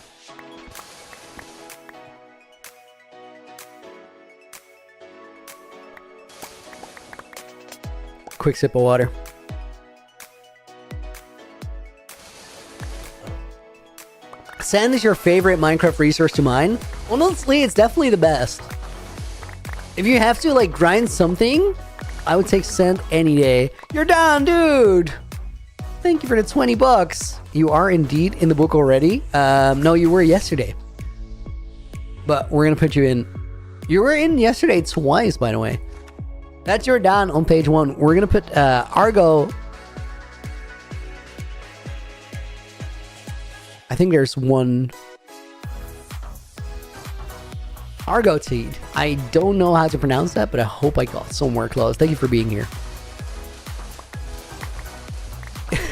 Quick sip of water. Sand is your favorite Minecraft resource to mine? Honestly, it's definitely the best. If you have to like grind something, I would take sand any day. You're down, dude! Thank you for the 20 bucks. You are indeed in the book already. No, you were yesterday. but we're gonna put you in. You were in yesterday twice, by the way. That's your down on page 1. We're gonna put Argo. I think there's one Argo seed. I don't know how to pronounce that, but I hope I got somewhere close. Thank you for being here.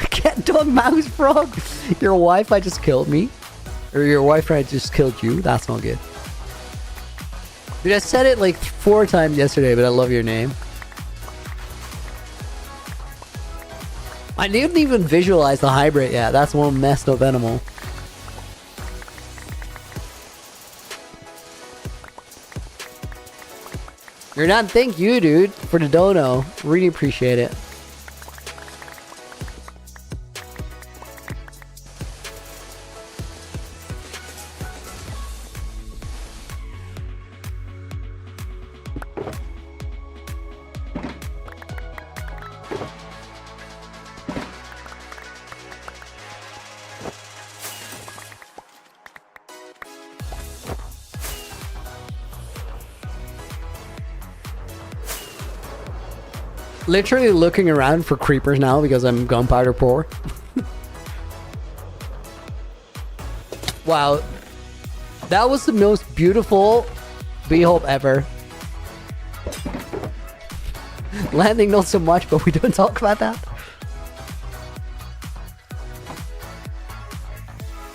Cat, dog, mouse, frog. Your Wi-Fi just killed me. Or your Wi-Fi just killed you. That's not good. Dude, I said it like 4 times yesterday, but I love your name. I didn't even visualize the hybrid. Yeah, that's one messed up animal. You're not. Thank you, dude, for the dono. Really appreciate it. Literally looking around for creepers now because I'm gunpowder poor. Wow. That was the most beautiful bee-hope ever. Landing not so much, but we don't talk about that.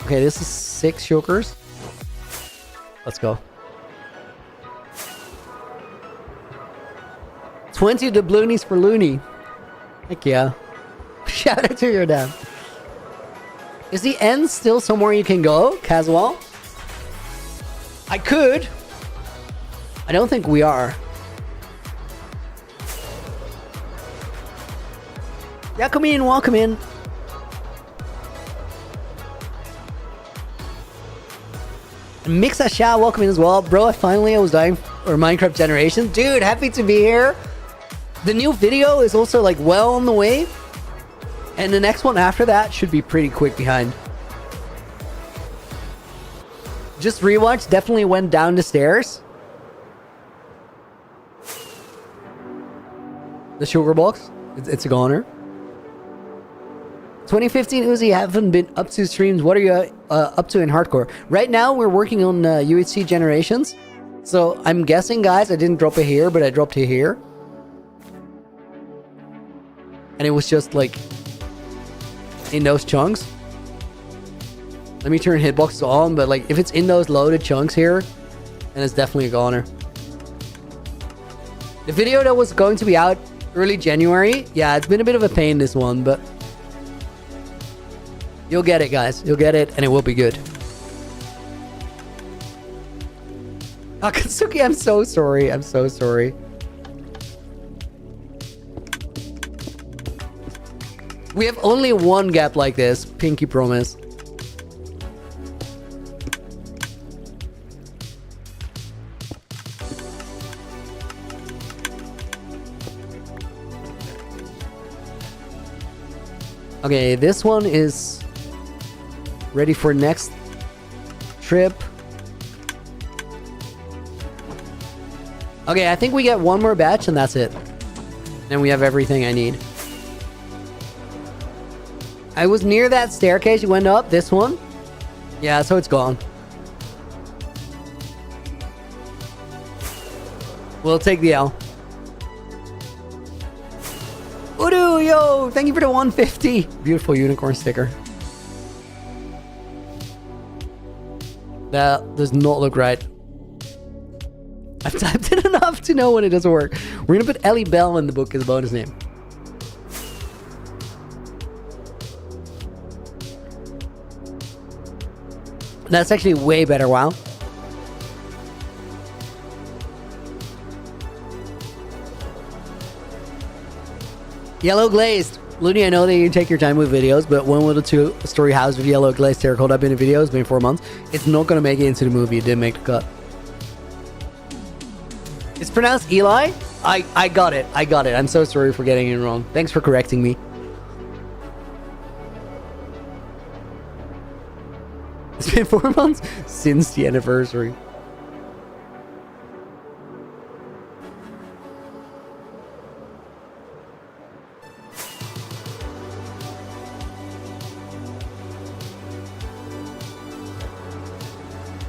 Okay, this is 6 shulkers. Let's go. 20 doubloonies for Looney. Heck yeah. Shout out to your dad. Is the end still somewhere you can go, Caswell? I could. I don't think we are. Yeah, come in, welcome in. Mixa Sha, welcome in as well. Bro, I was dying for Minecraft Generation. Dude, happy to be here. The new video is also like well on the way. And the next one after that should be pretty quick behind. Just rewatch, definitely went down the stairs. The sugar box, it's a goner. 2015 Uzi, haven't been up to streams. What are you up to in hardcore? Right now we're working on UHC Generations. So I'm guessing, guys, I didn't drop it here, but I dropped it here. And it was just like in those chunks. Let me turn hitboxes on, but like if it's in those loaded chunks here, then it's definitely a goner. The video that was going to be out early January, yeah, it's been a bit of a pain, this one, but you'll get it, guys. You'll get it, and it will be good. Akatsuki, I'm so sorry. I'm so sorry. We have only one gap like this. Pinky promise. Okay, this one is ready for next trip. Okay, I think we get one more batch and that's it. Then we have everything I need. I was near that staircase you went up, this one. Yeah, so it's gone. We'll take the L. Udu, yo, thank you for the 150. Beautiful unicorn sticker. That does not look right. I've typed it enough to know when it doesn't work. We're gonna put Ellie Bell in the book as a bonus name. That's actually way better, wow. Yellow glazed. Looney, I know that you take your time with videos, but when will the 2-story house with yellow glazed terracotta up in a video? It's been 4 months. It's not going to make it into the movie. It didn't make the cut. It's pronounced Eli? I got it. I got it. I'm so sorry for getting it wrong. Thanks for correcting me. It's been 4 months since the anniversary.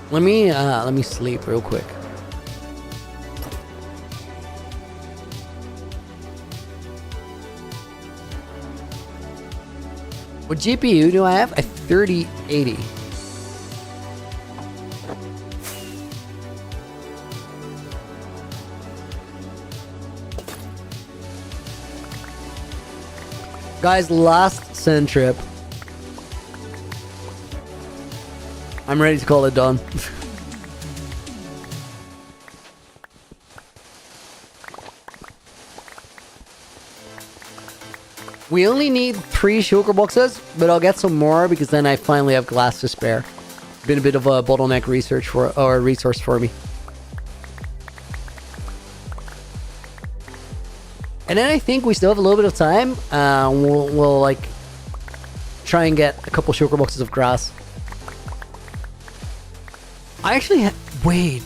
Let me sleep real quick. What GPU do I have? A 3080. Guys, last send trip. I'm ready to call it done. We only need 3 shulker boxes, but I'll get some more because then I finally have glass to spare. Been a bit of a bottleneck resource for me. And then I think we still have a little bit of time. We'll like try and get a couple shulker boxes of grass. I actually wait.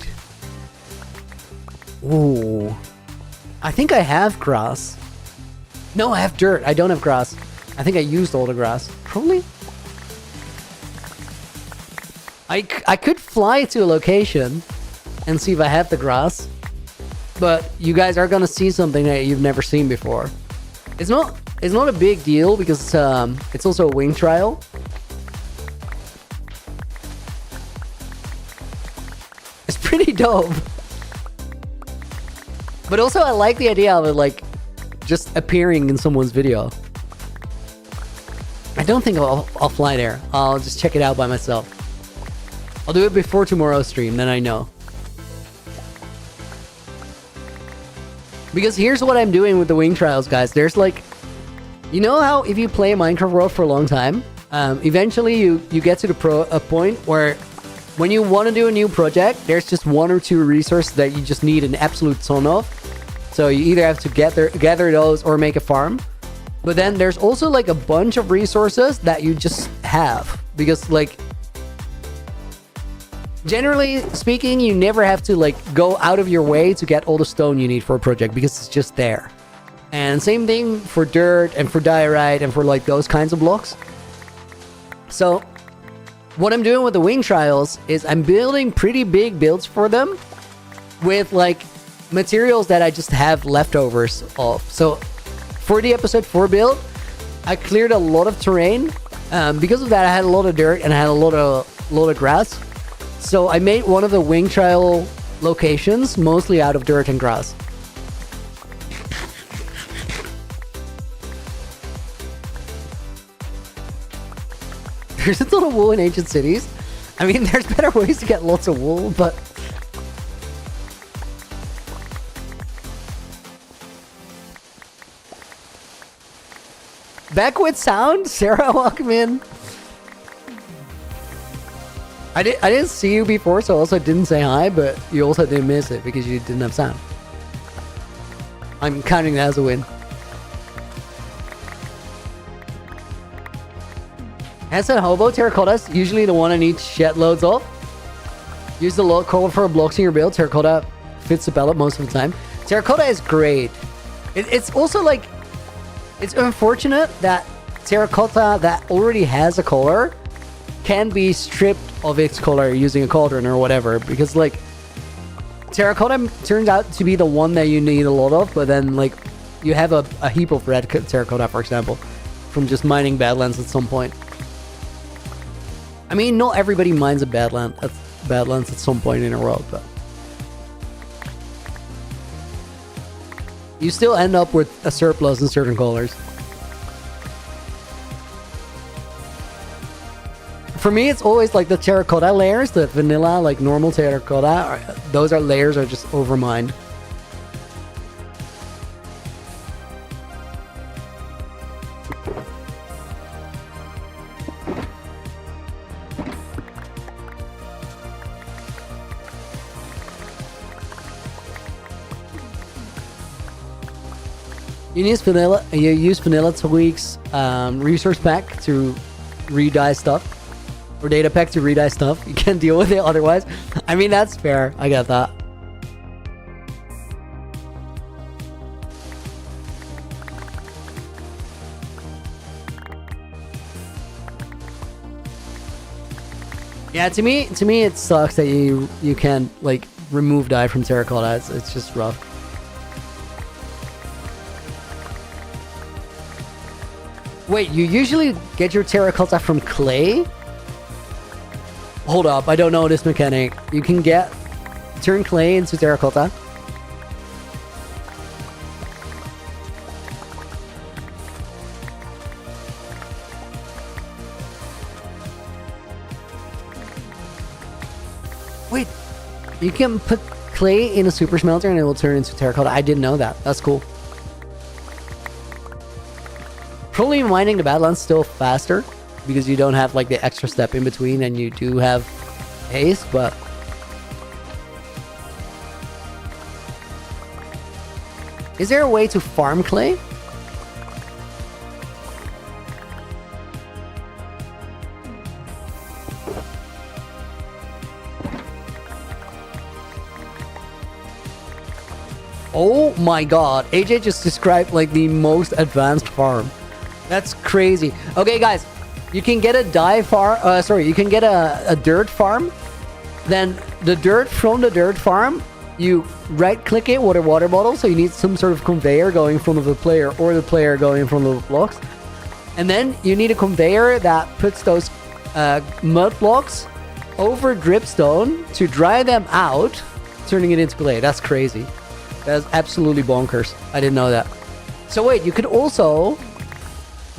Ooh, I think I have grass. No, I have dirt. I don't have grass. I think I used all the grass. Probably. I could fly to a location and see if I have the grass. But you guys are gonna see something that you've never seen before. It's not a big deal because it's also a wing trial. It's pretty dope. But also I like the idea of it like just appearing in someone's video. I don't think I'll fly there. I'll just check it out by myself. I'll do it before tomorrow's stream, then I know. Because here's what I'm doing with the wing trials, guys. There's like, you know how if you play Minecraft World for a long time, eventually you get to a point where when you want to do a new project, there's just 1 or 2 resources that you just need an absolute ton of. So you either have to gather those or make a farm. But then there's also like a bunch of resources that you just have. Because like, generally speaking, you never have to like go out of your way to get all the stone you need for a project because it's just there. And same thing for dirt and for diorite and for like those kinds of blocks. So what I'm doing with the wing trials is I'm building pretty big builds for them with like materials that I just have leftovers of. So for the episode 4 build, I cleared a lot of terrain. Because of that, I had a lot of dirt and I had a lot of grass. So I made one of the wing trial locations mostly out of dirt and grass. There's a ton of wool in ancient cities. I mean, there's better ways to get lots of wool, but back with sound, Sarah, welcome in. I didn't see you before, so I also didn't say hi, but you also didn't miss it because you didn't have sound. I'm counting that as a win. As a hobo, terracotta's usually the one I need shed loads of. Use the low colorful blocks in your build. Terracotta fits the palette most of the time. Terracotta is great. It's also like, it's unfortunate that terracotta that already has a color can be stripped of its color using a cauldron or whatever, because like terracotta turns out to be the one that you need a lot of, but then like you have a heap of red terracotta, for example, from just mining badlands at some point. I mean, not everybody mines a badlands at some point in a world, but you still end up with a surplus in certain colors. For me, it's always like the terracotta layers, the vanilla, like normal terracotta. Those layers are just overmined. You use vanilla tweaks resource pack to re-dye stuff. Or data pack to re-dye stuff. You can't deal with it otherwise. I mean, that's fair. I get that. Yeah, to me, it sucks that you can't like remove dye from terracotta. It's just rough. Wait, you usually get your terracotta from clay? Hold up, I don't know this mechanic. You can turn clay into terracotta. Wait, you can put clay in a super smelter and it will turn into terracotta. I didn't know that. That's cool. Probably mining the Badlands still faster because you don't have like the extra step in between and you do have haste, but is there a way to farm clay? Oh my god, AJ just described like the most advanced farm. That's crazy. Okay, guys, you can get a dye farm. You can get a dirt farm. Then the dirt from the dirt farm, you right-click it with a water bottle. So you need some sort of conveyor going from the player or the player going from the blocks. And then you need a conveyor that puts those mud blocks over dripstone to dry them out, turning it into clay. That's crazy. That's absolutely bonkers. I didn't know that. So wait, you could also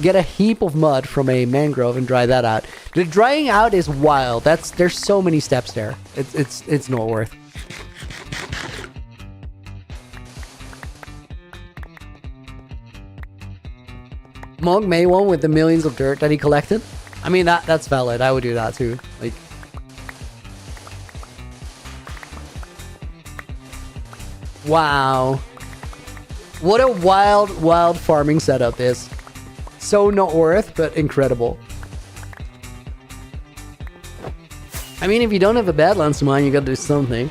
get a heap of mud from a mangrove and dry that out. The drying out is wild. There's so many steps there. It's not worth. Mog made one with the millions of dirt that he collected. I mean that's valid. I would do that too. Like, wow. What a wild farming setup this. So not worth, but incredible. I mean, if you don't have a Badlands to mine, you gotta do something.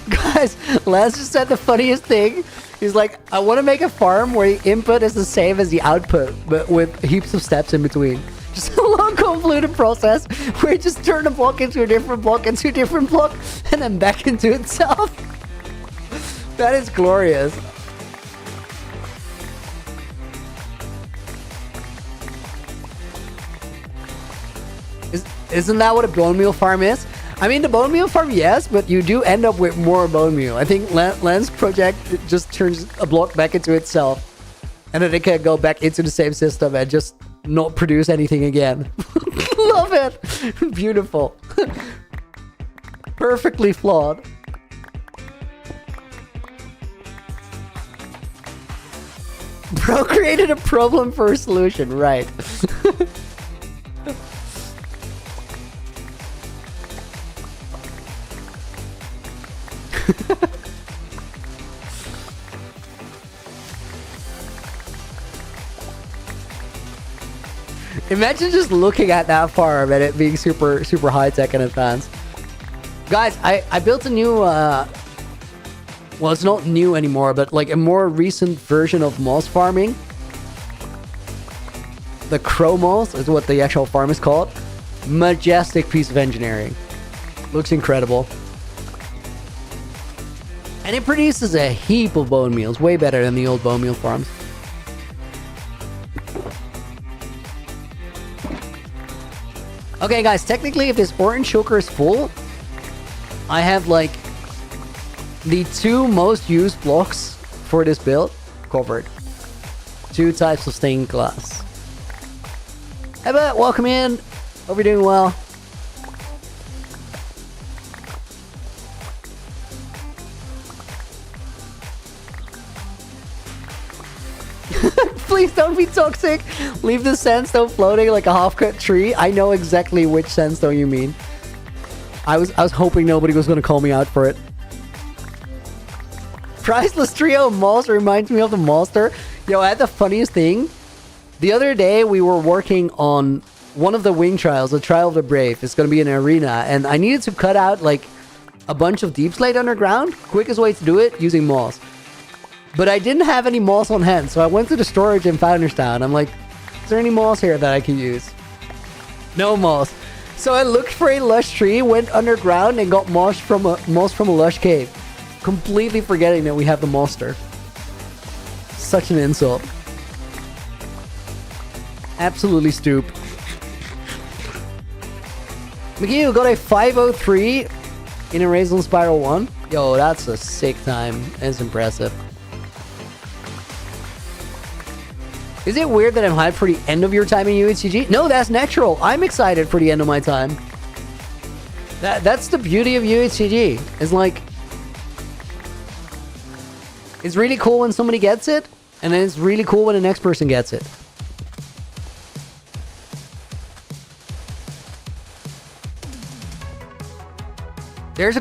Guys, Lance just said the funniest thing. He's like, I want to make a farm where the input is the same as the output, but with heaps of steps in between. Just a long convoluted process where you just turn a block into a different block into a different block and then back into itself. That is glorious. Isn't that what a bone meal farm is? I mean, the bone meal farm, yes, but you do end up with more bone meal. I think Lens Project just turns a block back into itself. And then it can go back into the same system and just not produce anything again. Love it. Beautiful. Perfectly flawed. Bro created a problem for a solution, right? Imagine just looking at that farm and it being super high tech and advanced. Guys, I built a new well, it's not new anymore, but like a more recent version of moss farming. The crow moss is what the actual farm is called. Majestic piece of engineering. Looks incredible. And it produces a heap of bone meals, way better than the old bone meal farms. Okay, guys, technically, if this orange shulker is full, I have, like, the 2 most used blocks for this build covered. 2 types of stained glass. Hey, but welcome in. Hope you're doing well. Please don't be toxic. Leave the sandstone floating like a half-cut tree. I know exactly which sandstone you mean. I was hoping nobody was going to call me out for it. Priceless Trio Moss reminds me of the monster. Yo, I had the funniest thing. The other day, we were working on one of the wing trials, the Trial of the Brave. It's going to be an arena. And I needed to cut out, like, a bunch of deep slate underground. Quickest way to do it, using moss. But I didn't have any moss on hand, so I went to the storage in Founders Town. I'm like, is there any moss here that I can use? No moss. So I looked for a lush tree, went underground, and got moss from a lush cave. Completely forgetting that we have the monster. Such an insult. Absolutely stoop. McGee got a 503 in a Raison Spiral 1. Yo, that's a sick time. It's impressive. Is it weird that I'm hyped for the end of your time in UHCG? No, that's natural. I'm excited for the end of my time. That's the beauty of UHCG. It's like, it's really cool when somebody gets it, and then it's really cool when the next person gets it. There's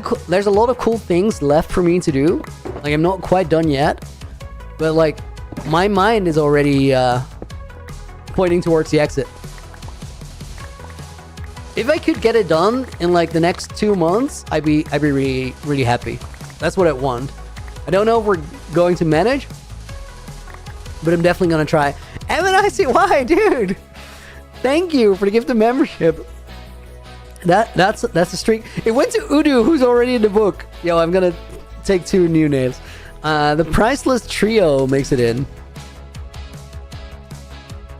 a lot of cool things left for me to do. Like, I'm not quite done yet, but like, my mind is already pointing towards the exit. If I could get it done in like the next 2 months, I'd be really, really happy. That's what I want. I don't know if we're going to manage, but I'm definitely gonna try. MNICY, dude! Thank you for the gift of membership. That's a streak. It went to Udu, who's already in the book. Yo, I'm gonna take 2 new names. The Priceless Trio makes it in.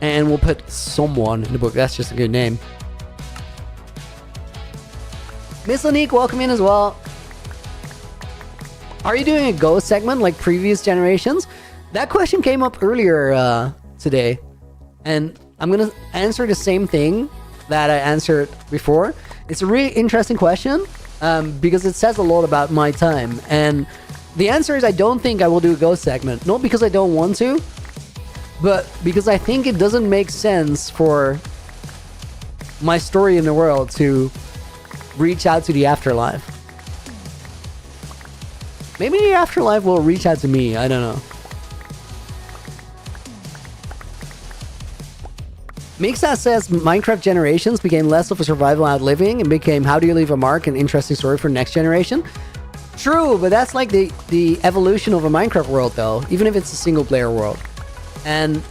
And we'll put someone in the book. That's just a good name. Miss Lanique, welcome in as well. Are you doing a Go segment like previous generations? That question came up earlier today. And I'm going to answer the same thing that I answered before. It's a really interesting question because it says a lot about my time. And the answer is I don't think I will do a Go segment. Not because I don't want to, but because I think it doesn't make sense for my story in the world to reach out to the afterlife. Maybe the afterlife will reach out to me. I don't know. Mixa says Minecraft Generations became less of a survival outliving and became how do you leave a mark, an interesting story for next generation. True, but that's like the evolution of a Minecraft world though, even if it's a single player world. And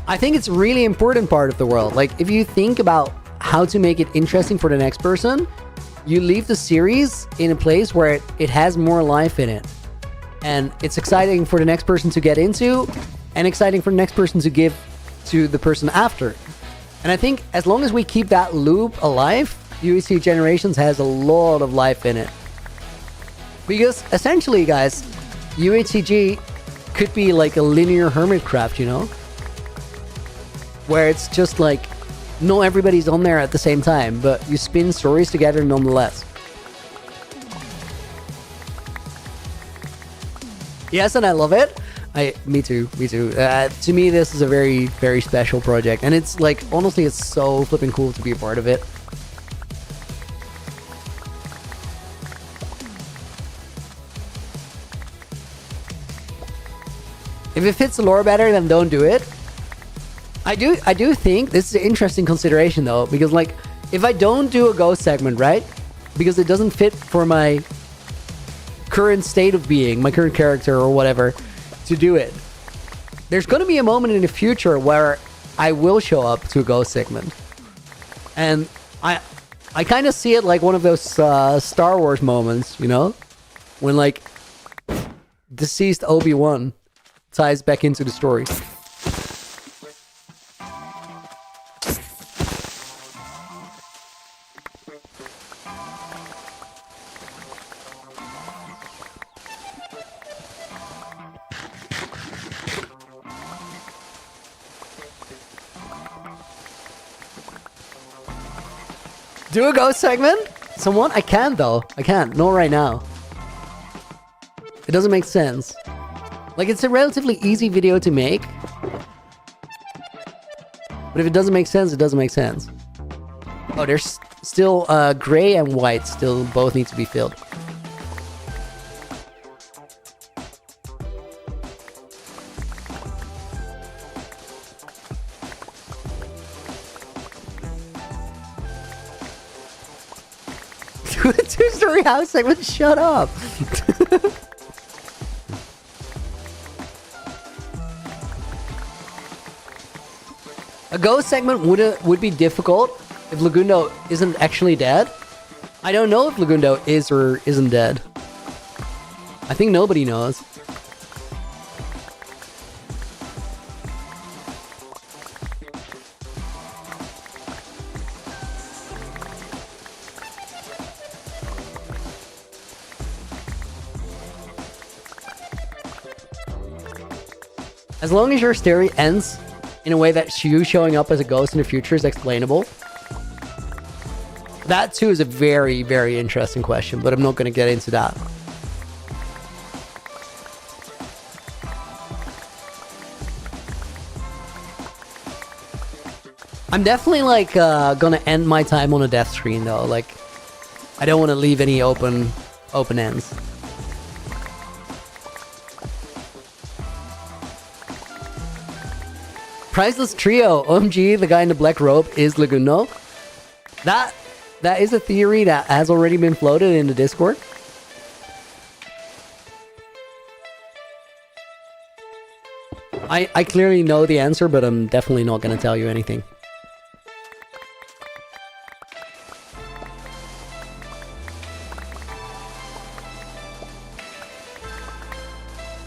I think it's a really important part of the world. Like, if you think about how to make it interesting for the next person, you leave the series in a place where it has more life in it. And it's exciting for the next person to get into, and exciting for the next person to give to the person after. And I think as long as we keep that loop alive, UHC Generations has a lot of life in it. Because essentially, guys, UHCG could be like a linear hermitcraft, you know? Where it's just like, not everybody's on there at the same time, but you spin stories together nonetheless. Yes, and I love it. Me too. To me, this is a very, very special project. And it's like, honestly, it's so flipping cool to be a part of it. If it fits the lore better, then don't do it. I do think this is an interesting consideration though, because like, if I don't do a Go segment, right? Because it doesn't fit for my current state of being, my current character or whatever, to do it. There's going to be a moment in the future where I will show up to a Go segment. And I kind of see it like one of those Star Wars moments, you know? When like deceased Obi-Wan ties back into the story. Do a Go segment? Someone? I can though. I can't. Not right now. It doesn't make sense. Like, it's a relatively easy video to make. But if it doesn't make sense, it doesn't make sense. Oh, there's still gray and white still both need to be filled. Two-story house segment. Shut up. A ghost segment would be difficult if Lagundo isn't actually dead. I don't know if Lagundo is or isn't dead. I think nobody knows. As long as your story ends in a way that you showing up as a ghost in the future is explainable. That too is a very, very interesting question, but I'm not going to get into that. I'm definitely like gonna end my time on a death screen though. Like, I don't want to leave any open ends. Priceless Trio, OMG, the guy in the black robe is Lagundo. That is a theory that has already been floated in the Discord. I clearly know the answer, but I'm definitely not going to tell you anything.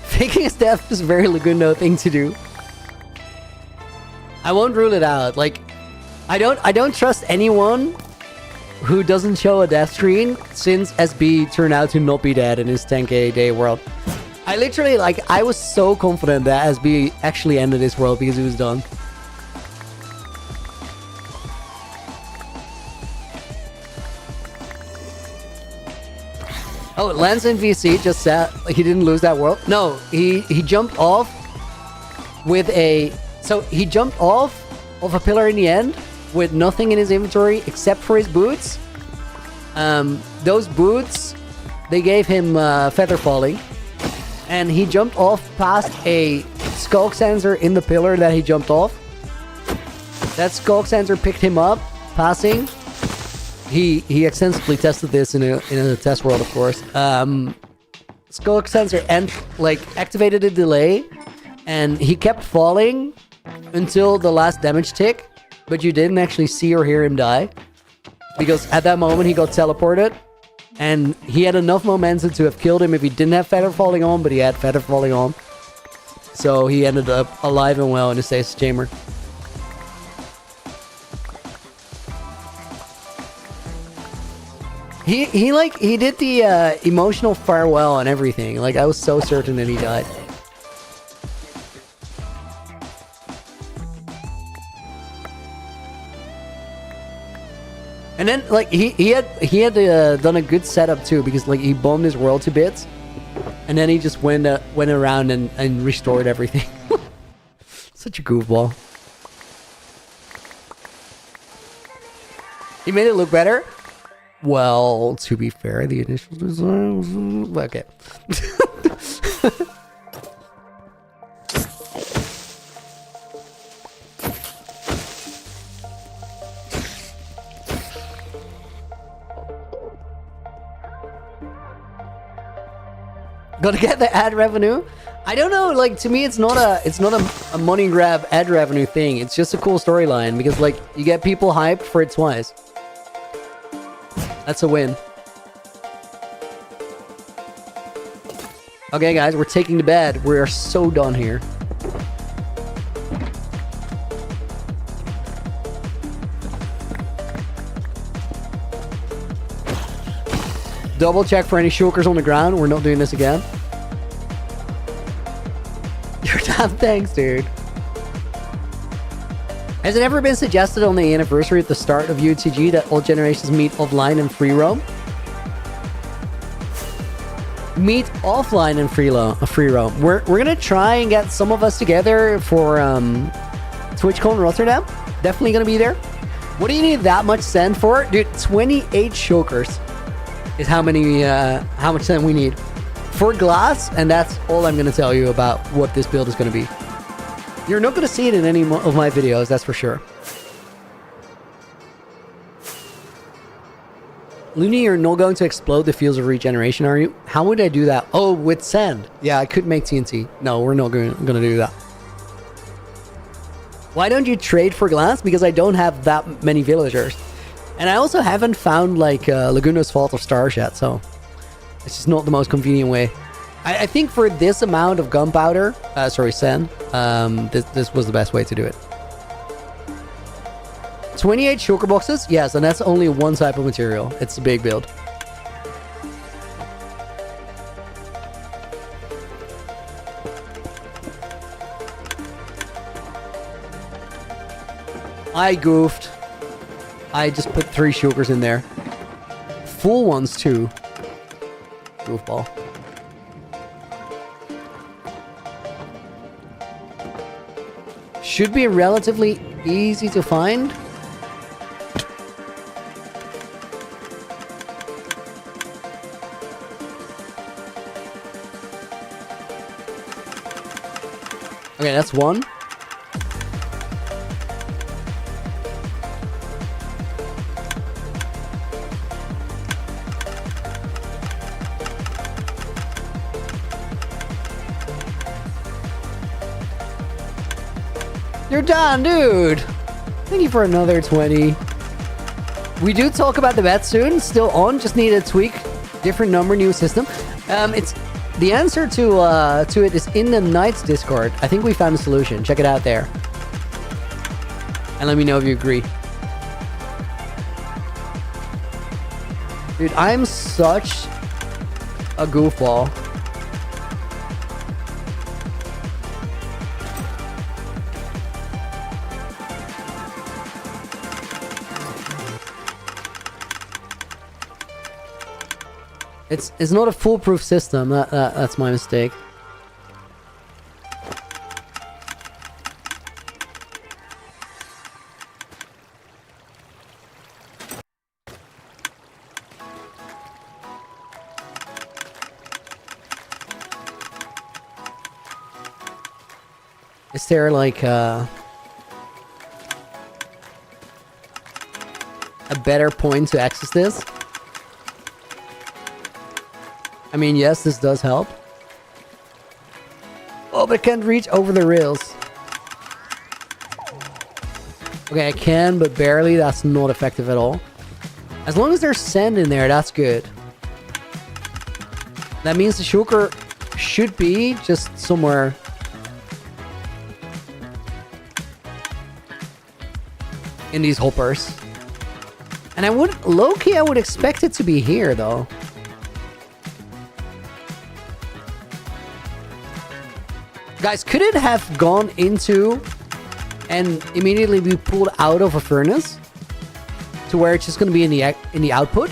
Faking his death is a very Lagundo thing to do. I won't rule it out. Like, I don't trust anyone who doesn't show a death screen since SB turned out to not be dead in his 10k day world. I literally, like, I was so confident that SB actually ended his world because he was done. Oh, Lance in VC just said he didn't lose that world. No, he jumped off with a... So he jumped off of a pillar in the end with nothing in his inventory except for his boots. Those boots, they gave him feather falling. And he jumped off past a skulk sensor in the pillar that he jumped off. That skulk sensor picked him up, passing. He extensively tested this in a test world, of course. Skulk sensor activated a delay, and he kept falling until the last damage tick, but you didn't actually see or hear him die because at that moment he got teleported, and he had enough momentum to have killed him if he didn't have feather falling on, but he had feather falling on, so he ended up alive and well in the stasis chamber. He did the emotional farewell and everything. Like, I was so certain that he died. And then, like, he had done a good setup too, because like he bombed his world to bits, and then he just went around and restored everything. Such a goofball. He made it look better. Well, to be fair, the initial design was... Okay. Gotta get the ad revenue. I don't know, like, to me it's not a money grab ad revenue thing. It's just a cool storyline because, like, you get people hyped for it twice. That's a win. Okay, guys, we're taking the bed. We are so done here. Double check for any shulkers on the ground. We're not doing this again. Your damn thanks, dude. Has it ever been suggested on the anniversary at the start of UTG that all generations meet offline and free roam? Meet offline and free roam. We're gonna try and get some of us together for TwitchCon Rotterdam. Definitely gonna be there. What do you need that much sand for? Dude, 28 shulkers is how much sand we need for glass, and that's all I'm gonna tell you about what this build is gonna be. You're not going to see it in any of my videos, that's for sure. Looney, you're not going to explode the fields of regeneration, are you? How would I do that? Oh, with sand. Yeah, I could make TNT. No, we're not going to do that. Why don't you trade for glass? Because I don't have that many villagers. And I also haven't found, like, Laguna's Vault of Stars yet, so... It's just not the most convenient way. I think for this amount of gunpowder... sand. This was the best way to do it. 28 shulker boxes? Yes, and that's only one type of material. It's a big build. I goofed. I just put 3 shulkers in there. Full ones, too. Goofball. Should be relatively easy to find. Okay, that's one. You're done, dude. Thank you for another 20. We do talk about the bet soon. Still on. Just need a tweak. Different number, new system. It's the answer to it is in the Knights Discord. I think we found a solution. Check it out there. And let me know if you agree. Dude, I'm such a goofball. It's not a foolproof system. That's my mistake. Is there like a better point to access this? I mean, yes, this does help. Oh, but I can't reach over the rails. Okay, I can, but barely. That's not effective at all. As long as there's sand in there, that's good. That means the shulker should be just somewhere. In these hoppers. And I would, low-key, I would expect it to be here, though. Guys, could it have gone into and immediately be pulled out of a furnace to where it's just going to be in the output?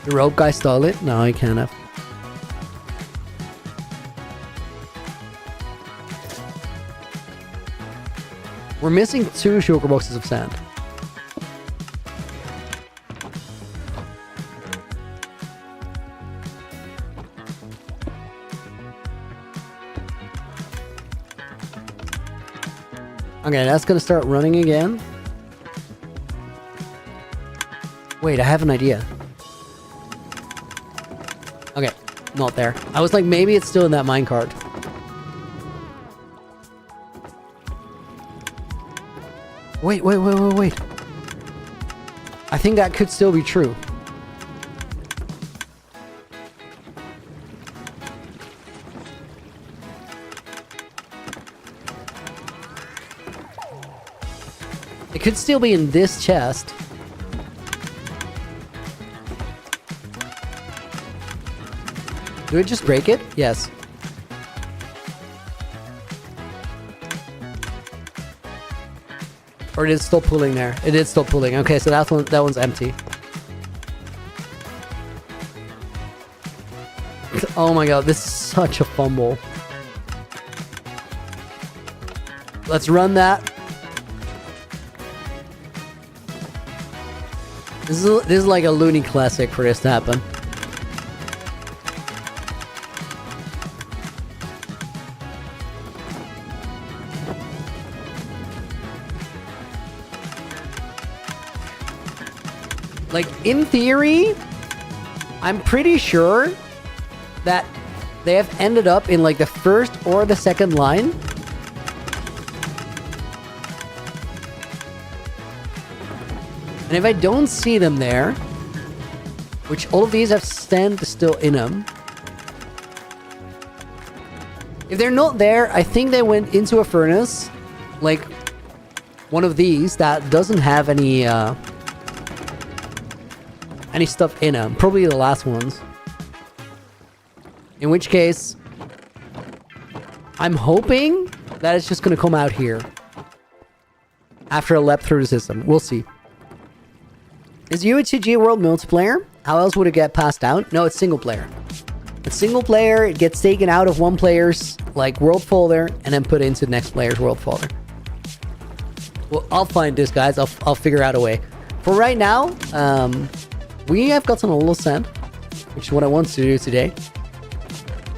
The rope guy stole it? No, he can't have. We're missing 2 shulker boxes of sand. Okay, that's gonna start running again. Wait, I have an idea. Okay, not there. I was like, maybe it's still in that minecart. Wait. I think that could still be true. It could still be in this chest. Do it just break it? Yes. Or it is still pulling there. It is still pulling. Okay, so that one's empty. Oh my god, this is such a fumble. Let's run that. This is like a loony classic for this to happen. Like, in theory, I'm pretty sure that they have ended up in like the first or the second line. And if I don't see them there, which all of these have stand still in them. If they're not there, I think they went into a furnace, like one of these that doesn't have any stuff in them. Probably the last ones. In which case, I'm hoping that it's just going to come out here after a lap through the system. We'll see. Is UHCG World multiplayer? How else would it get passed out? No, it's single player. It's single player. It gets taken out of one player's like world folder and then put into the next player's world folder. Well, I'll find this, guys. I'll figure out a way. For right now, we have gotten a little sand, which is what I want to do today.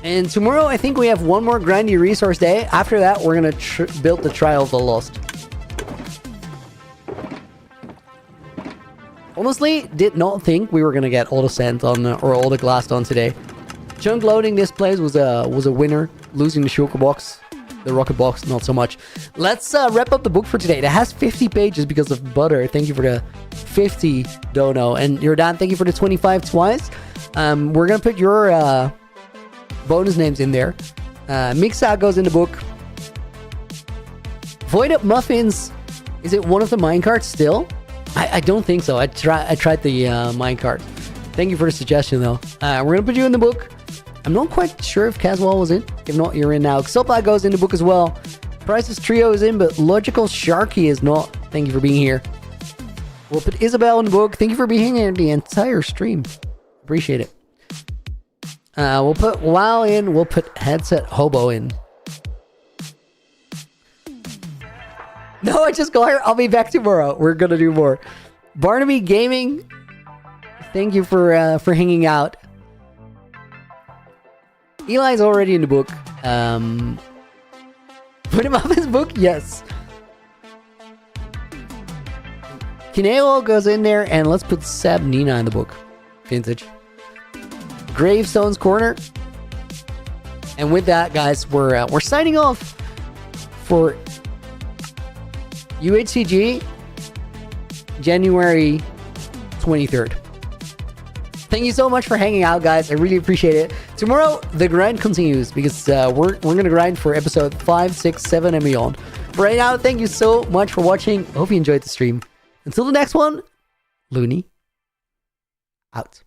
And tomorrow, I think we have one more grindy resource day. After that, we're going to build the Trial of the Lost. Honestly, did not think we were going to get all the sand on or all the glass done today. Chunk loading this place was a winner. Losing the shulker box, the rocket box, not so much. Let's wrap up the book for today. It has 50 pages because of butter. Thank you for the 50 dono. And Jordan, thank you for the 25 twice. We're going to put your bonus names in there. Mixa goes in the book. Void Up Muffins. Is it one of the minecarts still? I don't think so. I tried the minecart. Thank you for the suggestion, though. We're going to put you in the book. I'm not quite sure if Caswell was in. If not, you're in now. Xopa goes in the book as well. Price's Trio is in, but Logical Sharky is not. Thank you for being here. We'll put Isabel in the book. Thank you for being here the entire stream. Appreciate it. We'll put WoW in. We'll put Headset Hobo in. No, I just got here. I'll be back tomorrow. We're gonna do more. Barnaby Gaming. Thank you for hanging out. Eli's already in the book. Put him up his book? Yes. Kineo goes in there, and let's put Seb Nina in the book. Vintage. Gravestone's Corner. And with that, guys, we're signing off for UHCG January 23rd. Thank you so much for hanging out, guys. I really appreciate it. Tomorrow, the grind continues because we're going to grind for episode 5, 6, 7, and beyond. For right now, thank you so much for watching. I hope you enjoyed the stream. Until the next one, Looney out.